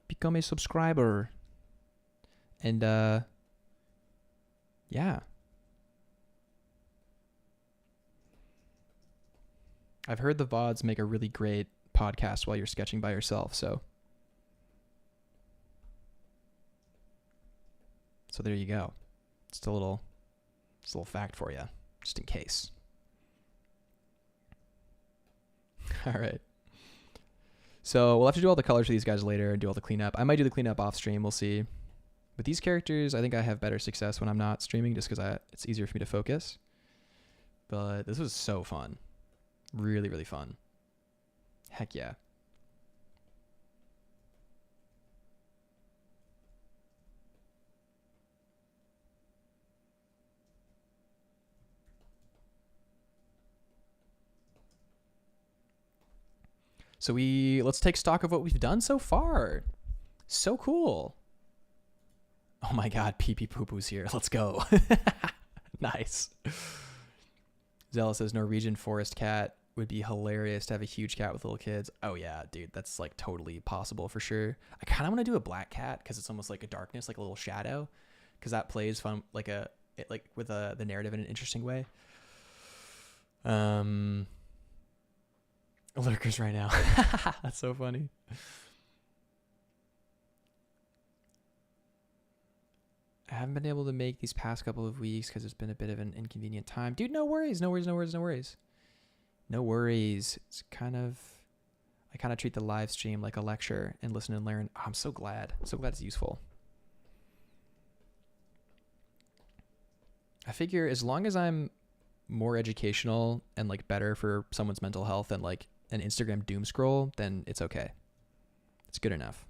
Become a subscriber. And yeah. I've heard the VODs make a really great podcast while you're sketching by yourself, so there you go. Just a little fact for you, just in case. All right. So we'll have to do all the colors for these guys later and do all the cleanup. I might do the cleanup off stream. We'll see. With these characters, I think I have better success when I'm not streaming just because it's easier for me to focus. But this was so fun. Really, really fun. Heck yeah. So let's take stock of what we've done so far. So cool. Oh my god, pee pee poo poo's here. Let's go. Nice. Zella says Norwegian forest cat would be hilarious to have a huge cat with little kids. Oh yeah, dude, that's like totally possible for sure. I kind of want to do a black cat because it's almost like a darkness, like a little shadow, because that plays fun, like with the narrative in an interesting way. Lurkers right now. That's so funny. I haven't been able to make these past couple of weeks because it's been a bit of an inconvenient time. Dude, no worries. No worries. It's I kind of treat the live stream like a lecture and listen and learn. Oh, I'm so glad. I'm so glad it's useful. I figure as long as I'm more educational and like better for someone's mental health than like an Instagram doom scroll, then it's okay. It's good enough.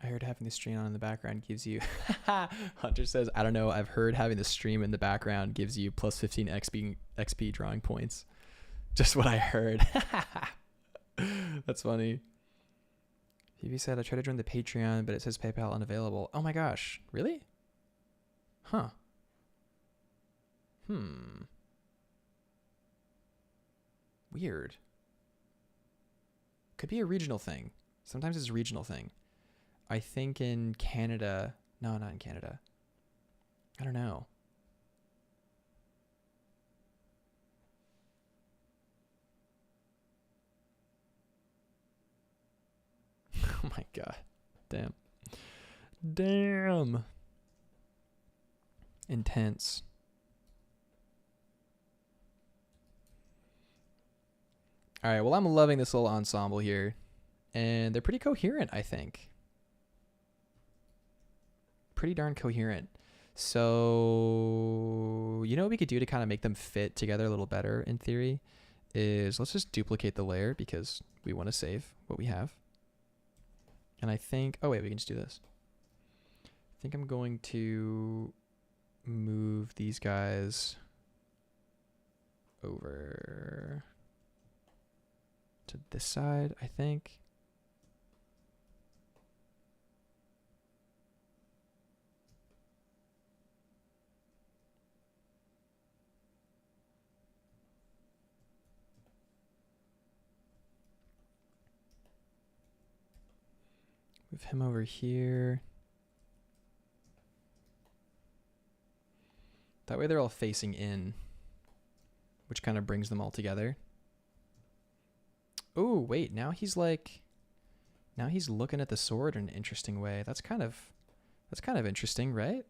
I heard having the stream on in the background gives you Hunter says, I don't know, I've heard having the stream in the background gives you plus 15 XP drawing points. Just what I heard. That's funny. Phoebe said, I tried to join the Patreon, but it says PayPal unavailable. Oh my gosh. Really? Huh. Weird. Could be a regional thing. Sometimes it's a regional thing. I think in Canada. No, not in Canada. I don't know. Oh my god. Damn. Intense. All right, well, I'm loving this little ensemble here. And they're pretty coherent, I think. Pretty darn coherent. So, you know what we could do to kind of make them fit together a little better in theory is let's just duplicate the layer because we want to save what we have. And I think, oh wait, we can just do this. think I'm going to move these guys over to this side, I think. Move him over here. That way they're all facing in, which kind of brings them all together. Oh, wait, now he's looking at the sword in an interesting way. That's kind of interesting, right?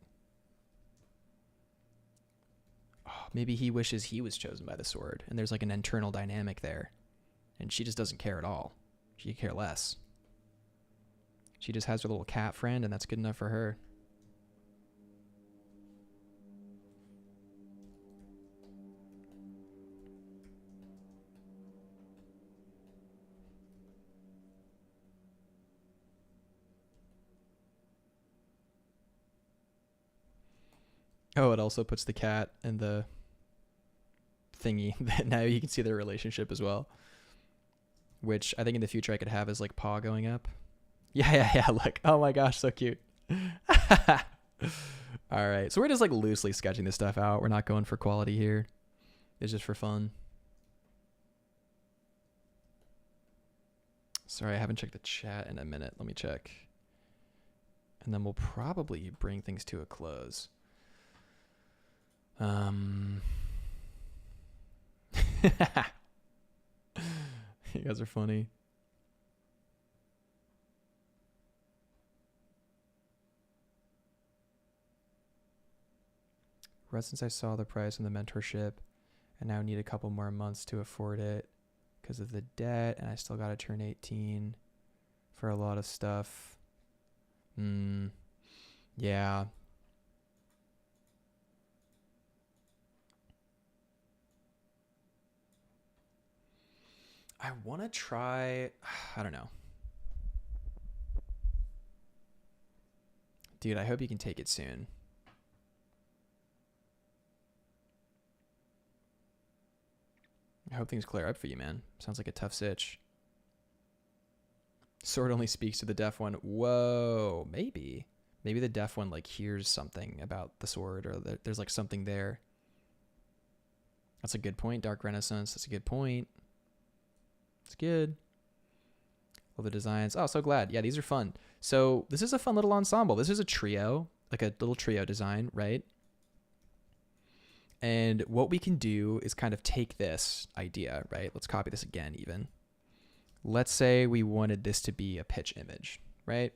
Oh, maybe he wishes he was chosen by the sword, and there's like an internal dynamic there. And she just doesn't care at all. She could care less. She just has her little cat friend, and that's good enough for her. Oh, it also puts the cat in the thingy that now you can see their relationship as well. Which I think in the future I could have as like paw going up. Yeah. Look. Oh my gosh, so cute. All right. So we're just like loosely sketching this stuff out. We're not going for quality here. It's just for fun. Sorry, I haven't checked the chat in a minute. Let me check. And then we'll probably bring things to a close. You guys are funny. Right since I saw the price and the mentorship, and now need a couple more months to afford it because of the debt, and I still got to turn 18 for a lot of stuff. Yeah. I want to try, I don't know. Dude, I hope you can take it soon. I hope things clear up for you, man. Sounds like a tough sitch. Sword only speaks to the deaf one. Whoa, maybe. Maybe the deaf one like hears something about the sword, or there's like something there. That's a good point, Dark Renaissance. That's a good point. It's good. Love the designs. Oh, so glad. Yeah, these are fun. So this is a fun little ensemble. This is a trio, like a little trio design, right? And what we can do is kind of take this idea, right? Let's copy this again even. Let's say we wanted this to be a pitch image, right?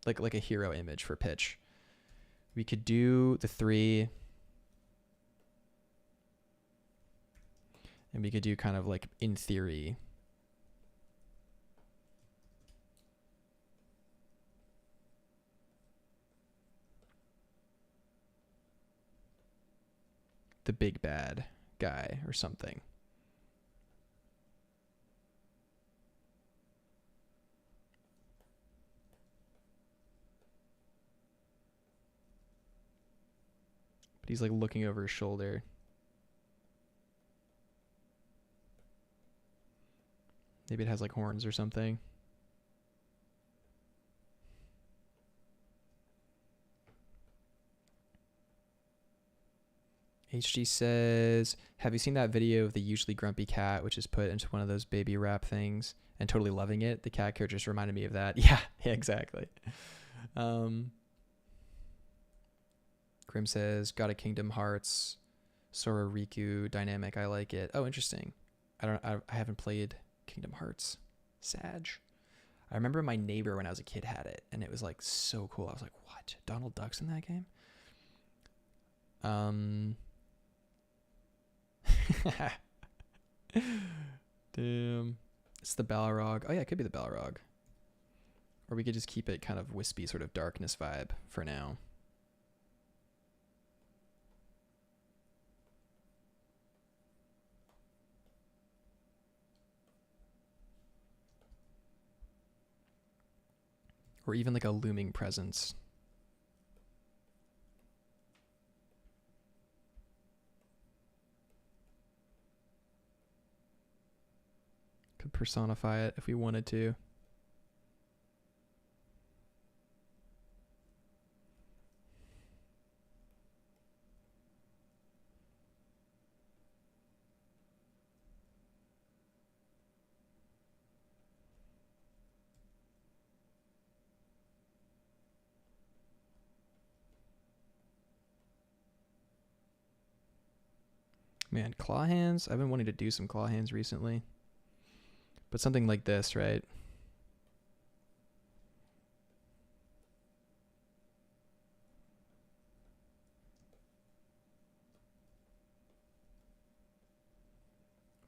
Like a hero image for pitch. We could do the 3. And we could do kind of like, in theory, the big bad guy or something. But he's like looking over his shoulder. Maybe it has like horns or something. HG says, have you seen that video of the usually grumpy cat, which is put into one of those baby wrap things and totally loving it? The cat character just reminded me of that. Yeah, exactly. Grim says, got a Kingdom Hearts Sora Riku dynamic. I like it. Oh, interesting. I haven't played Kingdom Hearts. Sag. I remember my neighbor when I was a kid had it, and it was like so cool. I was like, what? Donald Duck's in that game? Damn. It's the Balrog. Oh yeah, it could be the Balrog. Or we could just keep it kind of wispy, sort of darkness vibe for now. Or even like a looming presence. personify it if we wanted to. Man, claw hands. I've been wanting to do some claw hands recently. But something like this, right?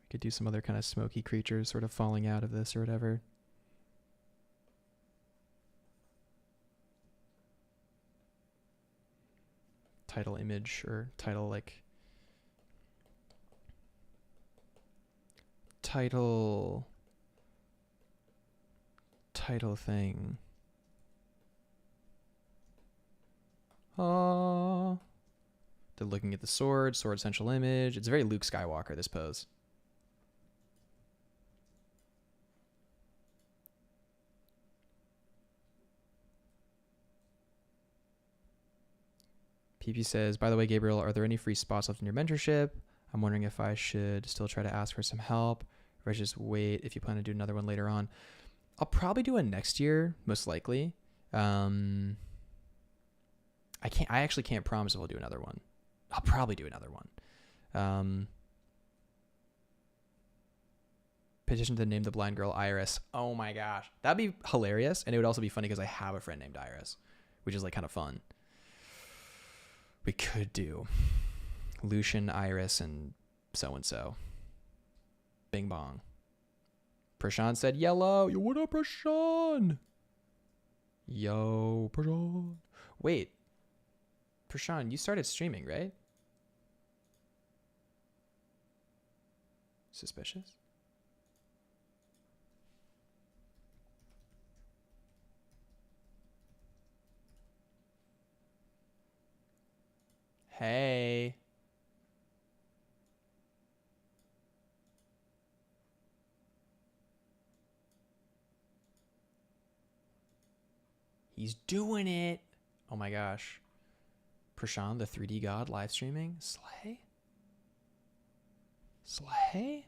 We could do some other kind of smoky creatures sort of falling out of this or whatever. Title image or title like... Title thing. Oh, they're looking at the sword central image. It's very Luke Skywalker, this pose. PP says, by the way, Gabriel, are there any free spots left in your mentorship? I'm wondering if I should still try to ask for some help, or I just wait if you plan to do another one later on. I'll probably do one next year, most likely. I actually can't promise if I'll do another one. I'll probably do another one. Petition to name the blind girl Iris. Oh my gosh. That'd be hilarious. And it would also be funny because I have a friend named Iris, which is like kind of fun. We could do Lucian, Iris, and so-and-so. Bing bong. Prashant said yellow. Yo, what up, Prashant? Yo, Prashant. Wait. Prashant, you started streaming, right? Suspicious? Hey. He's doing it. Oh my gosh. Prashant, the 3D god, live streaming. Slay? Slay?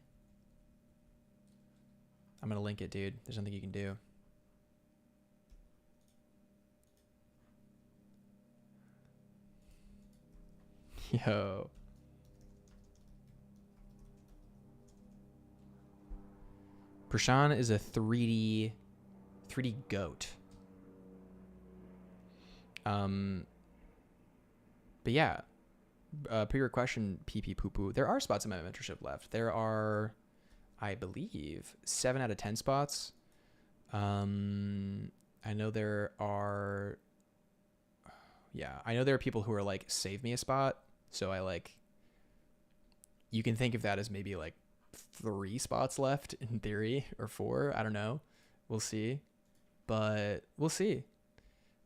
I'm going to link it, dude. There's nothing you can do. Yo. Prashant is a 3D goat. But yeah, per your question, PP poo poo, there are spots in my mentorship left. There are, I believe, 7 out of 10 spots. I know there are, I know there are people who are like, save me a spot. So I like, you can think of that as maybe like 3 spots left in theory, or 4. I don't know. We'll see. But we'll see.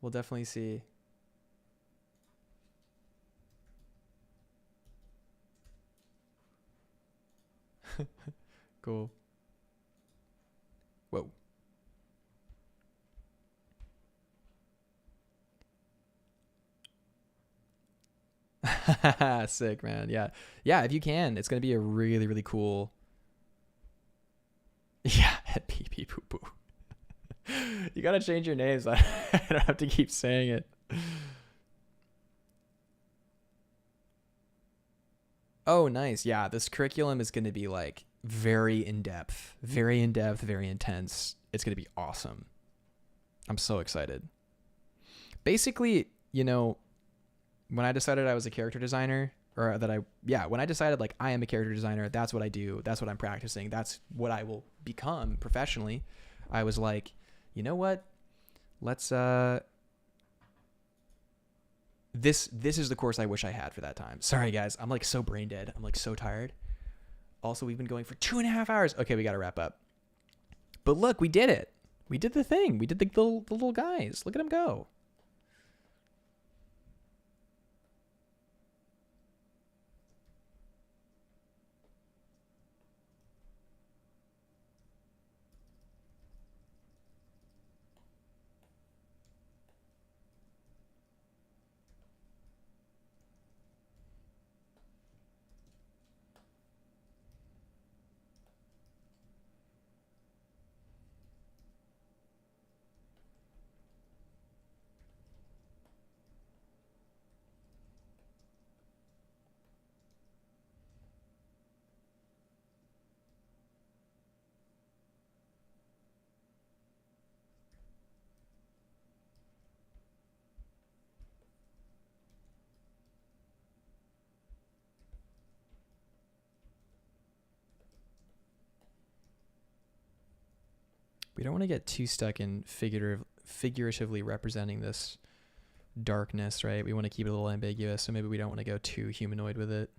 We'll definitely see. Cool. Whoa. Sick, man. Yeah. Yeah, if you can, it's going to be a really, really cool. Yeah, at pee pee poo poo. You got to change your names. I don't have to keep saying it. Oh, nice. Yeah, this curriculum is going to be like very in-depth, very intense. It's going to be awesome. I'm so excited. Basically, you know, when I decided I was a character designer, or that when I decided like I am a character designer, that's what I do, that's what I'm practicing, that's what I will become professionally, I was like, you know what? Let's this is the course I wish I had for that time. Sorry guys, I'm like so brain dead. I'm like so tired. Also, we've been going for 2.5 hours. Okay, we got to wrap up. But look, we did it. We did the thing. We did the little guys. Look at them go. We don't want to get too stuck in figuratively representing this darkness, right? We want to keep it a little ambiguous, so maybe we don't want to go too humanoid with it.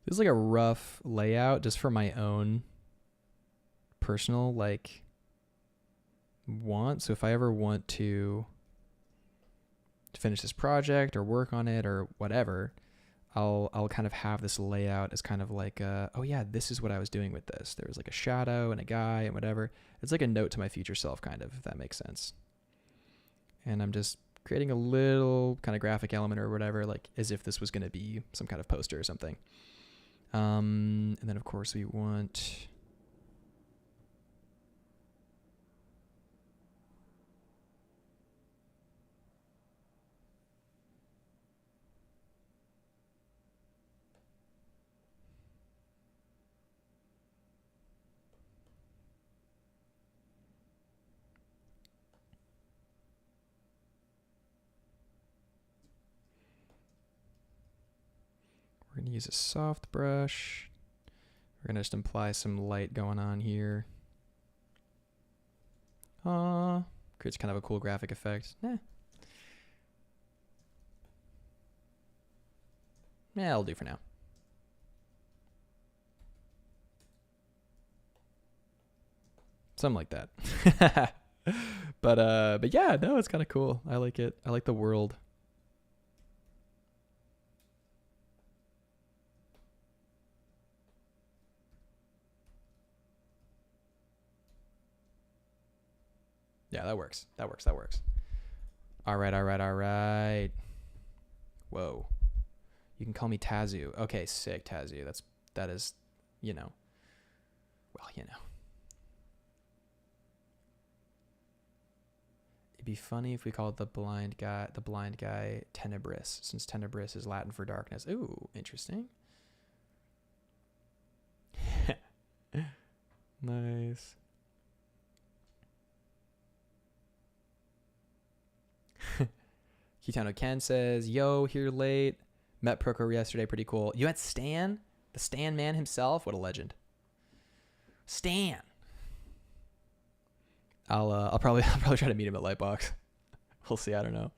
This is like a rough layout just for my own personal like want. So if I ever want to finish this project or work on it or whatever, I'll kind of have this layout as kind of like oh yeah, this is what I was doing with this. There was like a shadow and a guy and whatever. It's like a note to my future self, kind of, if that makes sense. And I'm just creating a little kind of graphic element or whatever, like as if this was going to be some kind of poster or something. And then of course we want we're going to use a soft brush. We're going to just imply some light going on here. Creates kind of a cool graphic effect. Yeah, it'll do for now. Something like that. But yeah, no, it's kind of cool. I like it. I like the world. Yeah, that works. That works. All right. Whoa. You can call me Tazu. Okay, sick, Tazu. That is, you know. Well, you know. It'd be funny if we called the blind guy Tenebris, since Tenebris is Latin for darkness. Ooh, interesting. Nice. Kitano Ken says, yo, here late. Met Proco yesterday, pretty cool. You met Stan? The Stan man himself? What a legend. Stan. I'll probably try to meet him at Lightbox. We'll see, I don't know.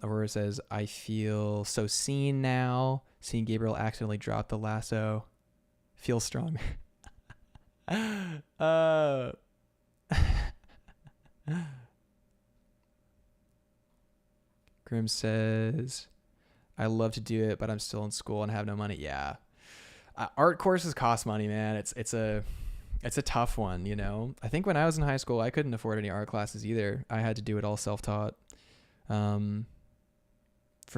Aurora says, I feel so seen now. Seeing Gabriel accidentally drop the lasso. Feel strong. Grim says, I love to do it, but I'm still in school and have no money. Yeah. Art courses cost money, man. It's a tough one, you know. I think when I was in high school, I couldn't afford any art classes either. I had to do it all self-taught. For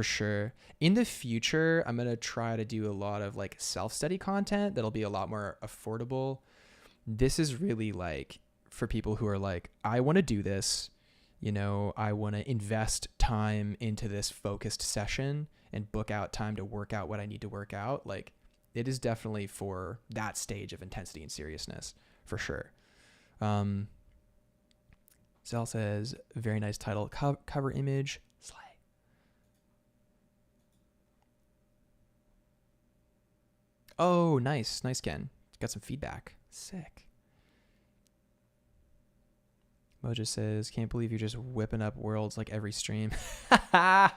sure. In the future, I'm going to try to do a lot of like self-study content that'll be a lot more affordable. This is really like for people who are like, I want to do this, you know, I want to invest time into this focused session and book out time to work out what I need to work out. Like, it is definitely for that stage of intensity and seriousness, for sure. Zell says, very nice title, cover image, slay. Oh, nice, Ken. Got some feedback. Sick. Mojo says, can't believe you're just whipping up worlds like every stream. Oh,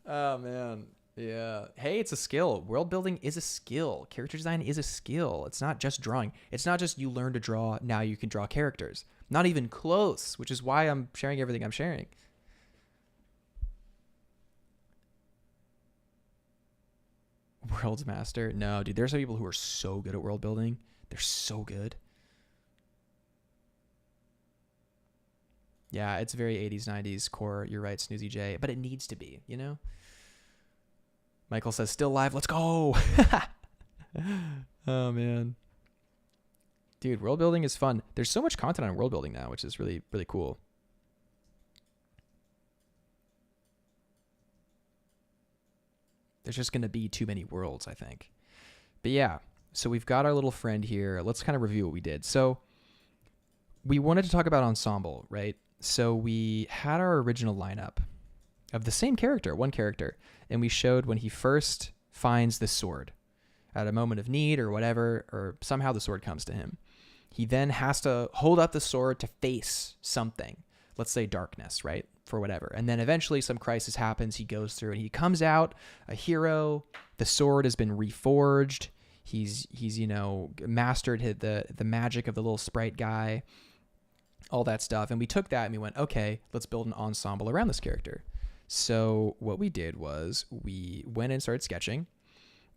man. Yeah. Hey, it's a skill. World building is a skill. Character design is a skill. It's not just drawing. It's not just you learn to draw, now you can draw characters. Not even close, which is why I'm sharing everything I'm sharing. World's master? No, dude, there's some people who are so good at world building. They're so good. Yeah, it's very 80s, 90s core. You're right, Snoozy J. But it needs to be, you know? Michael says, still live. Let's go. Oh, man. Dude, world building is fun. There's so much content on world building now, which is really, really cool. There's just going to be too many worlds, I think. But yeah, so we've got our little friend here. Let's kind of review what we did. So we wanted to talk about ensemble, right? So we had our original lineup of the same character, one character, and we showed when he first finds the sword at a moment of need or whatever, or somehow the sword comes to him. He then has to hold up the sword to face something, let's say darkness, right? For whatever. And then eventually some crisis happens. He goes through and he comes out a hero. The sword has been reforged. He's mastered the magic of the little sprite guy, all that stuff. And we took that and we went, okay, let's build an ensemble around this character. So what we did was we went and started sketching,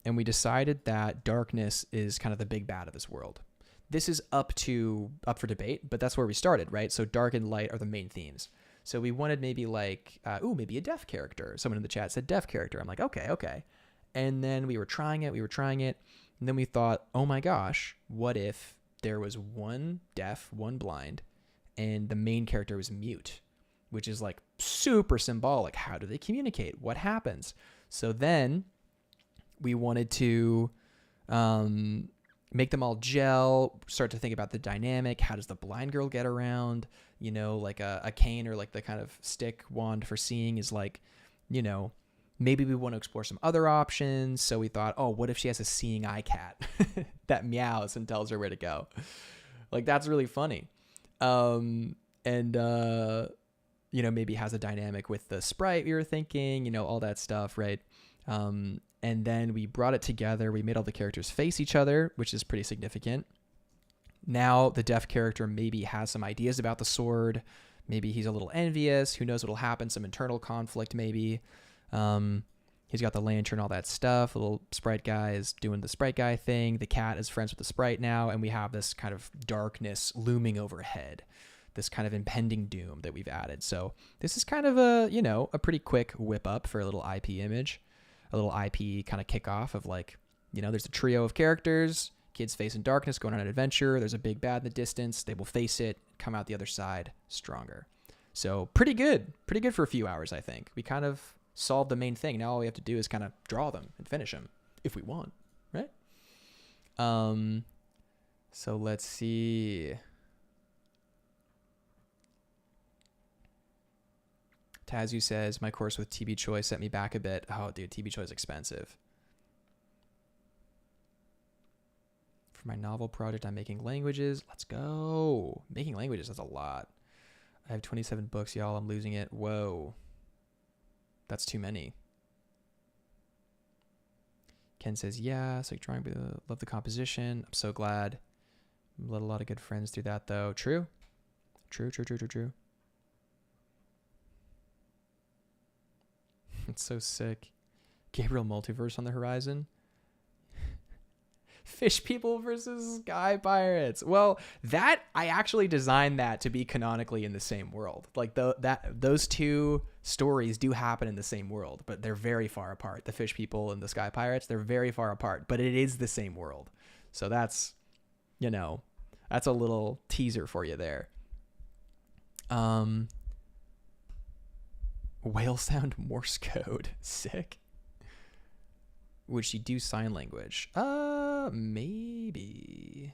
and we decided that darkness is kind of the big bad of this world. This is up for debate, but that's where we started, right? So dark and light are the main themes. So we wanted maybe maybe a deaf character. Someone in the chat said deaf character. I'm like, okay. And then we were trying it. And then we thought, oh my gosh, what if there was one deaf, one blind, and the main character was mute, which is like super symbolic. How do they communicate? What happens? So then we wanted to make them all gel, start to think about the dynamic. How does the blind girl get around? Like a cane or like the kind of stick wand for seeing is like, maybe we want to explore some other options. So we thought, oh, what if she has a seeing eye cat that meows and tells her where to go? Like, that's really funny. Maybe has a dynamic with the sprite we were thinking, all that stuff, right? And then we brought it together. We made all the characters face each other, which is pretty significant. Now the deaf character maybe has some ideas about the sword. Maybe he's a little envious. Who knows what'll happen? Some internal conflict maybe. He's got the lantern, all that stuff. The little sprite guy is doing the sprite guy thing. The cat is friends with the sprite now. And we have this kind of darkness looming overhead, this kind of impending doom that we've added. So this is kind of a pretty quick whip up for a little IP image, a little IP kind of kickoff of like, there's a trio of characters, kids facing darkness, going on an adventure. There's a big bad in the distance. They will face it, come out the other side stronger. So pretty good for a few hours, I think. We kind of solved the main thing. Now all we have to do is kind of draw them and finish them if we want, right? So let's see. Tazu says, my course with TB Choi set me back a bit. Oh, dude, TB Choi is expensive. For my novel project, I'm making languages. Let's go. Making languages, that's a lot. I have 27 books, y'all. I'm losing it. Whoa. That's too many. Ken says, yeah, so drawing, love the composition. I'm so glad. Let a lot of good friends through that, though. True. It's so sick. Gabriel multiverse on the horizon. Fish people versus sky pirates. Well, that I actually designed that to be canonically in the same world. Like those two stories do happen in the same world, but they're very far apart. The fish people and the sky pirates, they're very far apart, but it is the same world. So that's, that's a little teaser for you there. Whale sound Morse code. Sick. Would she do sign language? Maybe.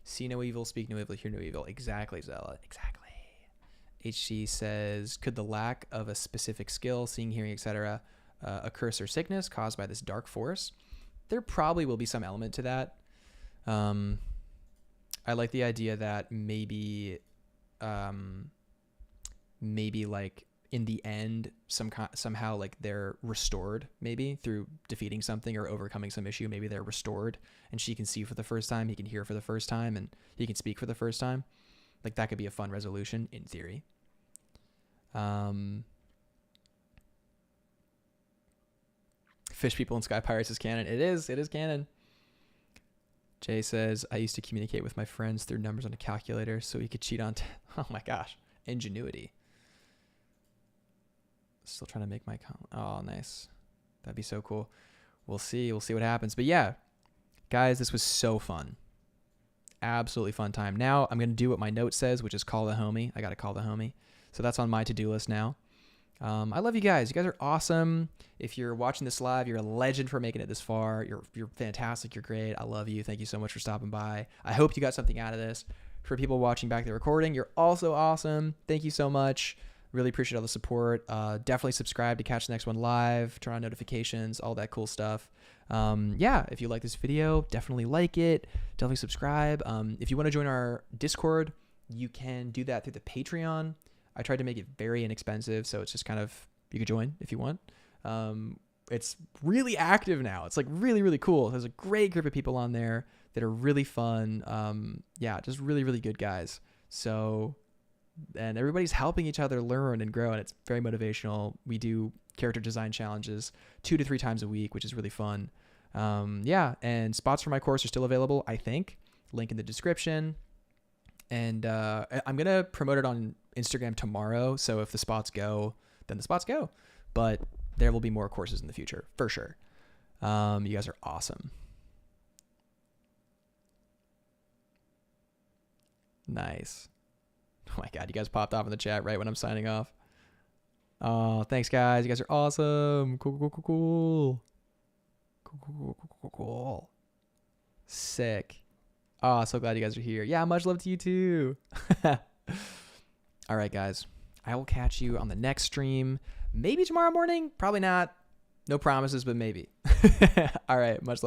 See no evil, speak no evil, hear no evil. Exactly, Zella. Exactly. HC says, could the lack of a specific skill, seeing, hearing, etc., a curse or sickness caused by this dark force? There probably will be some element to that. I like the idea that maybe like in the end, somehow like they're restored, maybe through defeating something or overcoming some issue. Maybe they're restored and she can see for the first time, he can hear for the first time, and he can speak for the first time. Like that could be a fun resolution in theory. Fish people and sky pirates is canon. It is canon. Jay says, I used to communicate with my friends through numbers on a calculator so we could cheat on oh my gosh, ingenuity. Still trying to make my oh, nice. That'd be so cool. We'll see what happens. But yeah, guys, this was so fun. Absolutely fun time. Now I'm going to do what my note says, which is call the homie. I got to call the homie. So that's on my to-do list now. I love you guys. You guys are awesome. If you're watching this live, you're a legend for making it this far. You're fantastic. You're great. I love you. Thank you so much for stopping by. I hope you got something out of this. For people watching back the recording, you're also awesome. Thank you so much. Really appreciate all the support. Definitely subscribe to catch the next one live, turn on notifications, all that cool stuff. Yeah, if you like this video, definitely like it. Definitely subscribe. If you want to join our Discord, you can do that through the Patreon. I tried to make it very inexpensive, so it's just kind of, you could join if you want. It's really active now. It's like really, really cool. There's a great group of people on there that are really fun. Yeah, just really, really good guys. So, and everybody's helping each other learn and grow, and it's very motivational. We do character design challenges 2 to 3 times a week, which is really fun. Yeah, and spots for my course are still available, I think. Link in the description. And I'm going to promote it on Instagram tomorrow, so if the spots go, then the spots go. But there will be more courses in the future, for sure. You guys are awesome. Nice. Oh my God, you guys popped off in the chat right when I'm signing off. Oh, thanks guys. You guys are awesome. Cool. Cool. Sick. Oh, so glad you guys are here. Yeah, much love to you too. All right, guys. I will catch you on the next stream. Maybe tomorrow morning. Probably not. No promises, but maybe. All right. Much love.